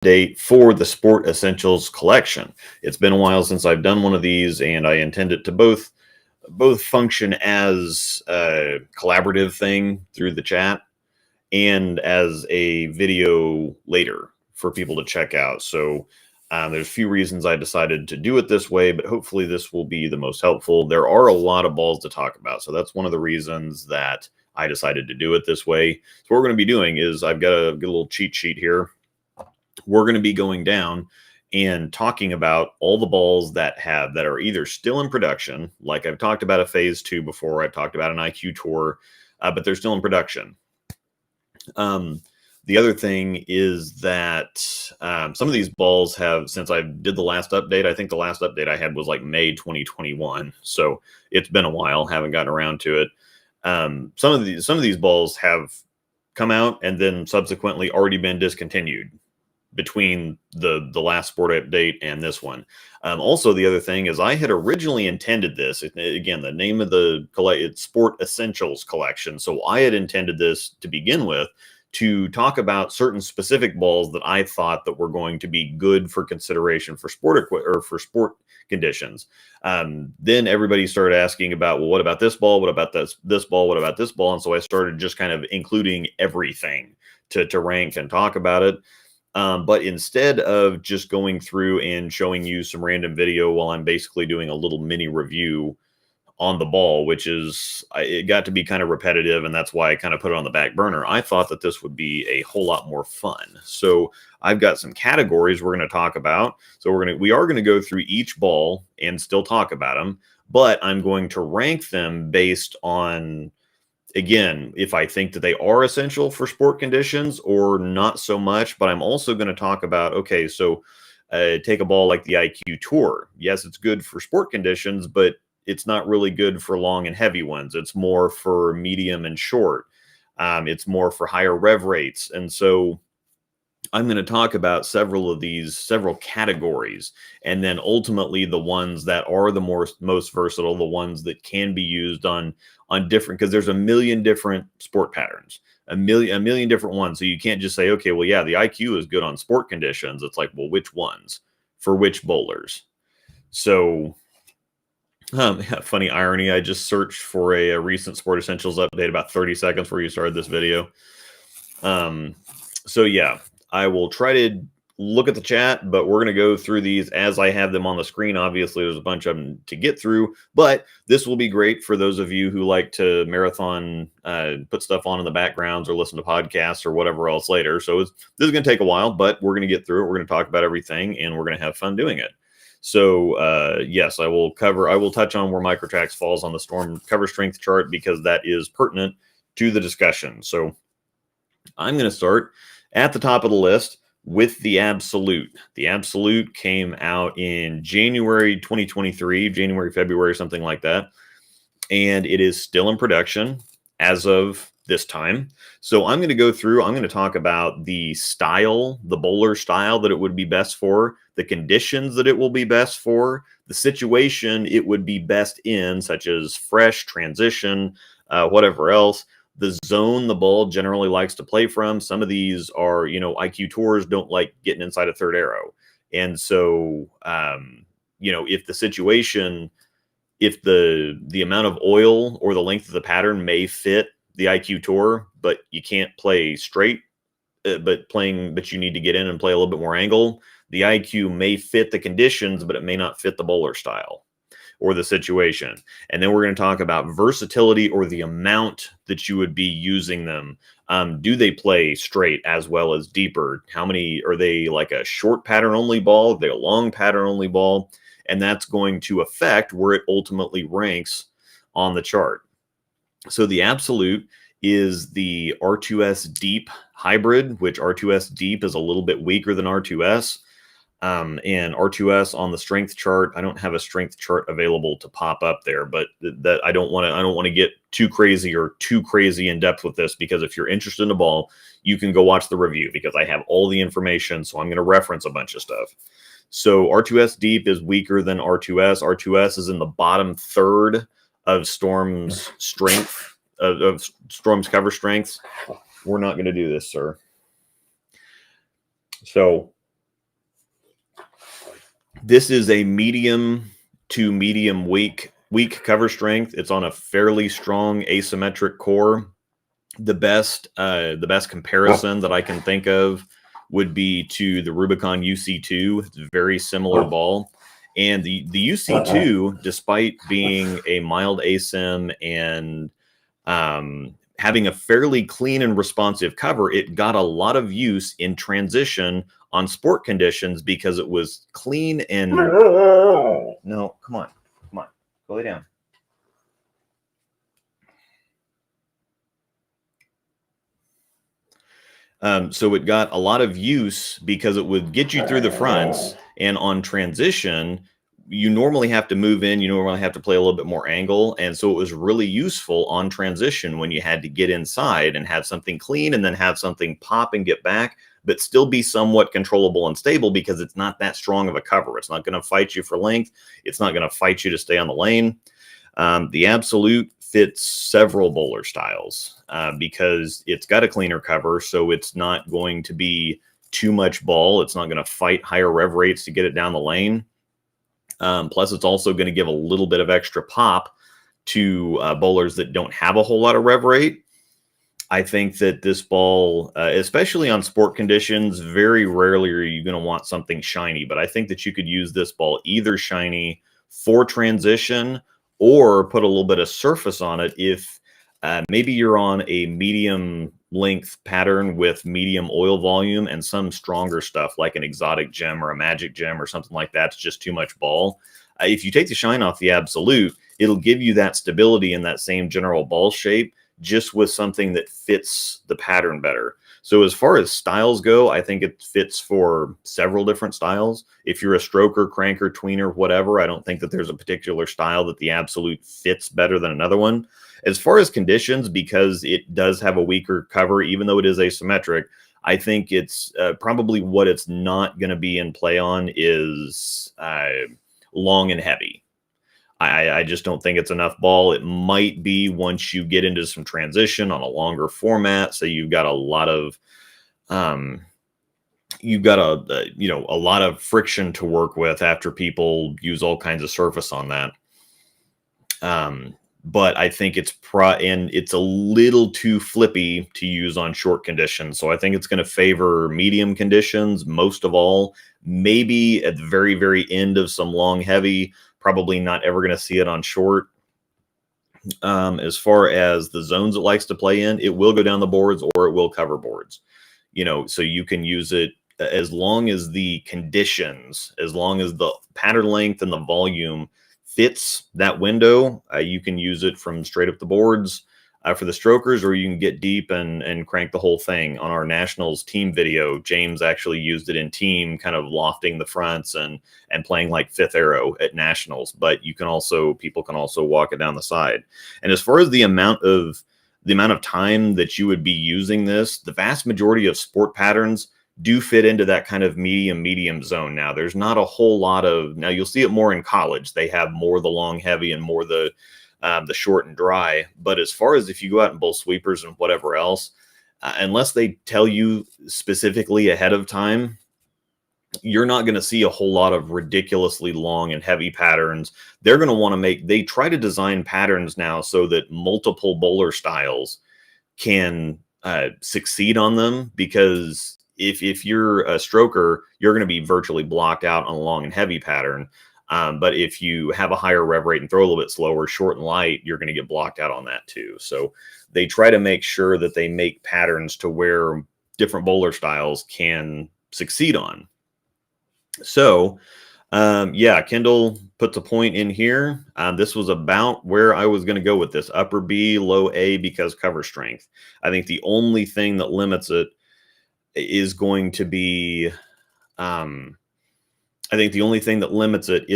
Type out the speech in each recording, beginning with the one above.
update for the Sport Essentials collection. It's been a while since I've done one of these, and I intend it to both function as a collaborative thing through the chat and as a video later for people to check out. So there's a few reasons I decided to do it this way, but hopefully this will be the most helpful. There are a lot of balls to talk about, so that's one of the reasons that I decided to do it this way. So what we're going to be doing is I've got a little cheat sheet here. We're going to be going down and talking about all the balls that are either still in production, like I've talked about a phase 2 before, I've talked about an IQ tour, but they're still in production. The other thing is that some of these balls have, since I did the last update, I think the last update I had was like May 2021. So it's been a while, haven't gotten around to it. Some of these balls have come out and then subsequently already been discontinued between the last sport update and this one. Also, the other thing is I had originally intended this, again, the name of the it's Sport Essentials collection. So I had intended this to begin with to talk about certain specific balls that I thought that were going to be good for consideration for sport or for sport conditions. Then everybody started asking about, well, what about this ball? What about this ball? What about this ball? And so I started just kind of including everything to rank and talk about it. But instead of just going through and showing you some random video while I'm basically doing a little mini review on the ball, which is, it got to be kind of repetitive, and that's why I kind of put it on the back burner. I thought that this would be a whole lot more fun. So I've got some categories we're going to talk about. So we are going to go through each ball and still talk about them, but I'm going to rank them based on, again, if I think that they are essential for sport conditions or not so much. But I'm also going to talk about, okay, so take a ball like the IQ Tour. Yes, it's good for sport conditions, but it's not really good for long and heavy ones. It's more for medium and short. It's more for higher rev rates. And so I'm going to talk about several categories, and then ultimately the ones that are the most versatile, the ones that can be used on different, because there's a million different sport patterns, a million different ones. So you can't just say, okay, well, yeah, the IQ is good on sport conditions. It's like, well, which ones for which bowlers? So funny irony, I just searched for a recent Sport Essentials update about 30 seconds before you started this video. So yeah, I will try to look at the chat, but we're going to go through these as I have them on the screen. Obviously, there's a bunch of them to get through, but this will be great for those of you who like to marathon, put stuff on in the backgrounds or listen to podcasts or whatever else later. So this is going to take a while, but we're going to get through it. We're going to talk about everything, and we're going to have fun doing it. So yes, I will touch on where Microtrax falls on the Storm cover strength chart, because that is pertinent to the discussion. So I'm going to start at the top of the list with the Absolute. The Absolute came out in January 2023, January, February, something like that. And it is still in production as of this time. So I'm going to go through, I'm going to talk about the style, the bowler style that it would be best for, the conditions that it will be best for, the situation it would be best in, such as fresh, transition, whatever else, the zone the ball generally likes to play from. Some of these are, IQ tours don't like getting inside a third arrow. And so, if the situation, if the amount of oil or the length of the pattern may fit the IQ tour, but you can't play straight, but you need to get in and play a little bit more angle, the IQ may fit the conditions, but it may not fit the bowler style or the situation. And then we're going to talk about versatility, or the amount that you would be using them. Do they play straight as well as deeper? How many are they, like a short pattern only ball? Are they a long pattern only ball? And that's going to affect where it ultimately ranks on the chart. So the Absolute is the R2S Deep hybrid, which R2S Deep is a little bit weaker than R2S. And R2S on the strength chart, I don't have a strength chart available to pop up there, but that I don't want to get too crazy in depth with this, because if you're interested in the ball, you can go watch the review, because I have all the information. So I'm going to reference a bunch of stuff. So R2S Deep is weaker than R2S. R2S is in the bottom third of Storm's strength, of Storm's cover strengths. We're not going to do this, sir. So This is a medium to medium weak cover strength. It's on a fairly strong asymmetric core. The best comparison that I can think of would be to the Rubicon UC2. It's a very similar ball. And the UC2, despite being a mild asim and having a fairly clean and responsive cover, it got a lot of use in transition on sport conditions because it was clean and... No, come on. Go lay down. So it got a lot of use because it would get you through the fronts, and on transition, you normally have to move in, you normally have to play a little bit more angle, and so it was really useful on transition when you had to get inside and have something clean and then have something pop and get back, but still be somewhat controllable and stable because it's not that strong of a cover. It's not going to fight you for length. It's not going to fight you to stay on the lane. The Absolute fits several bowler styles because it's got a cleaner cover, so it's not going to be too much ball. It's not going to fight higher rev rates to get it down the lane. Plus, it's also going to give a little bit of extra pop to bowlers that don't have a whole lot of rev rate. I think that this ball, especially on sport conditions, very rarely are you going to want something shiny, but I think that you could use this ball either shiny for transition or put a little bit of surface on it if maybe you're on a medium length pattern with medium oil volume and some stronger stuff like an exotic gem or a magic gem or something like that's just too much ball. If you take the shine off the Absolute, it'll give you that stability in that same general ball shape, just with something that fits the pattern better. So as far as styles go, I think it fits for several different styles. If you're a stroker, cranker, tweener, whatever, I don't think that there's a particular style that the Absolute fits better than another one. As far as conditions, because it does have a weaker cover, even though it is asymmetric, I think it's probably what it's not going to be in play on is long and heavy. I just don't think it's enough ball. It might be once you get into some transition on a longer format. So you've got a lot of, a lot of friction to work with after people use all kinds of surface on that. But I think it's it's a little too flippy to use on short conditions. So I think it's going to favor medium conditions most of all, maybe at the very, very end of some long heavy. Probably not ever going to see it on short. As far as the zones it likes to play in, it will go down the boards or it will cover boards. So you can use it as long as the conditions, as long as the pattern length and the volume fits that window, you can use it from straight up the boards for the strokers, or you can get deep and crank the whole thing. On our Nationals team video, James actually used it in team, kind of lofting the fronts and playing like fifth arrow at Nationals. But people can also walk it down the side. And as far as the amount of time that you would be using this, the vast majority of sport patterns do fit into that kind of medium zone. Now, there's not a whole lot of, now you'll see it more in college. They have more the long heavy and more the short and dry. But as far as if you go out and bowl sweepers and whatever else, unless they tell you specifically ahead of time, you're not going to see a whole lot of ridiculously long and heavy patterns. They're going to want to they try to design patterns now so that multiple bowler styles can succeed on them, because if you're a stroker, you're going to be virtually blocked out on a long and heavy pattern. But if you have a higher rev rate and throw a little bit slower, short and light, you're going to get blocked out on that too. So they try to make sure that they make patterns to where different bowler styles can succeed on. So, Kendall puts a point in here. This was about where I was going to go with this: upper B, low A, because cover strength. I think the only thing that limits it is going to be, is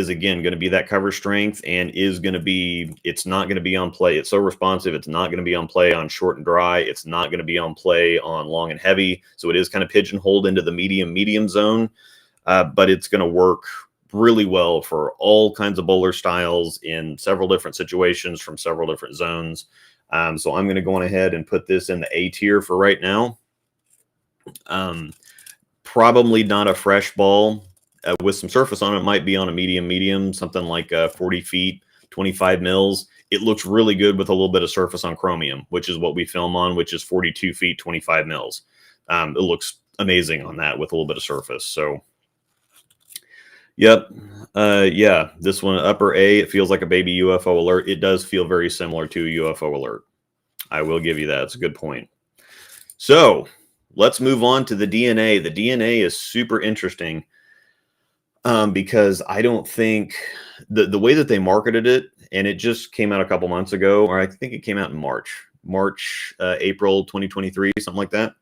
again going to be that cover strength, and is going to be, it's not going to be on play. It's so responsive. It's not going to be on play on short and dry. It's not going to be on play on long and heavy. So it is kind of pigeonholed into the medium zone, but it's going to work really well for all kinds of bowler styles in several different situations from several different zones. So I'm going to go on ahead and put this in the A tier for right now. Probably not a fresh ball. with some surface on it. Might be on a medium, something like 40 feet, 25 mils. It looks really good with a little bit of surface on chromium, which is what we film on, which is 42 feet, 25 mils. It looks amazing on that with a little bit of surface. So, yep. Yeah, this one, upper A, it feels like a baby UFO alert. It does feel very similar to a UFO alert. I will give you that. It's a good point. So let's move on to the DNA. The DNA is super interesting because I don't think the way that they marketed it, and it just came out a couple months ago, or I think it came out in April 2023, something like that.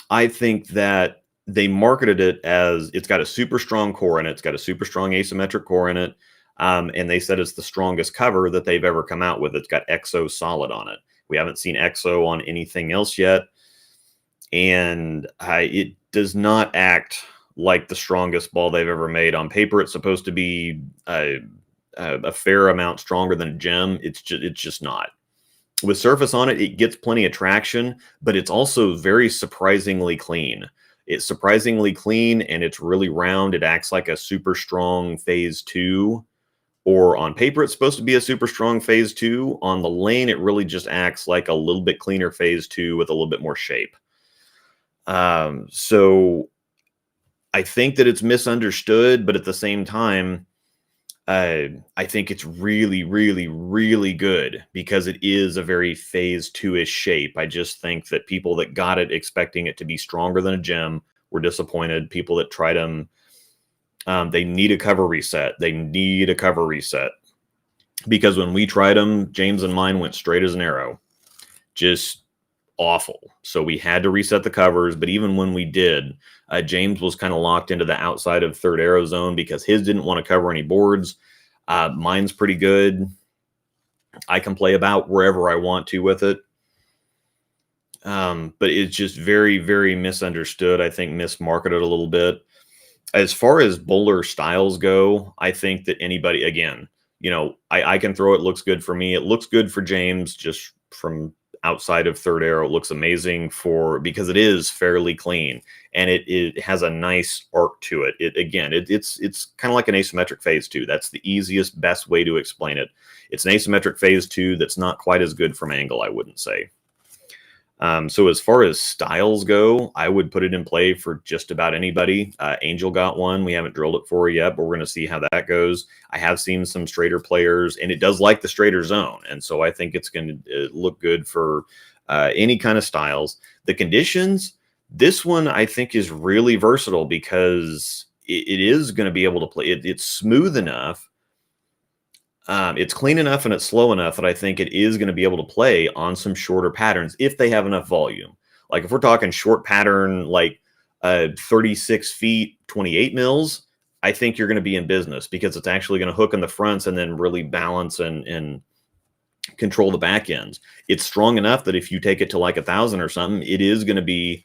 I think that they marketed it as it's got a super strong core in it. It's got a super strong asymmetric core in it. And they said it's the strongest cover that they've ever come out with. It's got EXO solid on it. We haven't seen EXO on anything else yet. And it does not act like the strongest ball they've ever made. On paper, it's supposed to be a fair amount stronger than a gem. It's just not. With surface on it, it gets plenty of traction, but it's also very surprisingly clean. It's surprisingly clean, and it's really round. It acts like a super strong phase 2. Or on paper, it's supposed to be a super strong phase 2. On the lane, it really just acts like a little bit cleaner phase 2 with a little bit more shape. So I think that it's misunderstood, but at the same time, I think it's really, really, really good because it is a very phase 2-ish shape. I just think that people that got it expecting it to be stronger than a gem were disappointed. People that tried them, they need a cover reset. They need a cover reset because when we tried them, James and mine went straight as an arrow. Just awful. So we had to reset the covers. But even when we did, James was kind of locked into the outside of third arrow zone because his didn't want to cover any boards. Mine's pretty good. I can play about wherever I want to with it. But it's just very, very misunderstood. I think mismarketed a little bit. As far as bowler styles go, I think that anybody, again, I can throw it. Looks good for me. It looks good for James just from outside of third arrow. It looks amazing because it is fairly clean and it has a nice arc to it. It's kind of like an asymmetric phase 2. That's the easiest, best way to explain it. It's an asymmetric phase 2 that's not quite as good from angle, I wouldn't say. So as far as styles go, I would put it in play for just about anybody. Angel got one. We haven't drilled it for her yet, but we're going to see how that goes. I have seen some straighter players, and it does like the straighter zone. And so I think it's going to look good for any kind of styles. The conditions, this one I think is really versatile because it is going to be able to play. It's smooth enough. It's clean enough and it's slow enough that I think it is going to be able to play on some shorter patterns if they have enough volume. Like if we're talking short pattern, like 36 feet, 28 mils, I think you're going to be in business because it's actually going to hook in the fronts and then really balance and control the back ends. It's strong enough that if you take it to like 1,000 or something, it is going to be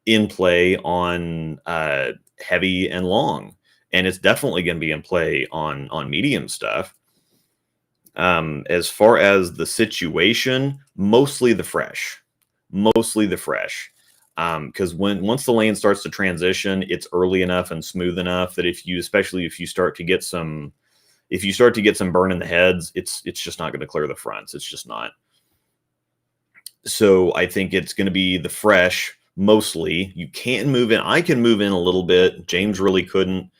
in play on heavy and long. And it's definitely going to be in play on medium stuff. As far as the situation, mostly the fresh, because once the lane starts to transition, it's early enough and smooth enough that especially if you start to get some burn in the heads, it's just not going to clear the fronts. It's just not. So I think it's going to be the fresh mostly. You can move in. I can move in a little bit. James really couldn't.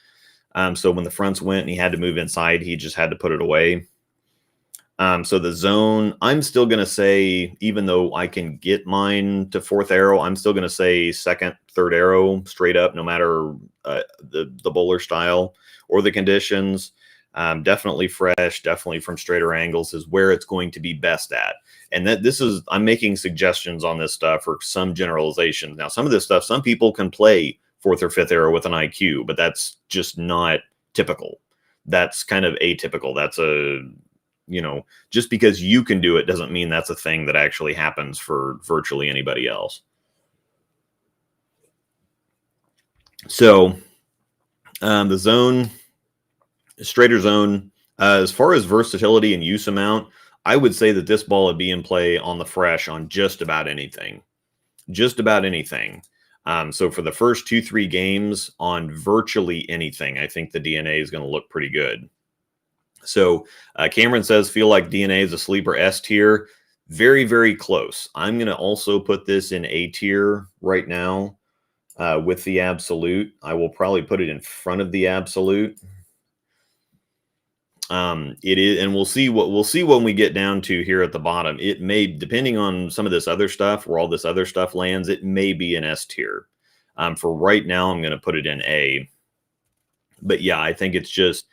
So when the fronts went and he had to move inside, he just had to put it away. So the zone, I'm still going to say, even though I can get mine to fourth arrow, I'm still going to say second, third arrow straight up, no matter the bowler style or the conditions. Definitely fresh, definitely from straighter angles is where it's going to be best at. And I'm making suggestions on this stuff or some generalizations. Now, some of this stuff, some people can play fourth or fifth arrow with an IQ, but that's just not typical. That's kind of atypical. That's just because you can do it doesn't mean that's a thing that actually happens for virtually anybody else. So the zone, straighter zone, as far as versatility and use amount, I would say that this ball would be in play on the fresh on just about anything. Just about anything. So for the first 2-3 games on virtually anything, I think the DNA is going to look pretty good. So Cameron says, feel like DNA is a sleeper S tier. Very, very close. I'm going to also put this in A tier right now with the absolute. I will probably put it in front of the absolute. It is, and we'll see when we get down to here at the bottom. It may, depending on some of this other stuff, where all this other stuff lands, it may be an S tier. For right now, I'm going to put it in A. But yeah, I think it just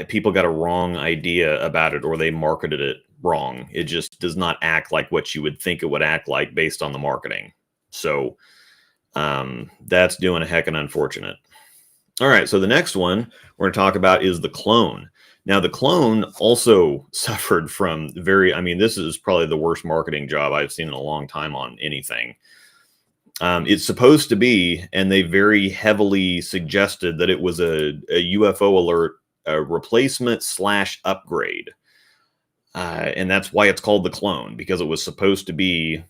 people got a wrong idea about it, or they marketed it wrong. It just does not act like what you would think it would act like based on the marketing. So that's doing a heck and unfortunate. All right, so the next one we're going to talk about is the clone. Now, the clone also suffered from this is probably the worst marketing job I've seen in a long time on anything. It's supposed to be, and they very heavily suggested that it was a UFO alert, a replacement / upgrade. And that's why it's called the clone, because it was supposed to be,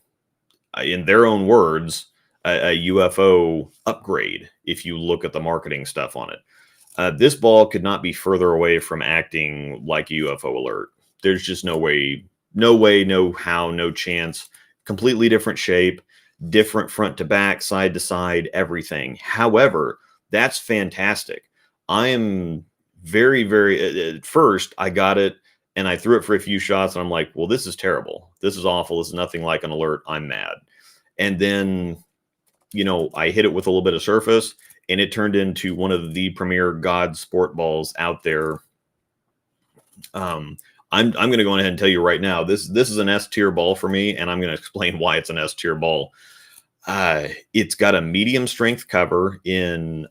in their own words, a UFO upgrade if you look at the marketing stuff on it. This ball could not be further away from acting like a UFO alert. There's just no way, no how, no chance. Completely different shape, different front to back, side to side, everything. However, that's fantastic. I am very, very, at first I got it and I threw it for a few shots and I'm like, well, this is terrible. This is awful. This is nothing like an alert. I'm mad. And then, I hit it with a little bit of surface and it turned into one of the premier God sport balls out there. I'm going to go ahead and tell you right now, this is an S tier ball for me, and I'm going to explain why it's an S tier ball. It's got a medium strength cover in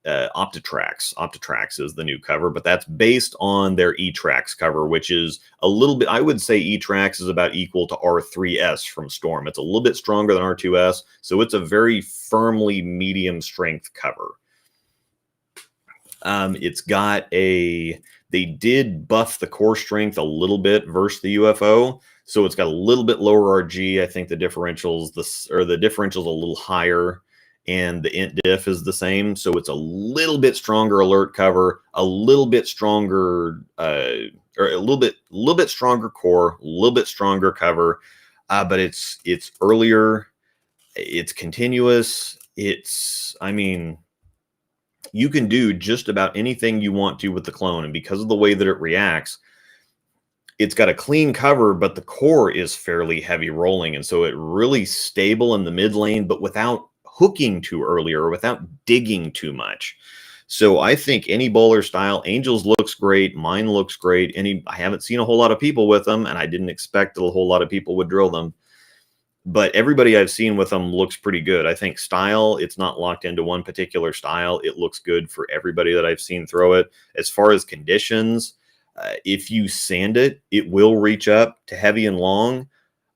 Optitrax. Optitrax is the new cover, but that's based on their E-Trax cover, which is a little bit, I would say E-Trax is about equal to R3S from Storm. It's a little bit stronger than R2S, so it's a very firmly medium strength cover. It's got they did buff the core strength a little bit versus the UFO. So it's got a little bit lower RG. I think the differential's the differential's a little higher, and the int diff is the same. So it's a little bit stronger alert cover, a little bit stronger, or a little bit stronger core, a little bit stronger cover. But it's earlier, it's continuous. You can do just about anything you want to with the clone, and because of the way that it reacts, it's got a clean cover, but the core is fairly heavy rolling, and so it really stable in the mid lane, but without hooking too early or without digging too much. So I think any bowler style, Angels looks great, mine looks great. I haven't seen a whole lot of people with them, and I didn't expect that a whole lot of people would drill them. But everybody I've seen with them looks pretty good. I think style, it's not locked into one particular style. It looks good for everybody that I've seen throw it. As far as conditions, if you sand it, it will reach up to heavy and long,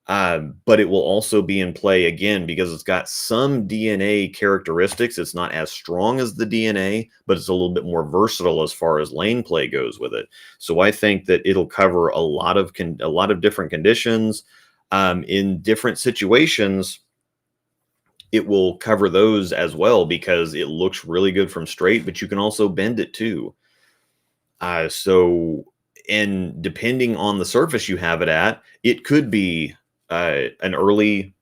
but it will also be in play again because it's got some DNA characteristics. It's not as strong as the DNA, but it's a little bit more versatile as far as lane play goes with it. So I think that it'll cover a lot of different conditions. In different situations, it will cover those as well because it looks really good from straight, but you can also bend it too. And depending on the surface you have it at, it could be an early,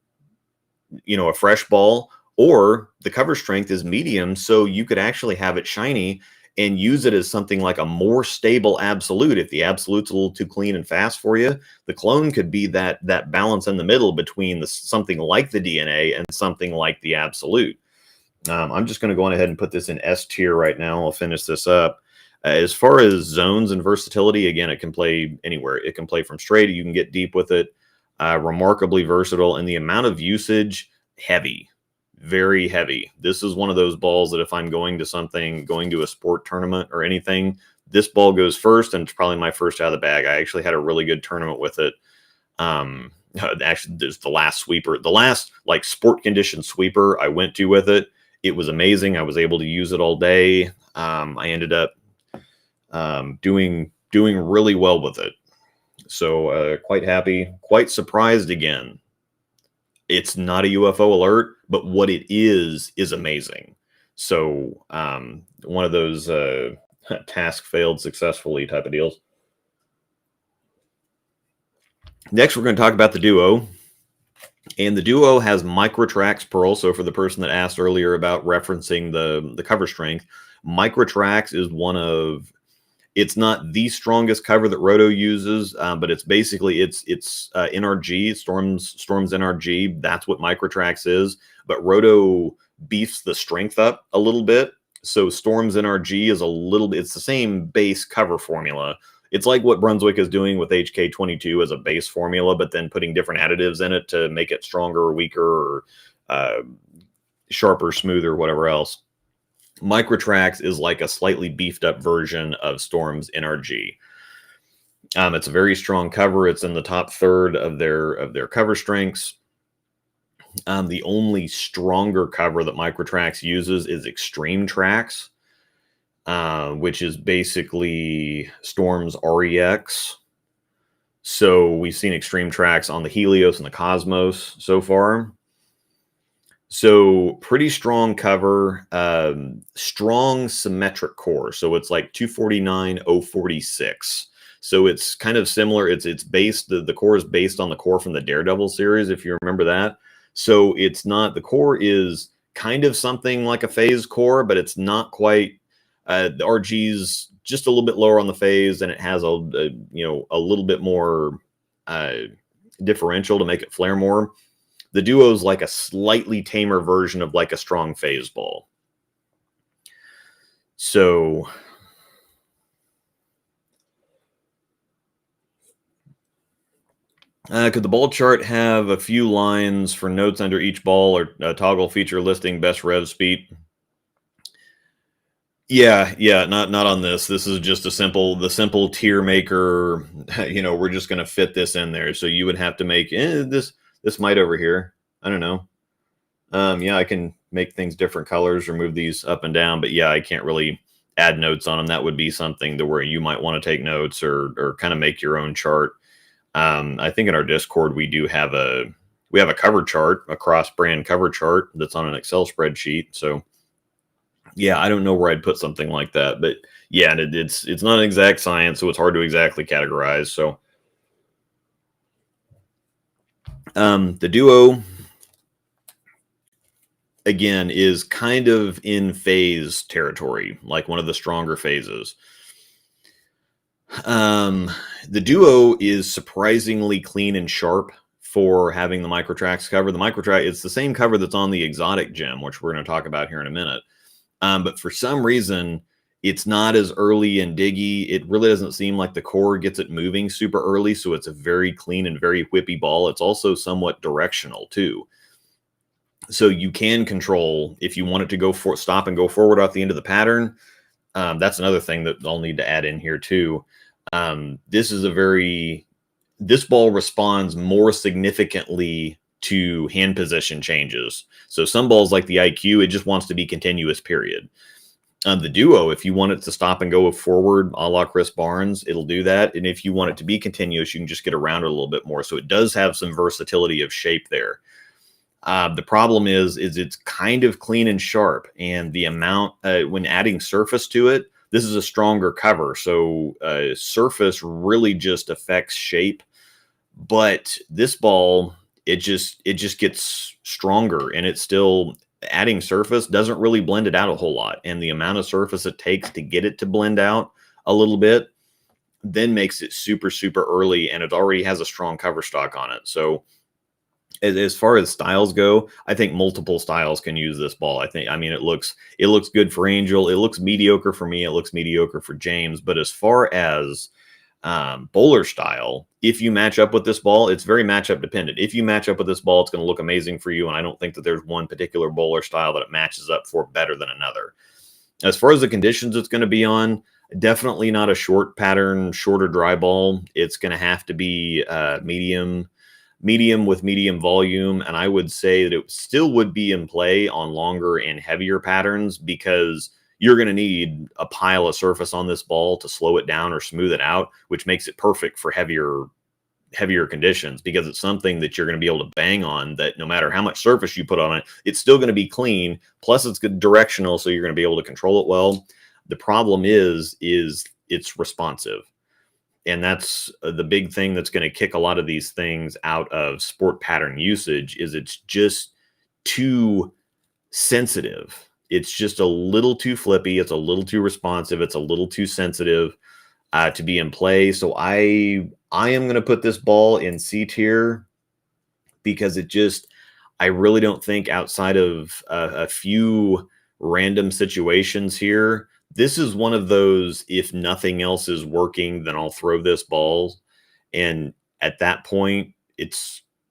a fresh ball, or the cover strength is medium, so you could actually have it shiny and use it as something like a more stable absolute. If the absolute's a little too clean and fast for you, the clone could be that balance in the middle between something like the DNA and something like the absolute. I'm just going to go on ahead and put this in S tier right now. I'll finish this up. As far as zones and versatility, again, it can play anywhere. It can play from straight. You can get deep with it. Remarkably versatile, and the amount of usage, heavy. Very heavy. This is one of those balls that if I'm going to a sport tournament or anything, this ball goes first, and it's probably my first out of the bag. I actually had a really good tournament with it. Actually, there's the last sweeper, the last sport condition sweeper I went to with it. It was amazing. I was able to use it all day. I ended up doing really well with it. So quite happy, quite surprised again. It's not a UFO alert, but what it is amazing. So one of those task failed successfully type of deals. Next, we're going to talk about the Duo. And the Duo has microtracks Pearl. So for the person that asked earlier about referencing the cover strength, microtracks is one of, it's not the strongest cover that Roto uses, but it's basically it's NRG, Storm's NRG. That's what microtracks is. But Roto beefs the strength up a little bit. So Storm's NRG is a little bit, it's the same base cover formula. It's like what Brunswick is doing with HK22 as a base formula, but then putting different additives in it to make it stronger or weaker or sharper, smoother, whatever else. Microtracks is like a slightly beefed up version of Storm's NRG. It's a very strong cover. It's in the top third of their cover strengths. The only stronger cover that Microtracks uses is Extreme Tracks, which is basically Storm's REX. So we've seen Extreme Tracks on the Helios and the Cosmos so far. So pretty strong cover, strong symmetric core. So it's like 249-046. So it's kind of similar. It's based, the core is based on the core from the Daredevil series, if you remember that. So it's not, the core is kind of something like a phase core, but it's not quite, the RG's just a little bit lower on the phase, and it has a little bit more differential to make it flare more. The Duo is like a slightly tamer version of like a strong phase ball. So could the ball chart have a few lines for notes under each ball, or toggle feature listing best rev speed? Yeah, not on this. This is just the simple tier maker. We're just going to fit this in there. So you would have to make this might over here. I don't know. Yeah, I can make things different colors or move these up and down, but yeah, I can't really add notes on them. That would be something to where you might want to take notes or kind of make your own chart. I think in our Discord we do have a cover chart, a cross brand cover chart that's on an Excel spreadsheet. So yeah, I don't know where I'd put something like that, but yeah, it's not an exact science, so it's hard to exactly categorize. So the Duo, again, is kind of in phase territory, like one of the stronger phases. The Duo is surprisingly clean and sharp for having the Microtracks cover. The Microtrack, it's the same cover that's on the Exotic gem, which we're going to talk about here in a minute. But for some reason, it's not as early and diggy. It really doesn't seem like the core gets it moving super early, so it's a very clean and very whippy ball. It's also somewhat directional too. So you can control if you want it to go stop and go forward off the end of the pattern. That's another thing that I'll need to add in here too. This ball responds more significantly to hand position changes. So some balls like the IQ, it just wants to be continuous, period. The Duo, if you want it to stop and go forward, a la Chris Barnes, it'll do that. And if you want it to be continuous, you can just get around it a little bit more. So it does have some versatility of shape there. The problem is it's kind of clean and sharp, and the amount when adding surface to it, this is a stronger cover, so surface really just affects shape. But this ball, it just gets stronger, and it's still adding surface doesn't really blend it out a whole lot, and the amount of surface it takes to get it to blend out a little bit then makes it super early, and it already has a strong cover stock on it. So as far as styles go, I think multiple styles can use this ball. It looks good for Angel. It looks mediocre for me. It looks mediocre for James. But as far as bowler style, if you match up with this ball, it's very matchup dependent. If you match up with this ball, it's going to look amazing for you. And I don't think that there's one particular bowler style that it matches up for better than another. As far as the conditions it's going to be on, definitely not a short pattern, shorter dry ball. It's going to have to be medium with medium volume, and I would say that it still would be in play on longer and heavier patterns, because you're going to need a pile of surface on this ball to slow it down or smooth it out, which makes it perfect for heavier heavier conditions, because it's something that you're going to be able to bang on, that no matter how much surface you put on it, it's still going to be clean. Plus it's good directional, so you're going to be able to control it well. The problem is it's responsive. And that's the big thing that's going to kick a lot of these things out of sport pattern usage, is it's just too sensitive. It's just a little too flippy. It's a little too responsive. It's a little too sensitive to be in play. So I am going to put this ball in C tier, because I really don't think, outside of a few random situations here, this is one of those, if nothing else is working, then I'll throw this ball. And at that point,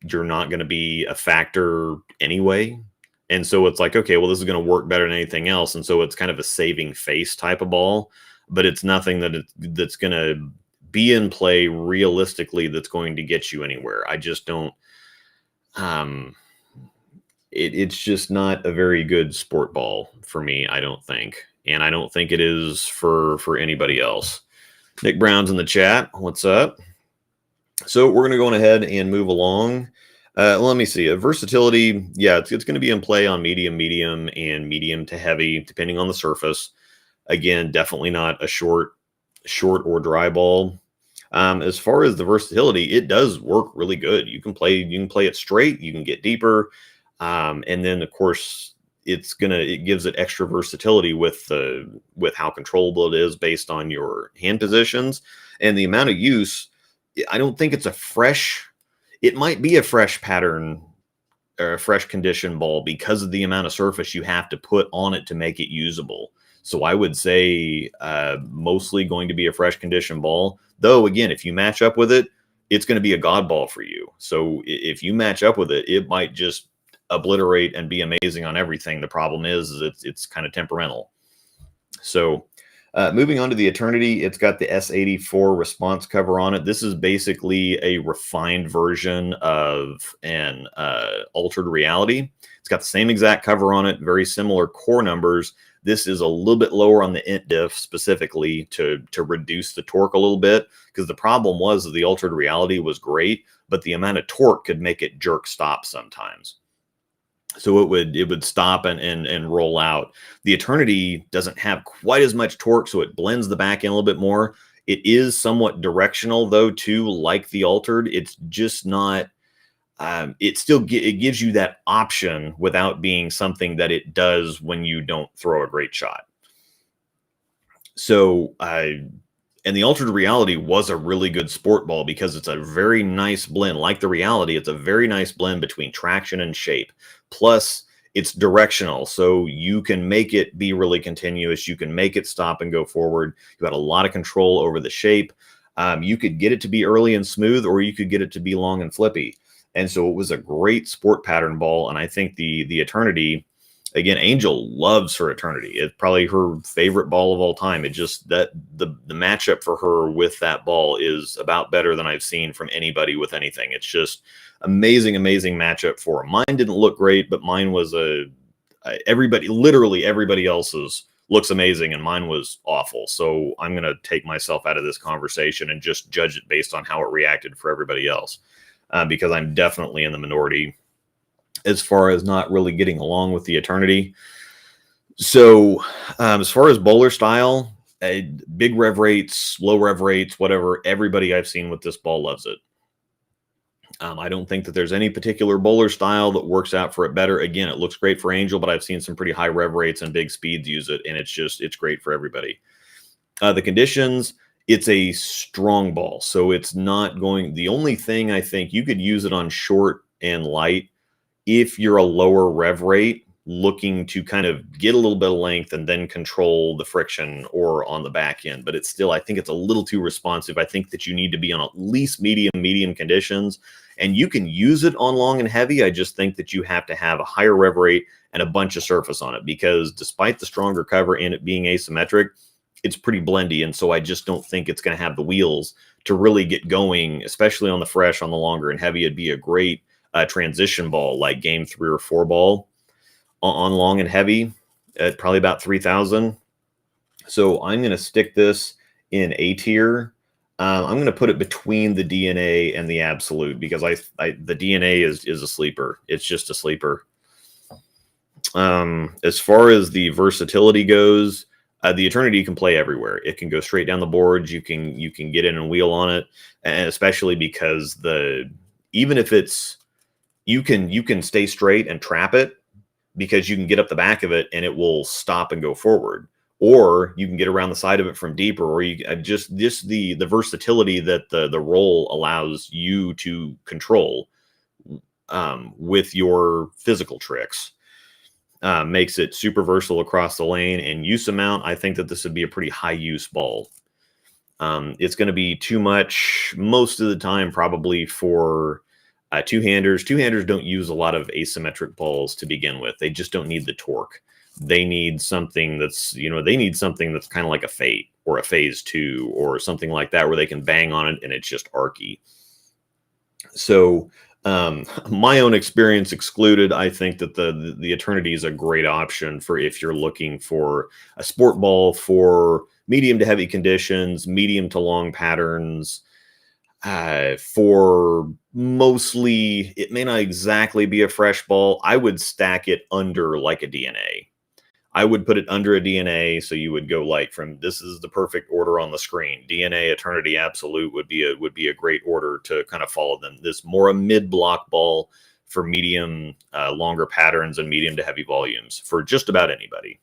you're not going to be a factor anyway. And so it's like, okay, well, this is going to work better than anything else. And so it's kind of a saving face type of ball, but it's nothing that's going to be in play realistically that's going to get you anywhere. I just don't, it's just not a very good sport ball for me, I don't think. And I don't think it is for anybody else. Nick Brown's in the chat. What's up? So we're going to go on ahead and move along. Let me see. Versatility, yeah, it's going to be in play on medium, and medium to heavy, depending on the surface. Again, definitely not a short or dry ball. As far as the versatility, it does work really good. You can play it straight. You can get deeper, and then of course it gives it extra versatility with how controllable it is based on your hand positions and the amount of use. I don't think it's it might be a fresh pattern or a fresh condition ball because of the amount of surface you have to put on it to make it usable. So I would say mostly going to be a fresh condition ball. Though, again, if you match up with it, it's going to be a god ball for you. So if you match up with it, it might just obliterate and be amazing on everything. The problem is it's kind of temperamental. So moving on to the Eternity, it's got the S84 response cover on it. This is basically a refined version of an altered reality. It's got the same exact cover on it, very similar core numbers. This is a little bit lower on the int diff, specifically to reduce the torque a little bit, because the problem was that the altered reality was great, but the amount of torque could make it jerk stop sometimes. So it would stop and roll out. The Eternity doesn't have quite as much torque, so it blends the back end a little bit more. It is somewhat directional, though, too, like the Altered. It's just not. It gives you that option without being something that it does when you don't throw a great shot. So, and the Altered Reality was a really good sport ball because it's a very nice blend. Like the Reality, it's a very nice blend between traction and shape. Plus, it's directional, so you can make it be really continuous. You can make it stop and go forward. You got a lot of control over the shape. You could get it to be early and smooth, or you could get it to be long and flippy. And so it was a great sport pattern ball. And I think the Eternity, again, Angel loves her Eternity. It's probably her favorite ball of all time. It just that the matchup for her with that ball is about better than I've seen from anybody with anything. It's just amazing matchup for her. Mine didn't look great, but mine was literally everybody else's looks amazing, and mine was awful. So I'm going to take myself out of this conversation and just judge it based on how it reacted for everybody else. Because I'm definitely in the minority as far as not really getting along with the Eternity. So as far as bowler style, big rev rates, low rev rates, whatever, everybody I've seen with this ball loves it. I don't think that there's any particular bowler style that works out for it better. Again, it looks great for Angel, but I've seen some pretty high rev rates and big speeds use it, and it's great for everybody. The conditions, it's a strong ball, so it's not going. The only thing I think you could use it on short and light if you're a lower rev rate looking to kind of get a little bit of length and then control the friction or on the back end. But it's still, I think it's a little too responsive. I think that you need to be on at least medium conditions, and you can use it on long and heavy. I just think that you have to have a higher rev rate and a bunch of surface on it, because despite the stronger cover and it being asymmetric, it's pretty blendy. And so I just don't think it's going to have the wheels to really get going, especially on the fresh. On the longer and heavy, it'd be a great transition ball, like game 3 or 4 ball on long and heavy at probably about 3,000. So I'm going to stick this in A tier. I'm going to put it between the DNA and the absolute because the DNA is a sleeper. It's just a sleeper. As far as the versatility goes, the Eternity can play everywhere. It can go straight down the boards. You can get in and wheel on it, and especially because even if it's you can stay straight and trap it because you can get up the back of it and it will stop and go forward, or you can get around the side of it from deeper, or you just the versatility that the roll allows you to control with your physical tricks. Makes it super versatile across the lane and use amount. I think that this would be a pretty high use ball. It's going to be too much most of the time, probably for two-handers. Two-handers don't use a lot of asymmetric balls to begin with. They just don't need the torque. They need something that's, kind of like a Fate or a Phase 2 or something like that, where they can bang on it and it's just arky. So my own experience excluded, I think that the Eternity is a great option for if you're looking for a sport ball for medium to heavy conditions, medium to long patterns. For mostly, it may not exactly be a fresh ball. I would stack it under like a DNA. I would put it under a DNA, so you would go like from, this is the perfect order on the screen. DNA, Eternity, Absolute would be a great order to kind of follow them. This more a mid-block ball for medium, longer patterns and medium to heavy volumes for just about anybody.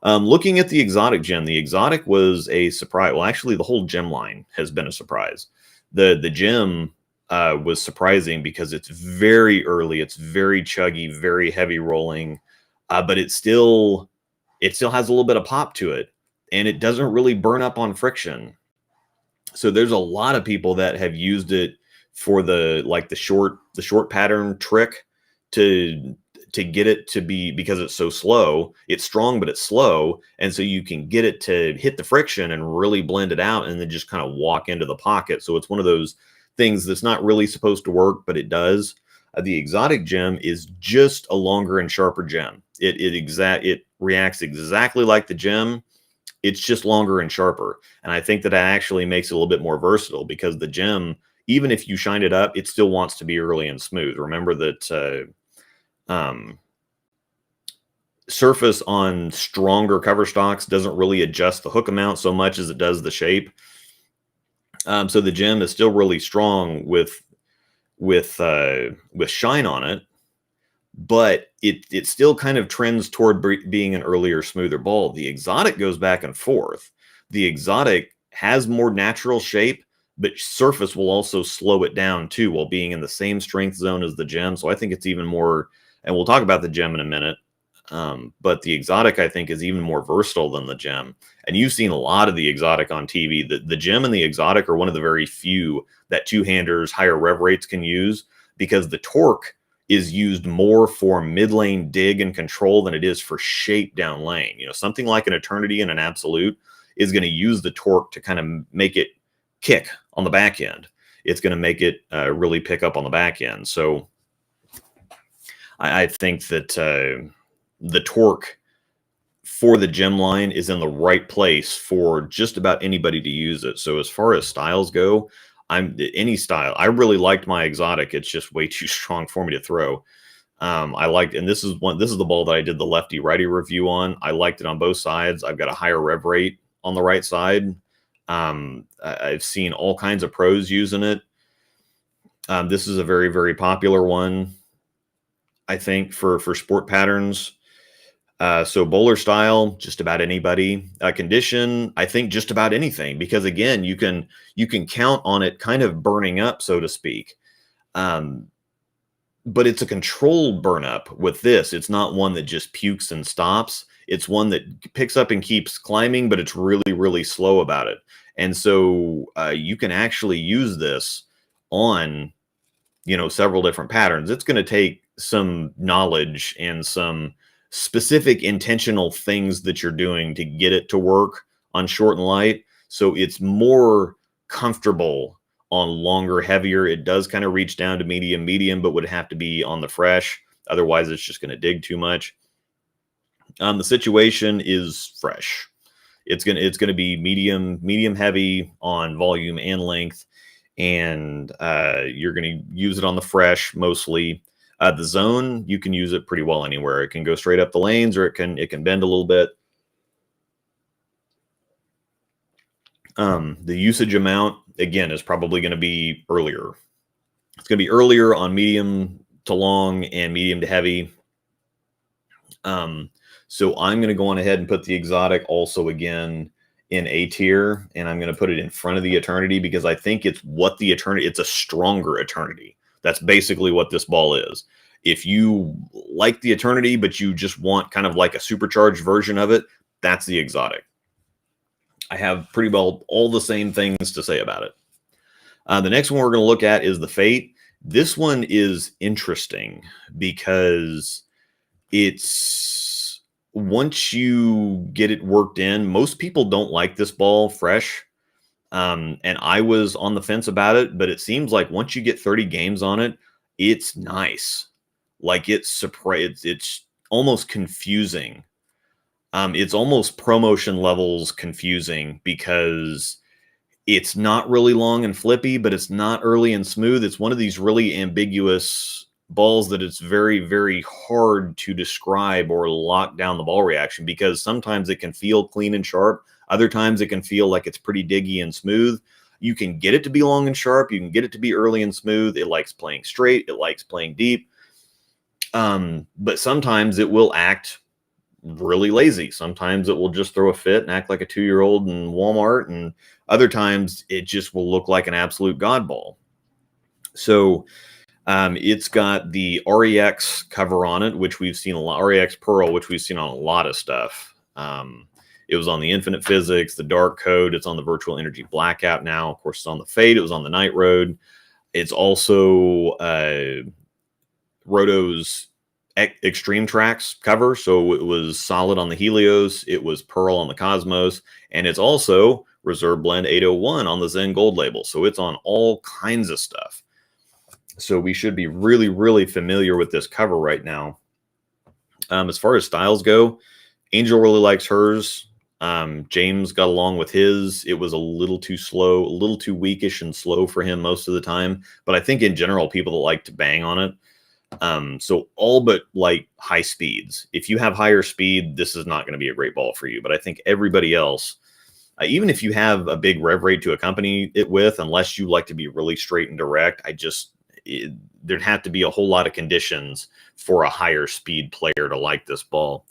Looking at the exotic gem, the exotic was a surprise. Well, actually, the whole gem line has been a surprise. The gem was surprising because it's very early. It's very chuggy, very heavy rolling. But it still has a little bit of pop to it, and it doesn't really burn up on friction. So there's a lot of people that have used it for the short pattern trick to get it to be, because it's so slow. It's strong, but it's slow, and so you can get it to hit the friction and really blend it out, and then just kind of walk into the pocket. So it's one of those things that's not really supposed to work, but it does. The exotic gem is just a longer and sharper gem. It reacts exactly like the gem. It's just longer and sharper. And I think that actually makes it a little bit more versatile, because the gem, even if you shine it up, it still wants to be early and smooth. Remember that surface on stronger cover stocks doesn't really adjust the hook amount so much as it does the shape. So the gem is still really strong with shine on it, but it still kind of trends toward being an earlier, smoother ball. The exotic goes back and forth. The exotic has more natural shape, but surface will also slow it down too, while being in the same strength zone as the gem. So I think it's even more, and we'll talk about the gem in a minute. But the exotic, I think, is even more versatile than the gem. And you've seen a lot of the exotic on TV. The gem and the exotic are one of the very few that two-handers, higher rev rates can use, because the torque is used more for mid-lane dig and control than it is for shape down lane. Something like an Eternity and an Absolute is going to use the torque to kind of make it kick on the back end. It's going to make it really pick up on the back end. So I think that the torque for the gem line is in the right place for just about anybody to use it. So as far as styles go, any style. I really liked my exotic. It's just way too strong for me to throw. I liked, and this is the ball that I did the lefty righty review on. I liked it on both sides. I've got a higher rev rate on the right side. I've seen all kinds of pros using it. This is a very, very popular one, I think, for sport patterns. So bowler style, just about anybody. Condition, I think just about anything, because again, you can count on it kind of burning up, so to speak. But it's a controlled burn up with this. It's not one that just pukes and stops. It's one that picks up and keeps climbing, but it's really, really slow about it. And so you can actually use this on, several different patterns. It's going to take some knowledge and some specific intentional things that you're doing to get it to work on short and light. So it's more comfortable on longer, heavier. It does kind of reach down to medium, but would have to be on the fresh. Otherwise, it's just going to dig too much. The situation is fresh. It's gonna be medium heavy on volume and length, and you're gonna use it on the fresh mostly. The zone, you can use it pretty well anywhere. It can go straight up the lanes, or it can bend a little bit. The usage amount, again, is probably going to be earlier. It's going to be earlier on medium to long and medium to heavy. So I'm going to go on ahead and put the exotic also again in A tier, and I'm going to put it in front of the eternity because I think it's a stronger eternity. That's basically what this ball is. If you like the eternity, but you just want kind of like a supercharged version of it, that's the exotic. I have pretty well all the same things to say about it. The next one we're going to look at is the Fate. This one is interesting because it's, once you get it worked in, most people don't like this ball fresh. And I was on the fence about it, but it seems like once you get 30 games on it, it's nice. Like it's almost confusing. It's almost promotion levels confusing because it's not really long and flippy, but it's not early and smooth. It's one of these really ambiguous balls that it's very, very hard to describe or lock down the ball reaction, because sometimes it can feel clean and sharp. Other times it can feel like it's pretty diggy and smooth. You can get it to be long and sharp. You can get it to be early and smooth. It likes playing straight. It likes playing deep. But sometimes it will act really lazy. Sometimes it will just throw a fit and act like a 2-year-old in Walmart, and other times it just will look like an absolute godball. So it's got the REX cover on it, which we've seen a lot, REX Pearl, which we've seen on a lot of stuff. It was on the Infinite Physics, the Dark Code. It's on the Virtual Energy Blackout now. Of course, it's on the Fate. It was on the Night Road. It's also Roto's Extreme Tracks cover, so it was solid on the Helios, it was Pearl on the Cosmos, and it's also Reserve Blend 801 on the Zen Gold label, so it's on all kinds of stuff. So we should be really, really familiar with this cover right now. As far as styles go, Angel really likes hers. James got along with his. It was a little too slow, a little too weakish and slow for him most of the time, but I think in general, people that like to bang on it. So all but like high speeds. If you have higher speed, this is not going to be a great ball for you. But I think everybody else, even if you have a big rev rate to accompany it with, unless you like to be really straight and direct, there'd have to be a whole lot of conditions for a higher speed player to like this ball.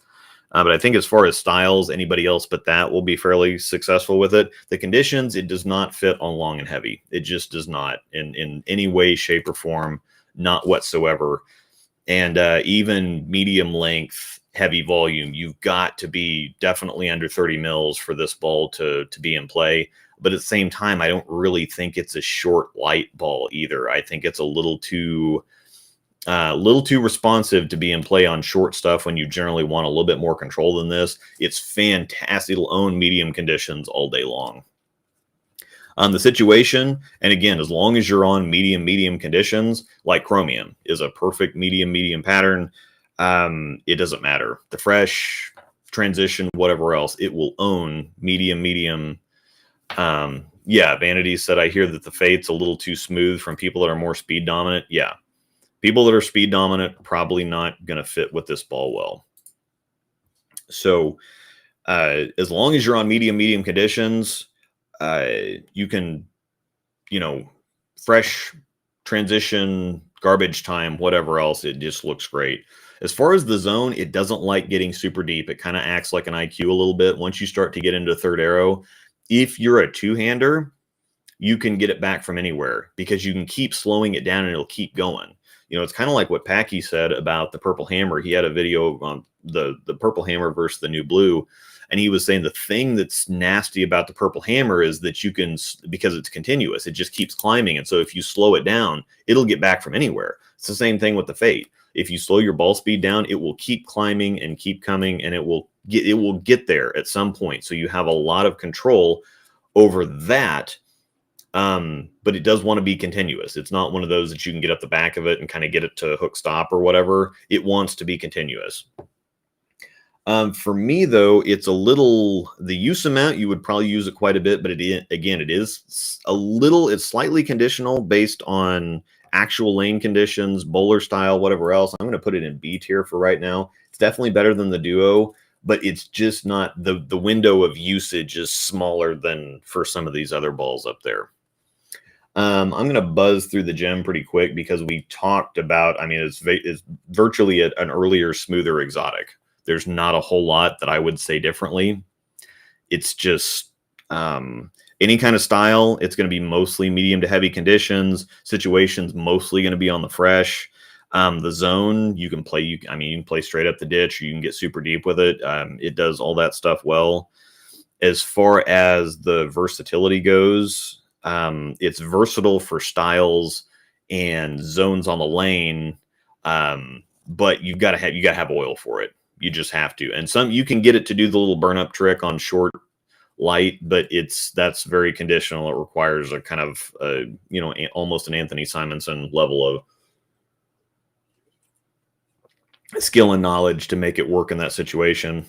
But I think as far as styles, anybody else but that will be fairly successful with it. The conditions, it does not fit on long and heavy. It just does not in any way, shape, or form. Not whatsoever. And even medium length, heavy volume, you've got to be definitely under 30 mils for this ball to be in play. But at the same time, I don't really think it's a short, light ball either. I think it's a little too responsive to be in play on short stuff when you generally want a little bit more control than this. It's fantastic. It'll own medium conditions all day long. The situation, and again, as long as you're on medium conditions, like Chromium is a perfect medium pattern, it doesn't matter. The fresh, transition, whatever else, it will own medium. Yeah, Vanity said, I hear that the Fate's a little too smooth from people that are more speed dominant. Yeah, people that are speed dominant, probably not going to fit with this ball well. So as long as you're on medium conditions, you can, fresh, transition, garbage time, whatever else, it just looks great. As far as the zone, it doesn't like getting super deep. It kind of acts like an IQ a little bit. Once you start to get into third arrow, if you're a two-hander, you can get it back from anywhere because you can keep slowing it down and it'll keep going. It's kind of like what Packy said about the Purple Hammer. He had a video on the Purple Hammer versus the New Blue. And he was saying the thing that's nasty about the Purple Hammer is that you can, because it's continuous, it just keeps climbing. And so if you slow it down, it'll get back from anywhere. It's the same thing with the Fate. If you slow your ball speed down, it will keep climbing and keep coming, and it will get there at some point. So you have a lot of control over that. But it does want to be continuous. It's not one of those that you can get up the back of it and kind of get it to hook stop or whatever. It wants to be continuous. For me, though, it's a little the use amount. You would probably use it quite a bit, but again, it is a little. It's slightly conditional based on actual lane conditions, bowler style, whatever else. I'm going to put it in B tier for right now. It's definitely better than the Duo, but it's just not the window of usage is smaller than for some of these other balls up there. I'm going to buzz through the gem pretty quick because we talked about. I mean, it's virtually an earlier, smoother exotic. There's not a whole lot that I would say differently. It's just any kind of style. It's going to be mostly medium to heavy conditions. Situations mostly going to be on the fresh. The zone you can play. You can play straight up the ditch. Or you can get super deep with it. It does all that stuff well. As far as the versatility goes, it's versatile for styles and zones on the lane. But you gotta have oil for it. You just have to. And you can get it to do the little burn up trick on short light, but that's very conditional. It requires a kind of almost an Anthony Simonson level of skill and knowledge to make it work in that situation.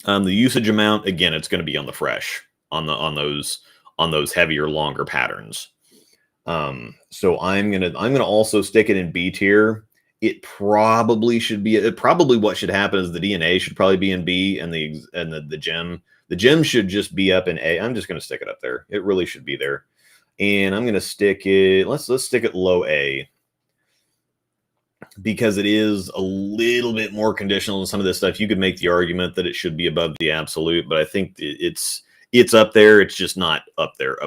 The usage amount, again, it's going to be on the fresh on those heavier, longer patterns. So I'm gonna also stick it in B tier. It probably should be. Probably what should happen is the DNA should probably be in B, and the gem should just be up in A. I'm just gonna stick it up there. It really should be there, and I'm gonna stick it. Let's stick it low A because it is a little bit more conditional than some of this stuff. You could make the argument that it should be above the absolute, but I think it's up there. It's just not up there.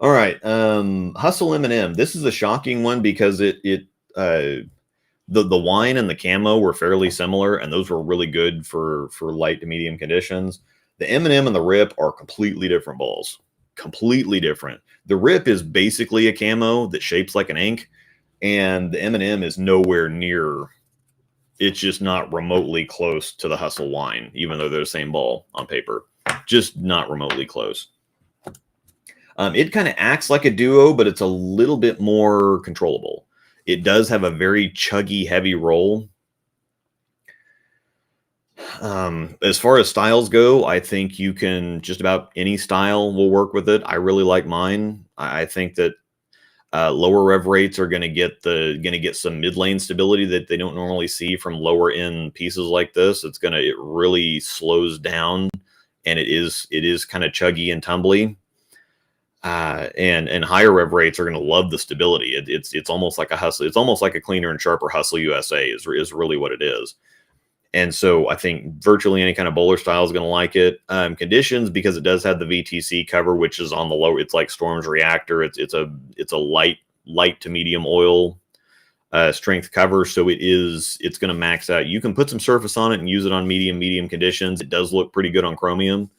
All right, Hustle M&M. This is a shocking one because the wine and the camo were fairly similar, and those were really good for light to medium conditions. The M&M and the Rip are completely different balls. Completely different. The Rip is basically a camo that shapes like an ink, and the M&M is nowhere near. It's just not remotely close to the Hustle wine, even though they're the same ball on paper. Just not remotely close. It kind of acts like a Duo, but it's a little bit more controllable. It does have a very chuggy, heavy roll. As far as styles go, I think you can just about any style will work with it. I really like mine. I think that lower rev rates are going to get some mid lane stability that they don't normally see from lower end pieces like this. It really slows down, and it is kind of chuggy and tumbly. And higher rev rates are going to love the stability. It's almost like a Hustle. It's almost like a cleaner and sharper Hustle USA is really what it is. And so I think virtually any kind of bowler style is going to like it. Conditions, because it does have the VTC cover, which is on the low. It's like Storm's Reactor. It's a light to medium oil strength cover. So it's going to max out. You can put some surface on it and use it on medium conditions. It does look pretty good on chromium.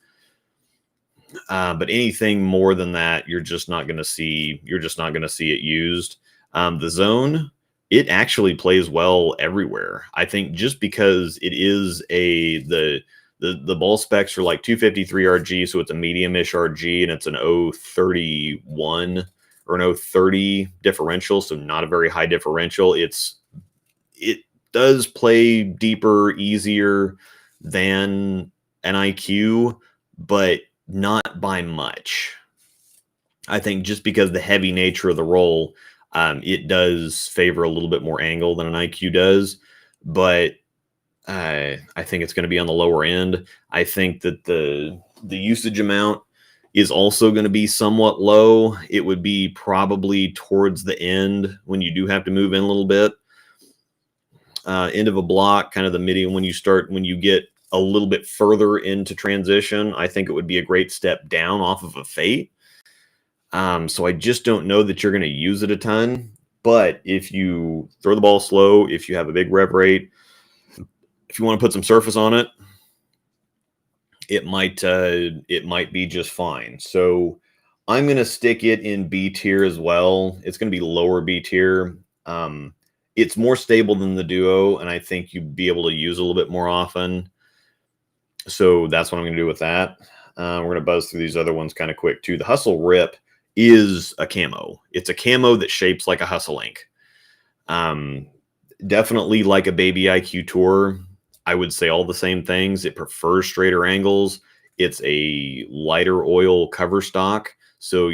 But anything more than that, you're just not going to see it used. The zone, it actually plays well everywhere. I think just because it is the ball specs are like 253 RG, so it's a medium-ish RG, and it's an 031 or an 030 differential, so not a very high differential. It does play deeper, easier than an IQ, but not by much. I think just because the heavy nature of the roll, it does favor a little bit more angle than an IQ does, but I think it's going to be on the lower end. I think that the usage amount is also going to be somewhat low. It would be probably towards the end when you do have to move in a little bit. End of a block, kind of the medium when you get a little bit further into transition. I think it would be a great step down off of a Fate. So I just don't know that you're going to use it a ton. But if you throw the ball slow, if you have a big rev rate, if you want to put some surface on it, it might be just fine. So I'm going to stick it in B tier as well. It's going to be lower B tier. It's more stable than the Duo, and I think you'd be able to use a little bit more often. So that's what I'm going to do with that. We're going to buzz through these other ones kind of quick too. The Hustle Rip is a camo. It's a camo that shapes like a Hustle ink. Definitely like a baby IQ Tour. I would say all the same things. It prefers straighter angles. It's a lighter oil cover stock, so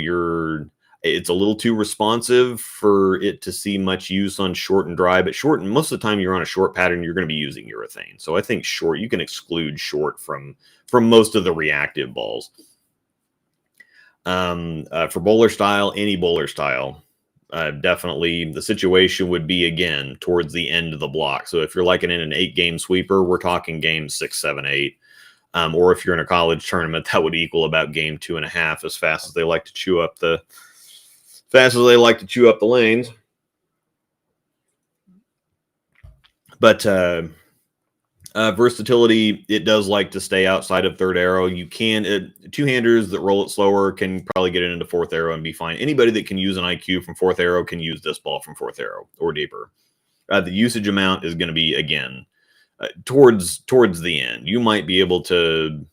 it's a little too responsive for it to see much use on short and dry. But short, and most of the time you're on a short pattern, you're going to be using urethane. So I think short, you can exclude short from most of the reactive balls. For bowler style, any bowler style. Definitely the situation would be, again, towards the end of the block. So if you're like in an 8-game sweeper, we're talking games 6, 7, 8. Or if you're in a college tournament, that would equal about game 2.5, as fast as they like to chew up the lanes. But versatility, it does like to stay outside of third arrow. You can, two-handers that roll it slower can probably get it into fourth arrow and be fine. Anybody that can use an IQ from fourth arrow can use this ball from fourth arrow or deeper. The usage amount is going to be, again, towards the end. You might be able to,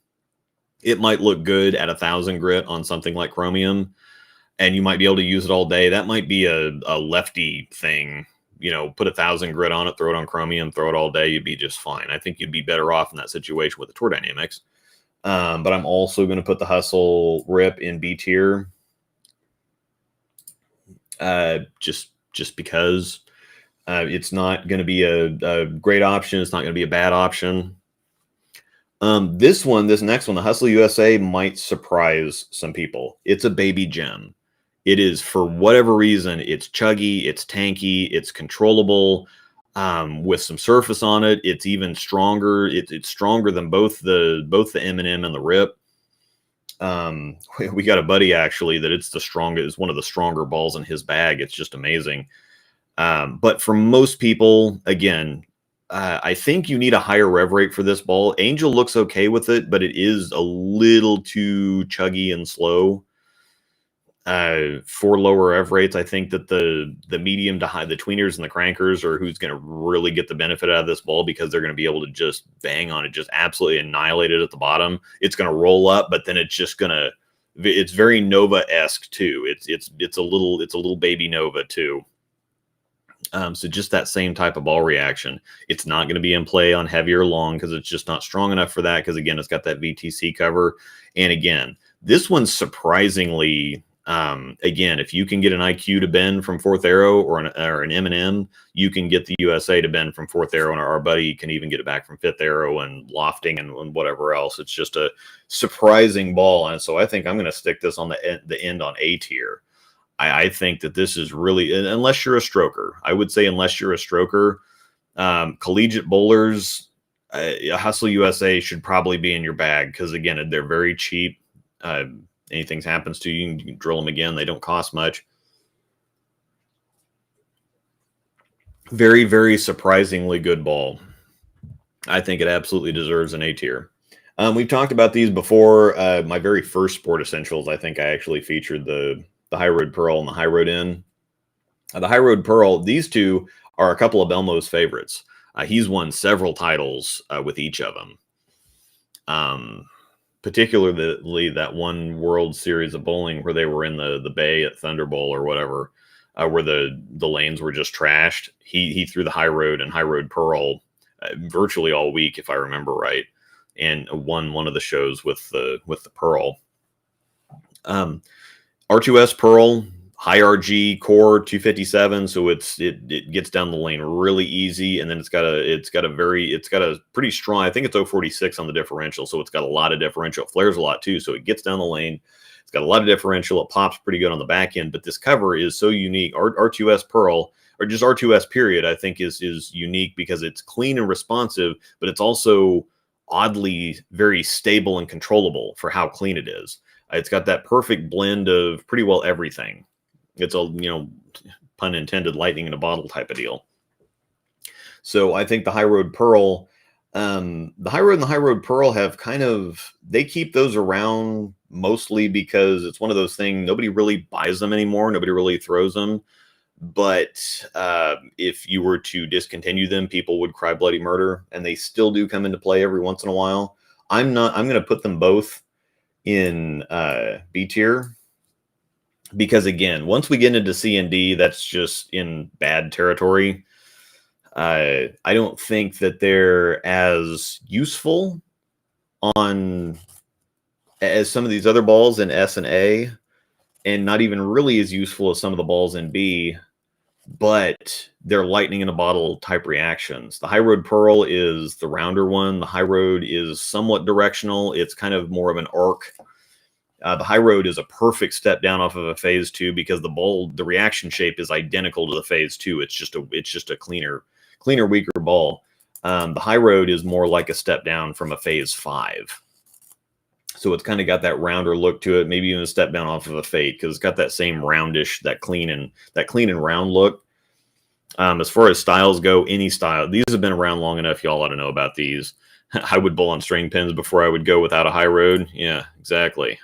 it might look good at 1,000 grit on something like chromium, and you might be able to use it all day. That might be a lefty thing. You know, put 1,000 grit on it, throw it on chromium, throw it all day, you'd be just fine. I think you'd be better off in that situation with the Tour Dynamics. But I'm also going to put the Hustle Rip in B tier. Just because it's not going to be a great option. It's not going to be a bad option. This next one, the Hustle USA, might surprise some people. It's a baby gem. It is, for whatever reason, it's chuggy, it's tanky, it's controllable, with some surface on it. It's even stronger. It's stronger than both the M&M and the Rip. We got a buddy actually that it's the strongest. It's one of the stronger balls in his bag. It's just amazing. But for most people, again, I think you need a higher rev rate for this ball. Angel looks okay with it, but it is a little too chuggy and slow. For lower rev rates, I think that the medium to high, the tweeners and the crankers, are who's going to really get the benefit out of this ball, because they're going to be able to just bang on it, just absolutely annihilate it at the bottom. It's going to roll up, but then it's just going to, it's very Nova-esque too. It's a little baby Nova too. So just that same type of ball reaction. It's not going to be in play on heavier long because it's just not strong enough for that. Because again, it's got that VTC cover, and again, this one's surprisingly. Again, if you can get an IQ to bend from fourth arrow or an M&M, you can get the USA to bend from fourth arrow, and our buddy can even get it back from fifth arrow and lofting and whatever else. It's just a surprising ball, and so I think I'm going to stick this on the end on A tier. I think that this is really, unless you're a stroker, I would say unless you're a stroker, collegiate bowlers, Hustle USA should probably be in your bag, because again, they're very cheap. Anything happens to you, you can drill them again. They don't cost much. Very, very surprisingly good ball. I think it absolutely deserves an A tier. We've talked about these before. My very first Sport Essentials, I think I actually featured the High Road Pearl and the High Road In. The High Road Pearl, these two are a couple of Elmo's favorites. He's won several titles with each of them. Particularly that one World Series of Bowling where they were in the bay at Thunder Bowl or whatever, where the lanes were just trashed. He threw the High Road and High Road Pearl virtually all week, if I remember right, and won one of the shows with the Pearl. R2S Pearl, high RG core 257, so it gets down the lane really easy, and then it's got a pretty strong, I think it's 046 on the differential, so it's got a lot of differential. It flares a lot too, so it gets down the lane. It's got a lot of differential. It pops pretty good on the back end, but this cover is so unique. R2S Pearl, or just R2S period, I think is unique because it's clean and responsive, but it's also oddly very stable and controllable for how clean it is. It's got that perfect blend of pretty well everything. It's a, pun intended, lightning in a bottle type of deal. So I think the High Road Pearl, the High Road and the High Road Pearl have they keep those around mostly because it's one of those things, nobody really buys them anymore. Nobody really throws them. But if you were to discontinue them, people would cry bloody murder, and they still do come into play every once in a while. I'm going to put them both in B tier, because again, once we get into C and D, that's just in bad territory. I don't think that they're as useful on as some of these other balls in S and A, and not even really as useful as some of the balls in B, but they're lightning in a bottle type reactions. The High Road Pearl is the rounder one. The High Road is somewhat directional. It's kind of more of an arc. The High Road is a perfect step down off of a phase 2 because the reaction shape is identical to the phase 2. It's just a cleaner, weaker ball. The High Road is more like a step down from a phase 5. So it's kind of got that rounder look to it, maybe even a step down off of a Fate because it's got that same roundish, that clean and round look. As far as styles go, any style. These have been around long enough. Y'all ought to know about these. I would bowl on string pins before I would go without a High Road. Yeah, exactly.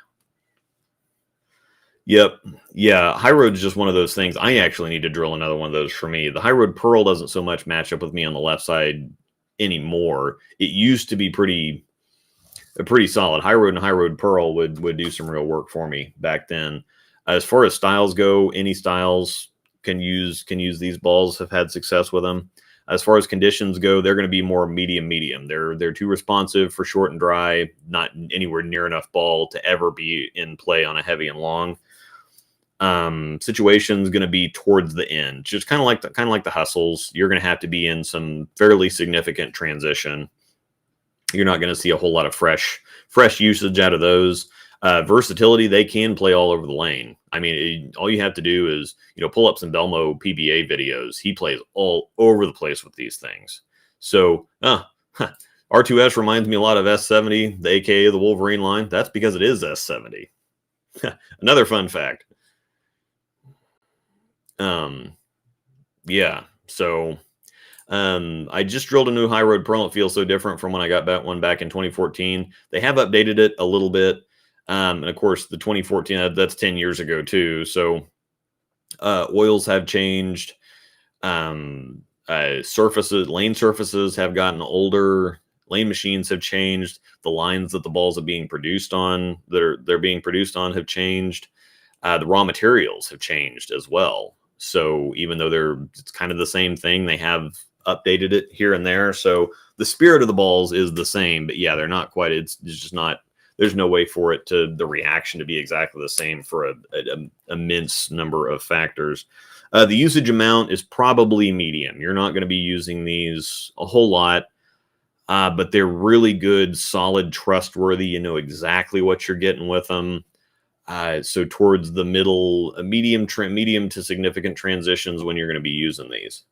Yep. Yeah, High Road is just one of those things. I actually need to drill another one of those for me. The High Road Pearl doesn't so much match up with me on the left side anymore. It used to be pretty solid. High Road and High Road Pearl would do some real work for me back then. As far as styles go, any styles can use these balls. Have had success with them. As far as conditions go, they're going to be more medium. They're too responsive for short and dry. Not anywhere near enough ball to ever be in play on a heavy and long. Situation's going to be towards the end, just kind of like the hustles. You're going to have to be in some fairly significant transition. You're not going to see a whole lot of fresh usage out of those. Versatility, they can play all over the lane. I mean, all you have to do is, pull up some Belmo PBA videos. He plays all over the place with these things. So, R2S reminds me a lot of S70, the AKA the Wolverine line. That's because it is S70. Another fun fact. Yeah. So, I just drilled a new High Road Pearl. It feels so different from when I got that one back in 2014. They have updated it a little bit. And of course, the 2014, that's 10 years ago too. So oils have changed. Lane surfaces have gotten older. Lane machines have changed. The lines that the balls are being produced on, they're being produced on, have changed. The raw materials have changed as well. So even though it's kind of the same thing, they have updated it here and there. So the spirit of the balls is the same, but yeah, they're not quite. It's just not. There's no way for the reaction to be exactly the same for an immense number of factors. The usage amount is probably medium. You're not going to be using these a whole lot, but they're really good, solid, trustworthy. You know exactly what you're getting with them. So towards the middle, medium to significant transitions when you're going to be using these.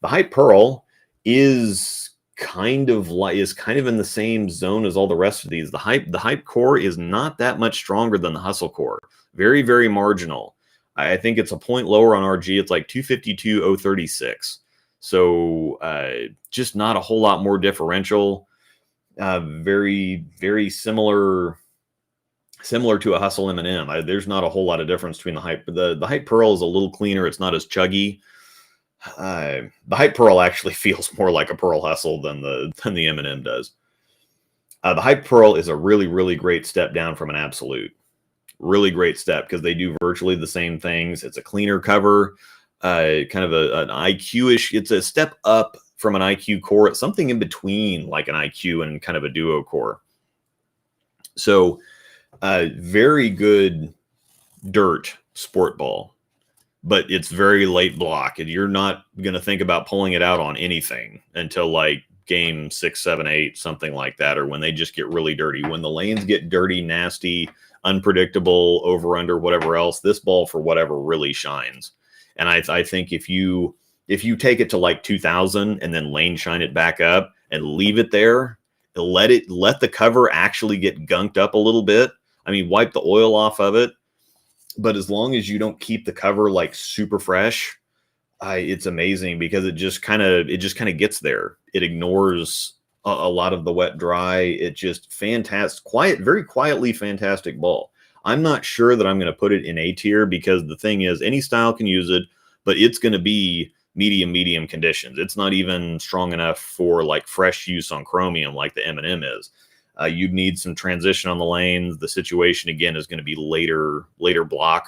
The Hype Pearl is kind of in the same zone as all the rest of these. The hype core is not that much stronger than the hustle core. Very, very marginal. I think it's a point lower on RG. It's like 252.036. So just not a whole lot more differential. Very, very similar to a hustle M&M. There's not a whole lot of difference between the hype. The Hype Pearl is a little cleaner. It's not as chuggy. The Hype Pearl actually feels more like a Pearl Hustle than the M&M does. The Hype Pearl is a really, really great step down from an Absolute. Really great step because they do virtually the same things. It's a cleaner cover, kind of an IQ-ish. It's a step up from an IQ core. It's something in between like an IQ and kind of a duo core. So very good dirt sport ball. But it's very late block, and you're not going to think about pulling it out on anything until like game 6, 7, 8, something like that, or when they just get really dirty. When the lanes get dirty, nasty, unpredictable, over, under, whatever else, this ball, for whatever, really shines. And I think if you take it to like 2000 and then lane shine it back up and leave it there, let the cover actually get gunked up a little bit. I mean, wipe the oil off of it. But as long as you don't keep the cover like super fresh, it's amazing because it just kind of gets there. It ignores a lot of the wet dry. It just fantastic, very quietly fantastic ball. I'm not sure that I'm going to put it in A tier because the thing is, any style can use it, but it's going to be medium conditions. It's not even strong enough for like fresh use on chromium like the M&M is. You'd need some transition on the lanes. The situation, again, is going to be later block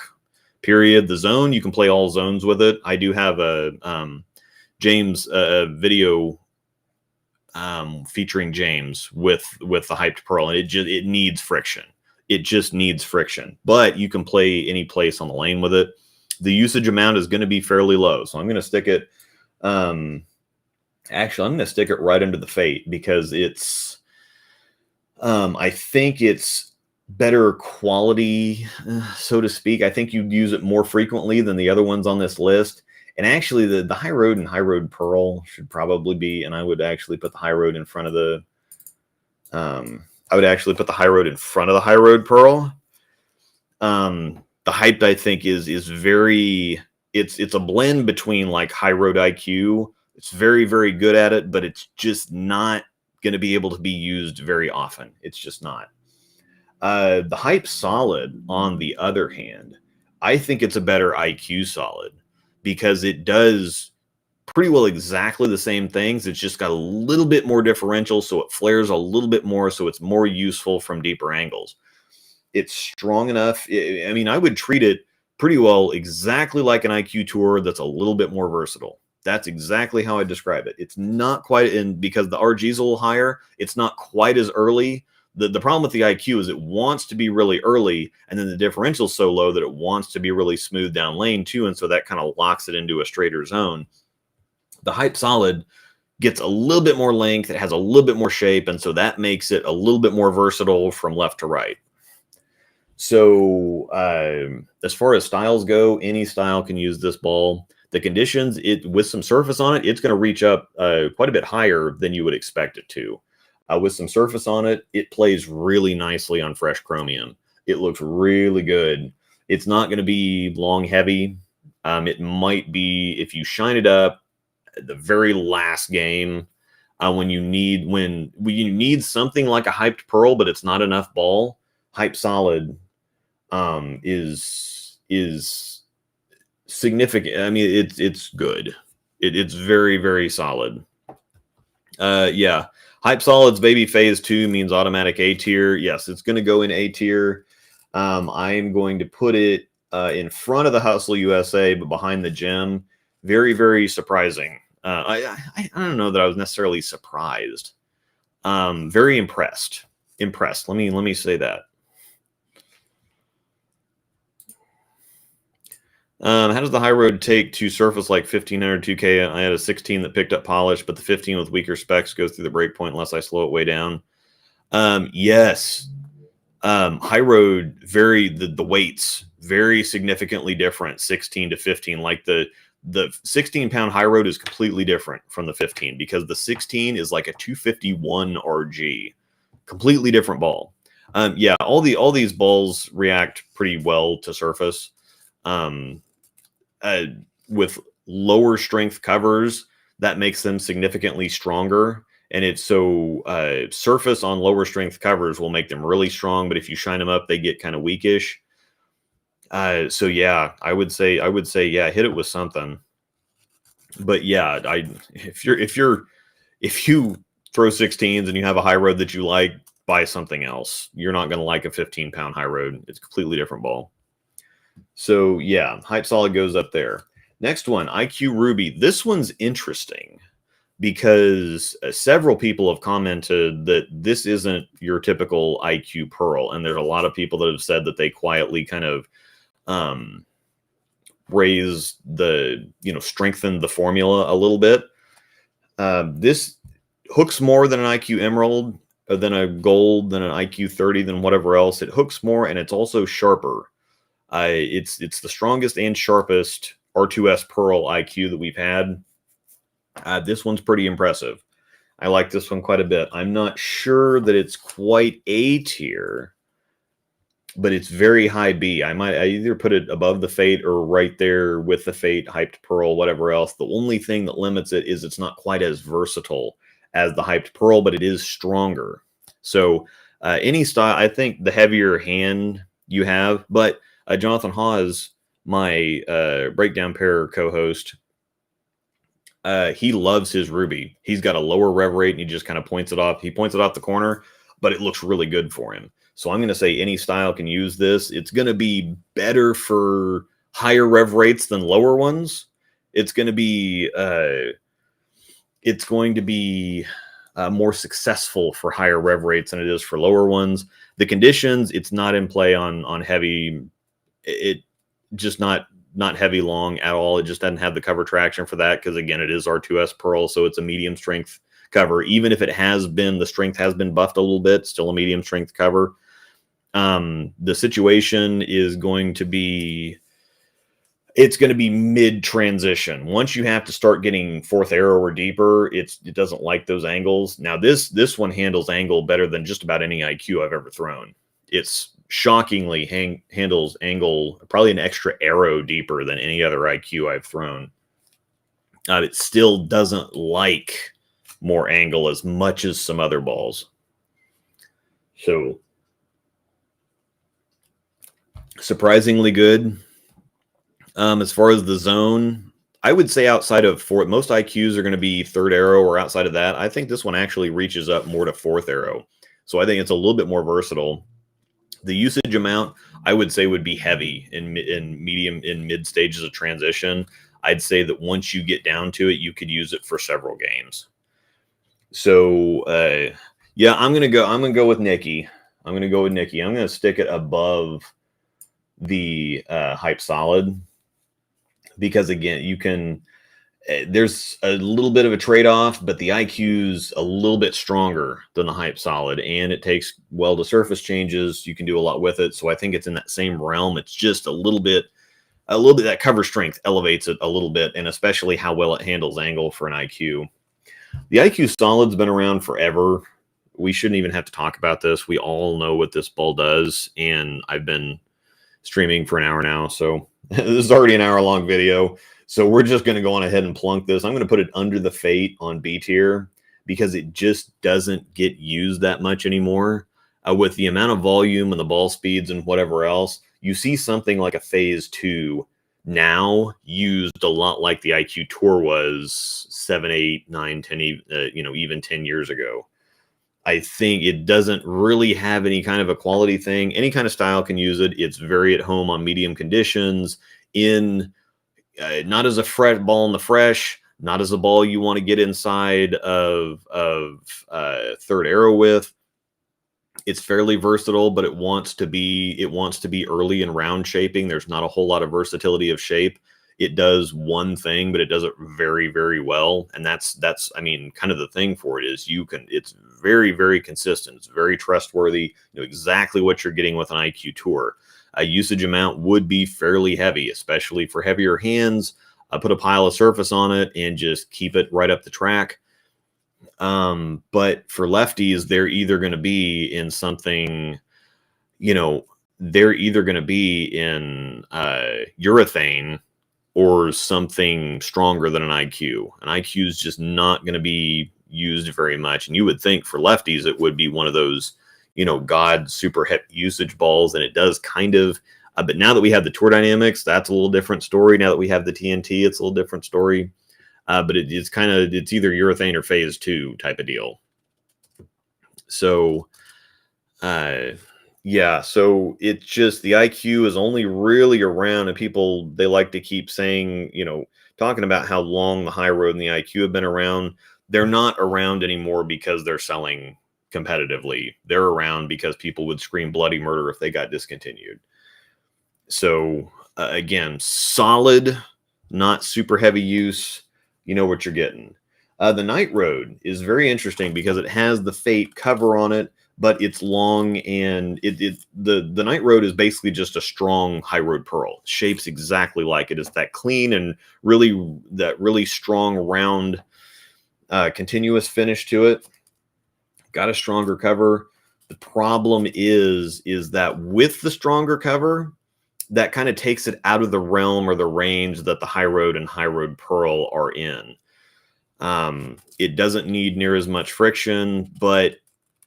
period. The zone, you can play all zones with it. I do have a James video featuring James with the hyped pearl, and it needs friction. It just needs friction, but you can play any place on the lane with it. The usage amount is going to be fairly low, so I'm going to stick it. Actually, I'm going to stick it right under the Fate because it's. I think it's better quality, so to speak. I think you'd use it more frequently than the other ones on this list. And actually, the High Road and High Road Pearl should probably be, and I would actually put the High Road in front of the, I would actually put the High Road in front of the High Road Pearl. The Hyped, I think, is very, it's a blend between like High Road IQ. It's very, very good at it, but it's just not going to be able to be used very often. It's just not. The Hype Solid, on the other hand, I think it's a better IQ Solid because it does pretty well exactly the same things. It's just got a little bit more differential, so it flares a little bit more, so it's more useful from deeper angles. It's strong enough. I mean, I would treat it pretty well exactly like an IQ Tour that's a little bit more versatile. That's exactly how I describe it. It's not quite in, because the RG is a little higher, it's not quite as early. The problem with the IQ is it wants to be really early, and then the differential is so low that it wants to be really smooth down lane too, and so that kind of locks it into a straighter zone. The Hype Solid gets a little bit more length, it has a little bit more shape, and so that makes it a little bit more versatile from left to right. So as far as styles go, any style can use this ball. The conditions, with some surface on it, it's going to reach up quite a bit higher than you would expect it to. With some surface on it, it plays really nicely on fresh chromium. It looks really good. It's not going to be long heavy. It might be, if you shine it up at the very last game, when you need something like a Hyped Pearl, but it's not enough ball. Hype Solid is significant. I mean, it's good. It's very, very solid. Yeah. Hype Solid's Baby Phase 2 means automatic A tier. Yes, it's going to go in A tier. I'm going to put it in front of the Hustle USA, but behind the Gem. Very, very surprising. I don't know that I was necessarily surprised. Very impressed. Impressed. Let me say that. How does the High Road take to surface like 1500 2K? I had a 16 that picked up polish, but the 15 with weaker specs goes through the breakpoint unless I slow it way down. Yes. High Road, the weights very significantly different, 16 to 15. Like the 16-pound High Road is completely different from the 15 because the 16 is like a 251 RG. Completely different ball. Yeah, all these balls react pretty well to surface. With lower strength covers, that makes them significantly stronger. And it's so surface on lower strength covers will make them really strong, but if you shine them up, they get kind of weakish. So yeah, I would say yeah, hit it with something. But yeah, if you throw 16s and you have a High Road that you like, buy something else. You're not going to like a 15-pound High Road. It's a completely different ball. So yeah, Hype Solid goes up there. Next one, IQ Ruby. This one's interesting because several people have commented that this isn't your typical IQ Pearl, and there's a lot of people that have said that they quietly kind of strengthened the formula a little bit. This hooks more than an IQ Emerald, than a Gold, than an IQ 30, than whatever else. It hooks more, and it's also sharper. It's the strongest and sharpest R2S Pearl IQ that we've had. This one's pretty impressive. I like this one quite a bit. I'm not sure that it's quite A tier, but it's very high B. I either put it above the Fate or right there with the Fate, Hyped Pearl, whatever else. The only thing that limits it is it's not quite as versatile as the Hyped Pearl, but it is stronger. So any style, I think the heavier hand you have, but Jonathan Hawes, my breakdown pair co-host, he loves his Ruby. He's got a lower rev rate and he just kind of points it off. He points it off the corner, but it looks really good for him. So I'm going to say any style can use this. It's going to be better for higher rev rates than lower ones. It's going to be it's going to be more successful for higher rev rates than it is for lower ones. The conditions, it's not in play on heavy. It just not heavy long at all. It just doesn't have the cover traction for that because, again, it is R2S Pearl, so it's a medium strength cover. Even if it has been, the strength has been buffed a little bit, still a medium strength cover. The situation is going to be, it's going to be mid transition. Once you have to start getting fourth arrow or deeper, it doesn't like those angles. Now this one handles angle better than just about any IQ I've ever thrown. It's shockingly handles angle probably an extra arrow deeper than any other IQ I've thrown. It still doesn't like more angle as much as some other balls. So surprisingly good. As far as the zone, I would say outside of most IQs are going to be third arrow, or outside of that, I think this one actually reaches up more to fourth arrow. So I think it's a little bit more versatile. The usage amount, I would say, would be heavy in mid stages of transition. I'd say that once you get down to it, you could use it for several games. So yeah, I'm gonna go with Nikki. I'm gonna stick it above the Hype Solid, because again, you can, there's a little bit of a trade-off, but the IQ's a little bit stronger than the Hype Solid, and it takes well to surface changes. You can do a lot with it, so I think it's in that same realm. It's just a little bit that cover strength elevates it a little bit, and especially how well it handles angle for an IQ. The IQ Solid's been around forever. We shouldn't even have to talk about this. We all know what this ball does, and I've been streaming for an hour now, so this is already an hour-long video. So we're just going to go on ahead and plunk this. I'm going to put it under the Fate on B tier because it just doesn't get used that much anymore. With the amount of volume and the ball speeds and whatever else, you see something like a Phase 2 now used a lot like the IQ Tour was 7, 8, 9, 10, even 10 years ago. I think it doesn't really have any kind of a quality thing. Any kind of style can use it. It's very at home on medium conditions, in not as a fresh ball in the fresh, not as a ball you want to get inside of third arrow with. It's fairly versatile, but it wants to be early in round shaping. There's not a whole lot of versatility of shape. It does one thing, but it does it very, very well. And that's, I mean, kind of the thing for it is it's very, very consistent. It's very trustworthy. You know exactly what you're getting with an IQ Tour. A usage amount would be fairly heavy, especially for heavier hands. Put a pile of surface on it and just keep it right up the track. But for lefties, they're either going to be in something, they're either going to be in urethane or something stronger than an IQ. An IQ is just not going to be used very much. And you would think for lefties, it would be one of those, God super heavy usage balls. And it does kind of, but now that we have the Tour Dynamics, that's a little different story. Now that we have the TNT, it's a little different story. But it's either urethane or Phase 2 type of deal. So, yeah, so it's just the IQ is only really around, and people, they like to keep saying, talking about how long the High Road and the IQ have been around. They're not around anymore because they're selling competitively. They're around because people would scream bloody murder if they got discontinued. So, again, solid, not super heavy use. You know what you're getting. The Night Road is very interesting because it has the Fate cover on it, but it's long, and the Night Road is basically just a strong High Road Pearl. Shapes exactly like it. It's that clean and really strong, round, continuous finish to it. Got a stronger cover. The problem is that with the stronger cover, that kind of takes it out of the realm or the range that the High Road and High Road Pearl are in. It doesn't need near as much friction, but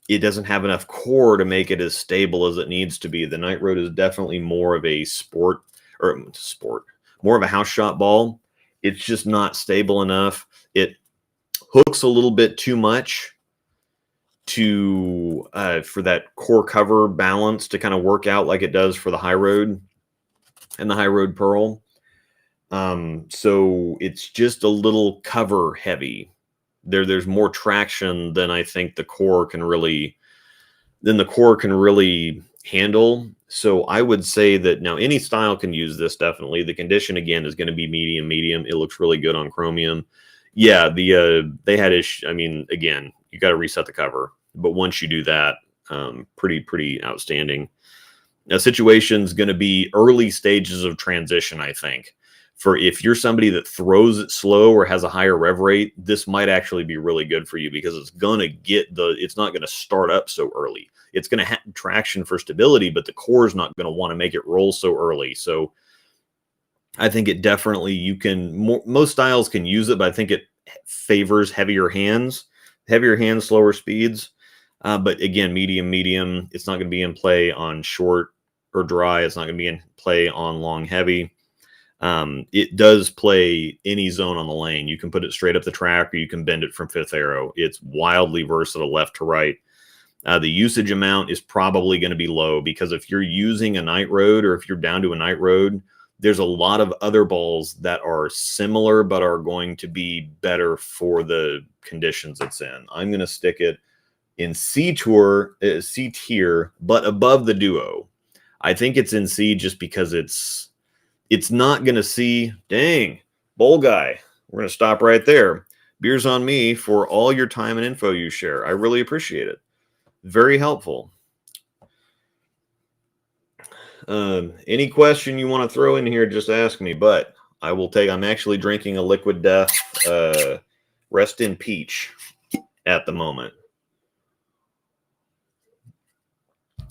it doesn't have enough core to make it as stable as it needs to be. The Night Road is definitely more of a more of a house shot ball. It's just not stable enough. It hooks a little bit too much for that core cover balance to kind of work out like it does for the High Road and the High Road Pearl. So it's just a little cover heavy there's more traction than I think the core can really handle. So I would say that now any style can use this. Definitely, the condition again is going to be medium. It looks really good on chromium. Yeah, they had I mean, again, you got to reset the cover, but once you do that, pretty outstanding. Now, situation's going to be early stages of transition, I think. For if you're somebody that throws it slow or has a higher rev rate, this might actually be really good for you, because it's going to it's not going to start up so early. It's going to have traction for stability, but the core is not going to want to make it roll so early. So I think it definitely, most styles can use it, but I think it favors heavier hands, slower speeds. But again, medium, it's not going to be in play on short or dry. It's not going to be in play on long, heavy. It does play any zone on the lane. You can put it straight up the track, or you can bend it from fifth arrow. It's wildly versatile left to right. The usage amount is probably going to be low, because if you're using a night road, or if you're down to a night road, there's a lot of other balls that are similar but are going to be better for the conditions it's in. I'm going to stick it in C tier, but above the duo. I think it's in C just because it's not going to C. Dang, bowl guy. We're going to stop right there. Beers on me for all your time and info you share. I really appreciate it. Very helpful. Any question you want to throw in here, just ask me, but I'm actually drinking a Liquid Death Rest in Peach at the moment.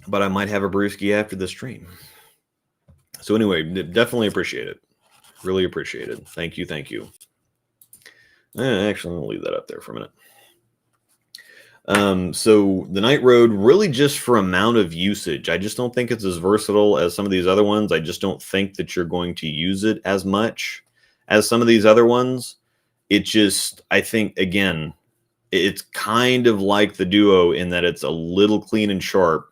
But I might have a brewski after the stream. So anyway, definitely appreciate it. Really appreciate it. Thank you. Actually, I'll leave that up there for a minute. So the Night Road, really just for amount of usage. I just don't think it's as versatile as some of these other ones. I just don't think that you're going to use it as much as some of these other ones. I think, again, it's kind of like the Duo in that it's a little clean and sharp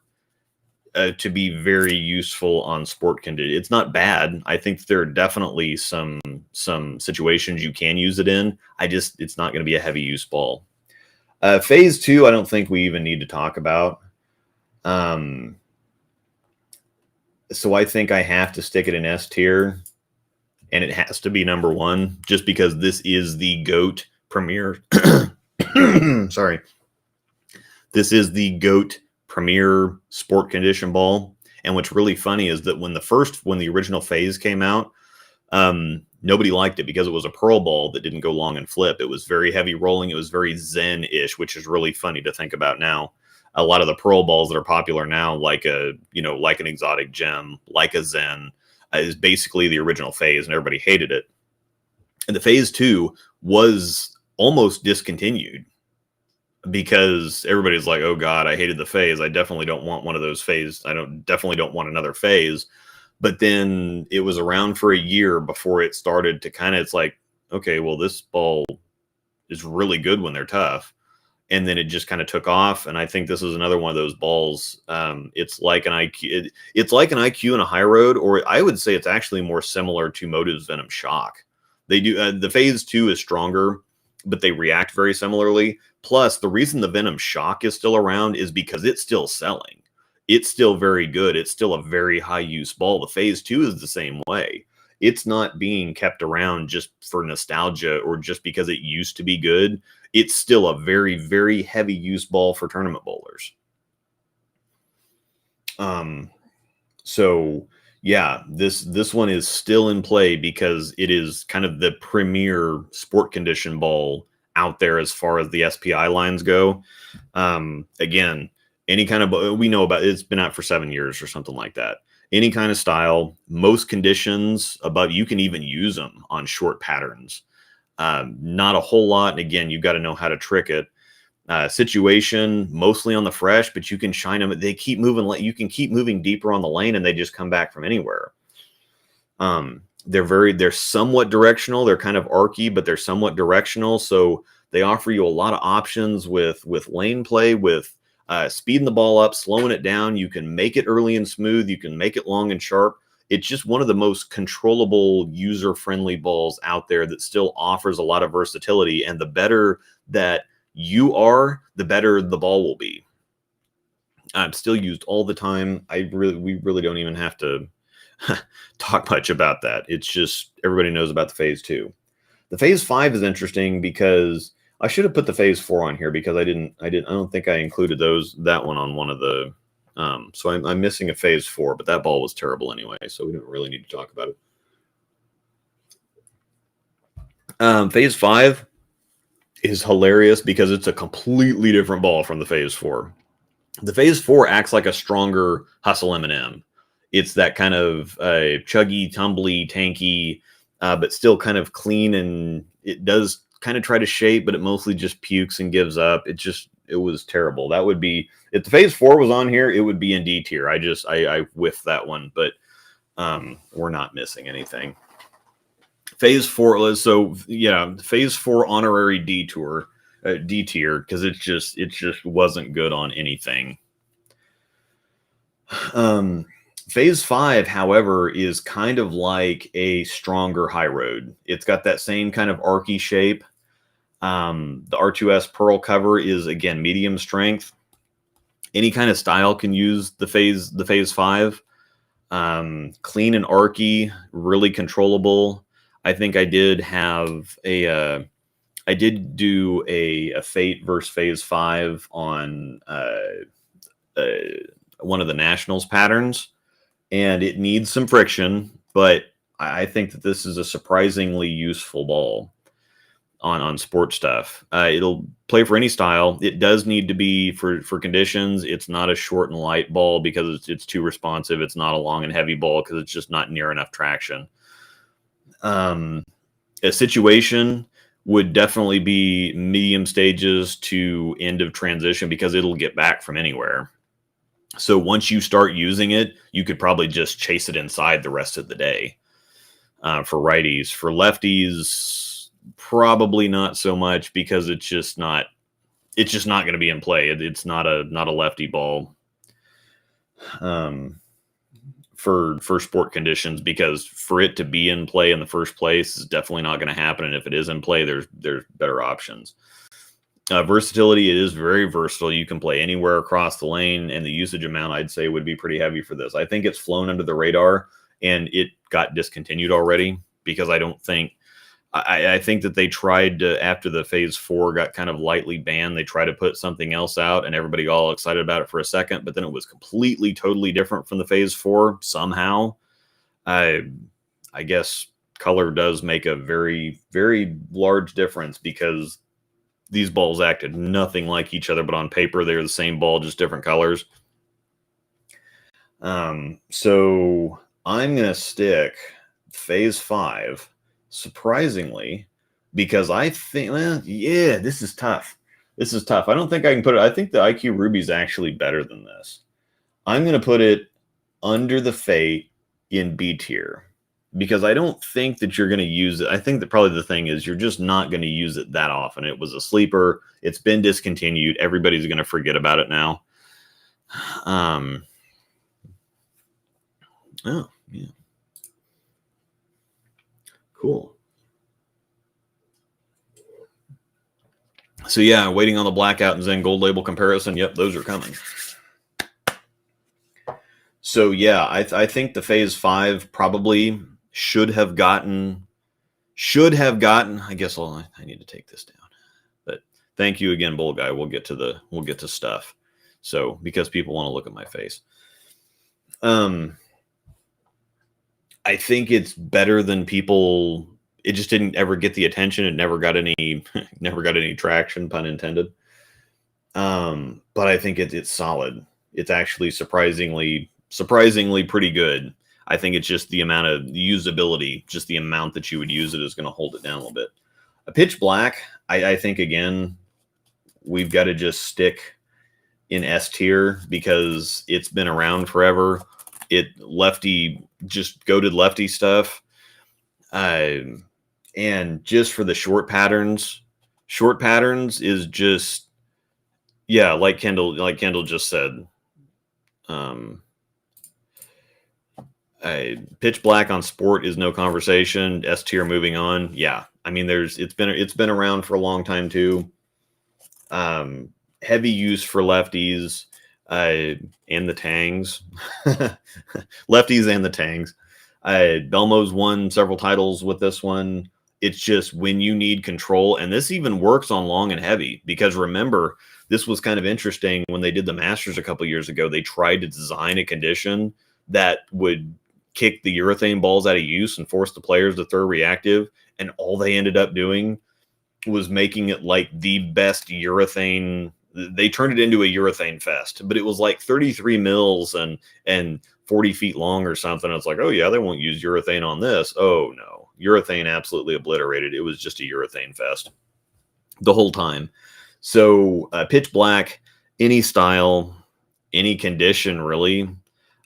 to be very useful on sport conditions. It's not bad. I think there are definitely some situations you can use it in. It's not going to be a heavy use ball. Phase 2, I don't think we even need to talk about. So I think I have to stick it in S tier, and it has to be number 1, just because this is the GOAT premier. Sorry. This is the GOAT premier sport condition ball. And what's really funny is that when the original phase came out, nobody liked it because it was a pearl ball that didn't go long and flip. It was very heavy rolling. It was very zen-ish, which is really funny to think about now. A lot of the pearl balls that are popular now, like an exotic gem, like a zen, is basically the original phase, and everybody hated it. And the phase 2 was almost discontinued because everybody's like, oh God, I hated the phase. I definitely don't want one of those phase. Definitely don't want another phase. But then it was around for a year before it started to it's like, okay, well, this ball is really good when they're tough. And then it just kind of took off. And I think this is another one of those balls. It's like an IQ. It's like an IQ in a high road, or I would say it's actually more similar to Motive's Venom Shock. They do the phase 2 is stronger, but they react very similarly. Plus, the reason the Venom Shock is still around is because it's still selling. It's still very good. It's still a very high use ball. The phase 2 is the same way. It's not being kept around just for nostalgia or just because it used to be good. It's still a very, very heavy use ball for tournament bowlers. So yeah, this one is still in play because it is kind of the premier sport condition ball out there as far as the SPI lines go. Again, any kind of, we know about it's been out for 7 years or something like that. Any kind of style, most conditions above, you can even use them on short patterns. Not a whole lot. And again, you've got to know how to trick it. Situation, mostly on the fresh, but you can shine them. They keep moving. You can keep moving deeper on the lane and they just come back from anywhere. They're somewhat directional. They're kind of archy, but they're somewhat directional. So they offer you a lot of options with lane play, with speeding the ball up, slowing it down. You can make it early and smooth. You can make it long and sharp. It's just one of the most controllable, user-friendly balls out there that still offers a lot of versatility. And the better that you are, the better the ball will be. I'm still used all the time. We really don't even have to talk much about that. It's just everybody knows about the Phase 2. The Phase 5 is interesting because I should have put the Phase 4 on here because I don't think I included that one on one of the so I'm missing a Phase 4, but that ball was terrible anyway, so we don't really need to talk about it. Phase 5 is hilarious because it's a completely different ball from the Phase 4. The Phase 4 acts like a stronger Hustle M&M. It's that kind of chuggy, tumbly, tanky, but still kind of clean, and it does kind of try to shape, but it mostly just pukes and gives up. It was terrible. That would be, if the Phase 4 was on here, it would be in D tier. I whiffed that one, but we're not missing anything. Phase 4, so yeah, Phase 4 honorary D tier, because it just wasn't good on anything. Phase 5, however, is kind of like a stronger high road. It's got that same kind of archy shape. The R2S Pearl cover is, again, medium strength. Any kind of style can use the Phase 5. Clean and archy, really controllable. I think I did have I did do a Fate versus Phase 5 on one of the Nationals patterns, and it needs some friction, but I think that this is a surprisingly useful ball on sport stuff. It'll play for any style. It does need to be for conditions. It's not a short and light ball because it's too responsive. It's not a long and heavy ball because it's just not near enough traction. A situation would definitely be medium stages to end of transition because it'll get back from anywhere. So once you start using it, you could probably just chase it inside the rest of the day. For righties, for lefties, probably not so much because it's just not going to be in play. It's not a lefty ball. For sport conditions, because for it to be in play in the first place is definitely not going to happen. And if it is in play, there's better options. Versatility, it is very versatile. You can play anywhere across the lane, and the usage amount, I'd say, would be pretty heavy for this. I think it's flown under the radar, and it got discontinued already because I think that they tried to, after the Phase 4 got kind of lightly banned, they tried to put something else out, and everybody got all excited about it for a second, but then it was completely, totally different from the Phase 4 somehow. I guess color does make a very, very large difference because these balls acted nothing like each other, but on paper, they're the same ball, just different colors. So I'm going to stick Phase 5, surprisingly, because I think, well, yeah, this is tough. This is tough. I don't think I can put it. I think the IQ Ruby is actually better than this. I'm going to put it under the Fate in B tier because I don't think that you're going to use it. I think that probably the thing is you're just not going to use it that often. It was a sleeper. It's been discontinued. Everybody's going to forget about it now. Oh, yeah. Cool. So yeah, waiting on the Blackout and Zen Gold Label comparison. Yep, those are coming. So yeah, I think the Phase 5 probably should have gotten. I guess I need to take this down. But thank you again, Bull Guy. We'll get to stuff. So because people want to look at my face. I think it's better than people. It just didn't ever get the attention. It never got any traction, pun intended. But I think it's solid. It's actually surprisingly pretty good. I think it's just the amount of usability, just the amount that you would use it is going to hold it down a little bit. A Pitch Black, I think, again, we've got to just stick in S tier because it's been around forever. Just goated lefty stuff. And just for the short patterns is just, yeah, like Kendall just said. Pitch Black on Sport is no conversation. S tier moving on. Yeah, I mean, it's been around for a long time too. Heavy use for lefties and the Tangs, lefties and the Tangs. Belmo's won several titles with this one. It's just when you need control, and this even works on long and heavy, because remember, this was kind of interesting when they did the Masters a couple years ago. They tried to design a condition that would kick the urethane balls out of use and force the players to throw reactive, and all they ended up doing was making it like the best urethane. They turned it into a urethane fest, but it was like 33 mils and 40 feet long or something. It's like, oh yeah, they won't use urethane on this. Oh no, urethane absolutely obliterated. It was just a urethane fest the whole time. So Pitch Black, any style, any condition, really.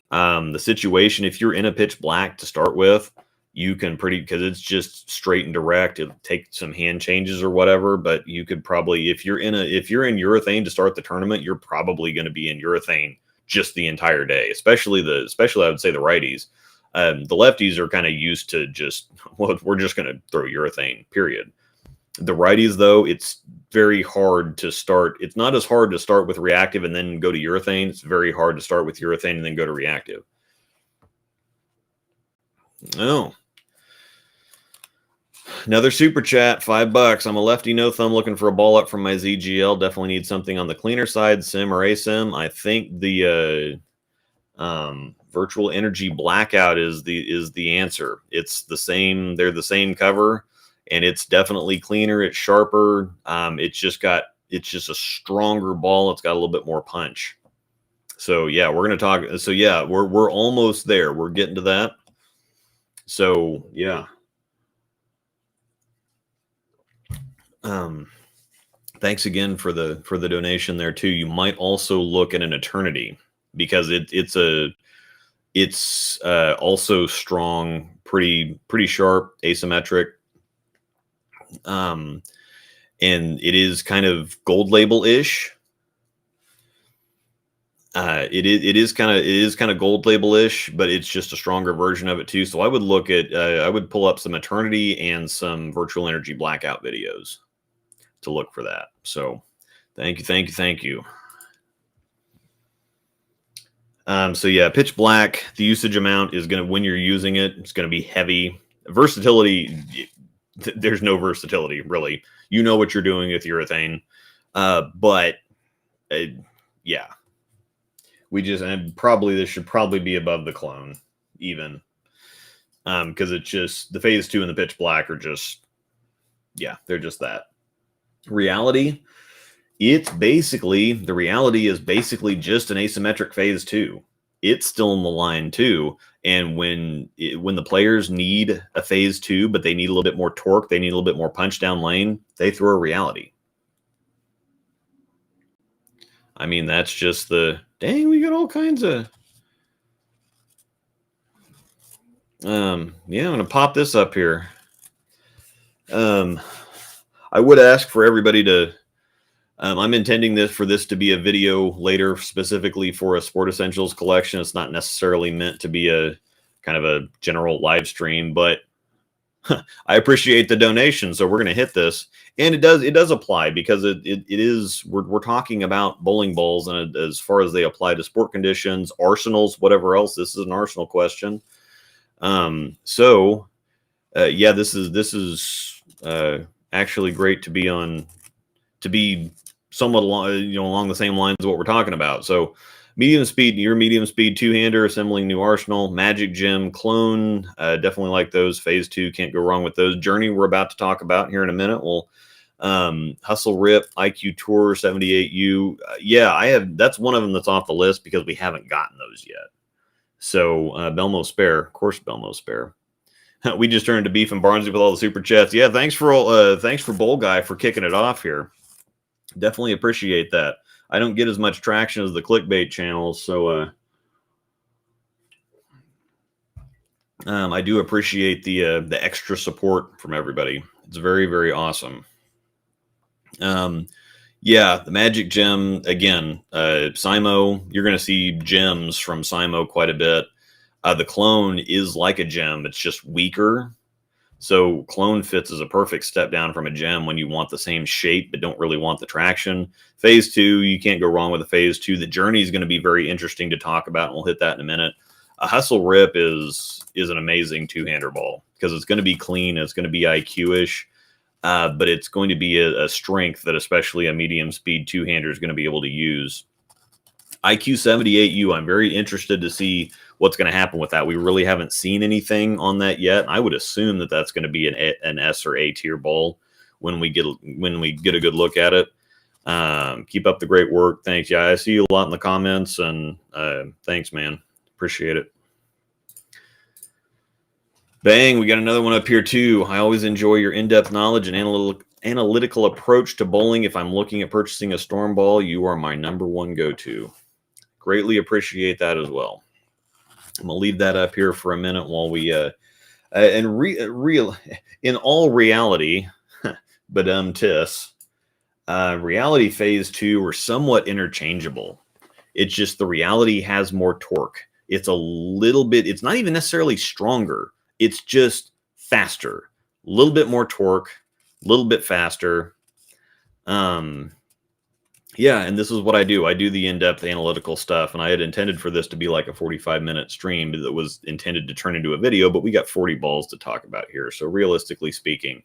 The situation, if you're in a Pitch Black to start with, you can because it's just straight and direct. It'll take some hand changes or whatever, but you could probably, if you're in urethane to start the tournament, you're probably going to be in urethane just the entire day, especially I would say the righties. The lefties are kind of used to just, well, we're just going to throw urethane, period. The righties, though, it's very hard to start. It's not as hard to start with reactive and then go to urethane. It's very hard to start with urethane and then go to reactive. Oh. Another super chat, $5. I'm a lefty, no thumb, looking for a ball up from my ZGL. Definitely need something on the cleaner side, sim or asim. I think the virtual energy blackout is the answer. It's the same. They're the same cover, and it's definitely cleaner. It's sharper. It's just a stronger ball. It's got a little bit more punch. So yeah, we're gonna talk. So yeah, we're almost there. We're getting to that. So yeah. Thanks again for the donation there too. You might also look at an Eternity, because it's also strong, pretty sharp, asymmetric, and it is kind of gold label ish. It is kind of gold label ish, but it's just a stronger version of it too. So I would look at I would pull up some Eternity and some virtual energy blackout videos to look for that. So thank you. So yeah, Pitch Black, the usage amount is going to, when you're using it, it's going to be heavy. Versatility, there's no versatility, really. You know what you're doing with urethane. But yeah, this should probably be above the clone, even. Because it's just, the phase 2 and the Pitch Black are just, yeah, they're just that. Reality, the reality is basically just an asymmetric phase 2. It's still in the line too, and when the players need a phase 2, but they need a little bit more torque, they need a little bit more punch down lane, they throw a reality. I mean, that's just the dang. We got all kinds of. Yeah, I'm gonna pop this up here. I would ask for everybody to. I'm intending for this to be a video later, specifically for a Sport Essentials collection. It's not necessarily meant to be a kind of a general live stream, but I appreciate the donation, so we're going to hit this, and it does apply, because it is we're talking about bowling balls, and as far as they apply to sport conditions, arsenals, whatever else. This is an arsenal question. So yeah, this is actually great to be somewhat along the same lines of what we're talking about. So medium speed 2-hander, assembling new arsenal, Magic Gem, clone, definitely like those. Phase 2, can't go wrong with those. Journey, we're about to talk about here in a minute. We'll Hustle Rip, IQ Tour 78U. Yeah, I have. That's one of them that's off the list because we haven't gotten those yet. So Belmo Spare, of course, Belmo Spare. We just turned to Beef and Barnsley with all the super chats. Yeah, thanks for Bowl Guy for kicking it off here. Definitely appreciate that. I don't get as much traction as the clickbait channels, so I do appreciate the extra support from everybody. It's very, very awesome. Yeah, the Magic Gem again. Simo, you're going to see gems from Simo quite a bit. The clone is like a gem. It's just weaker. So clone fits as a perfect step down from a gem when you want the same shape but don't really want the traction. Phase 2, you can't go wrong with a phase 2. The journey is going to be very interesting to talk about, and we'll hit that in a minute. A hustle rip is an amazing two-hander ball because it's going to be clean. It's going to be IQ-ish, but it's going to be a strength that especially a medium speed two-hander is going to be able to use. IQ 78U, I'm very interested to see what's going to happen with that. We really haven't seen anything on that yet. I would assume that that's going to be an S or A tier ball when we get a good look at it. Keep up the great work. Thanks. Yeah, I see you a lot in the comments, and thanks, man. Appreciate it. Bang, we got another one up here too. I always enjoy your in-depth knowledge and analytical approach to bowling. If I'm looking at purchasing a storm ball, you are my #1 go-to. Greatly appreciate that as well. I'm gonna leave that up here for a minute while we in all reality, but reality phase 2 are somewhat interchangeable. It's just the reality has more torque. It's a little bit, it's not even necessarily stronger. It's just faster, a little bit more torque, a little bit faster. Yeah, and this is what I do. I do the in-depth analytical stuff, and I had intended for this to be like a 45-minute stream that was intended to turn into a video, but we got 40 balls to talk about here. So realistically speaking,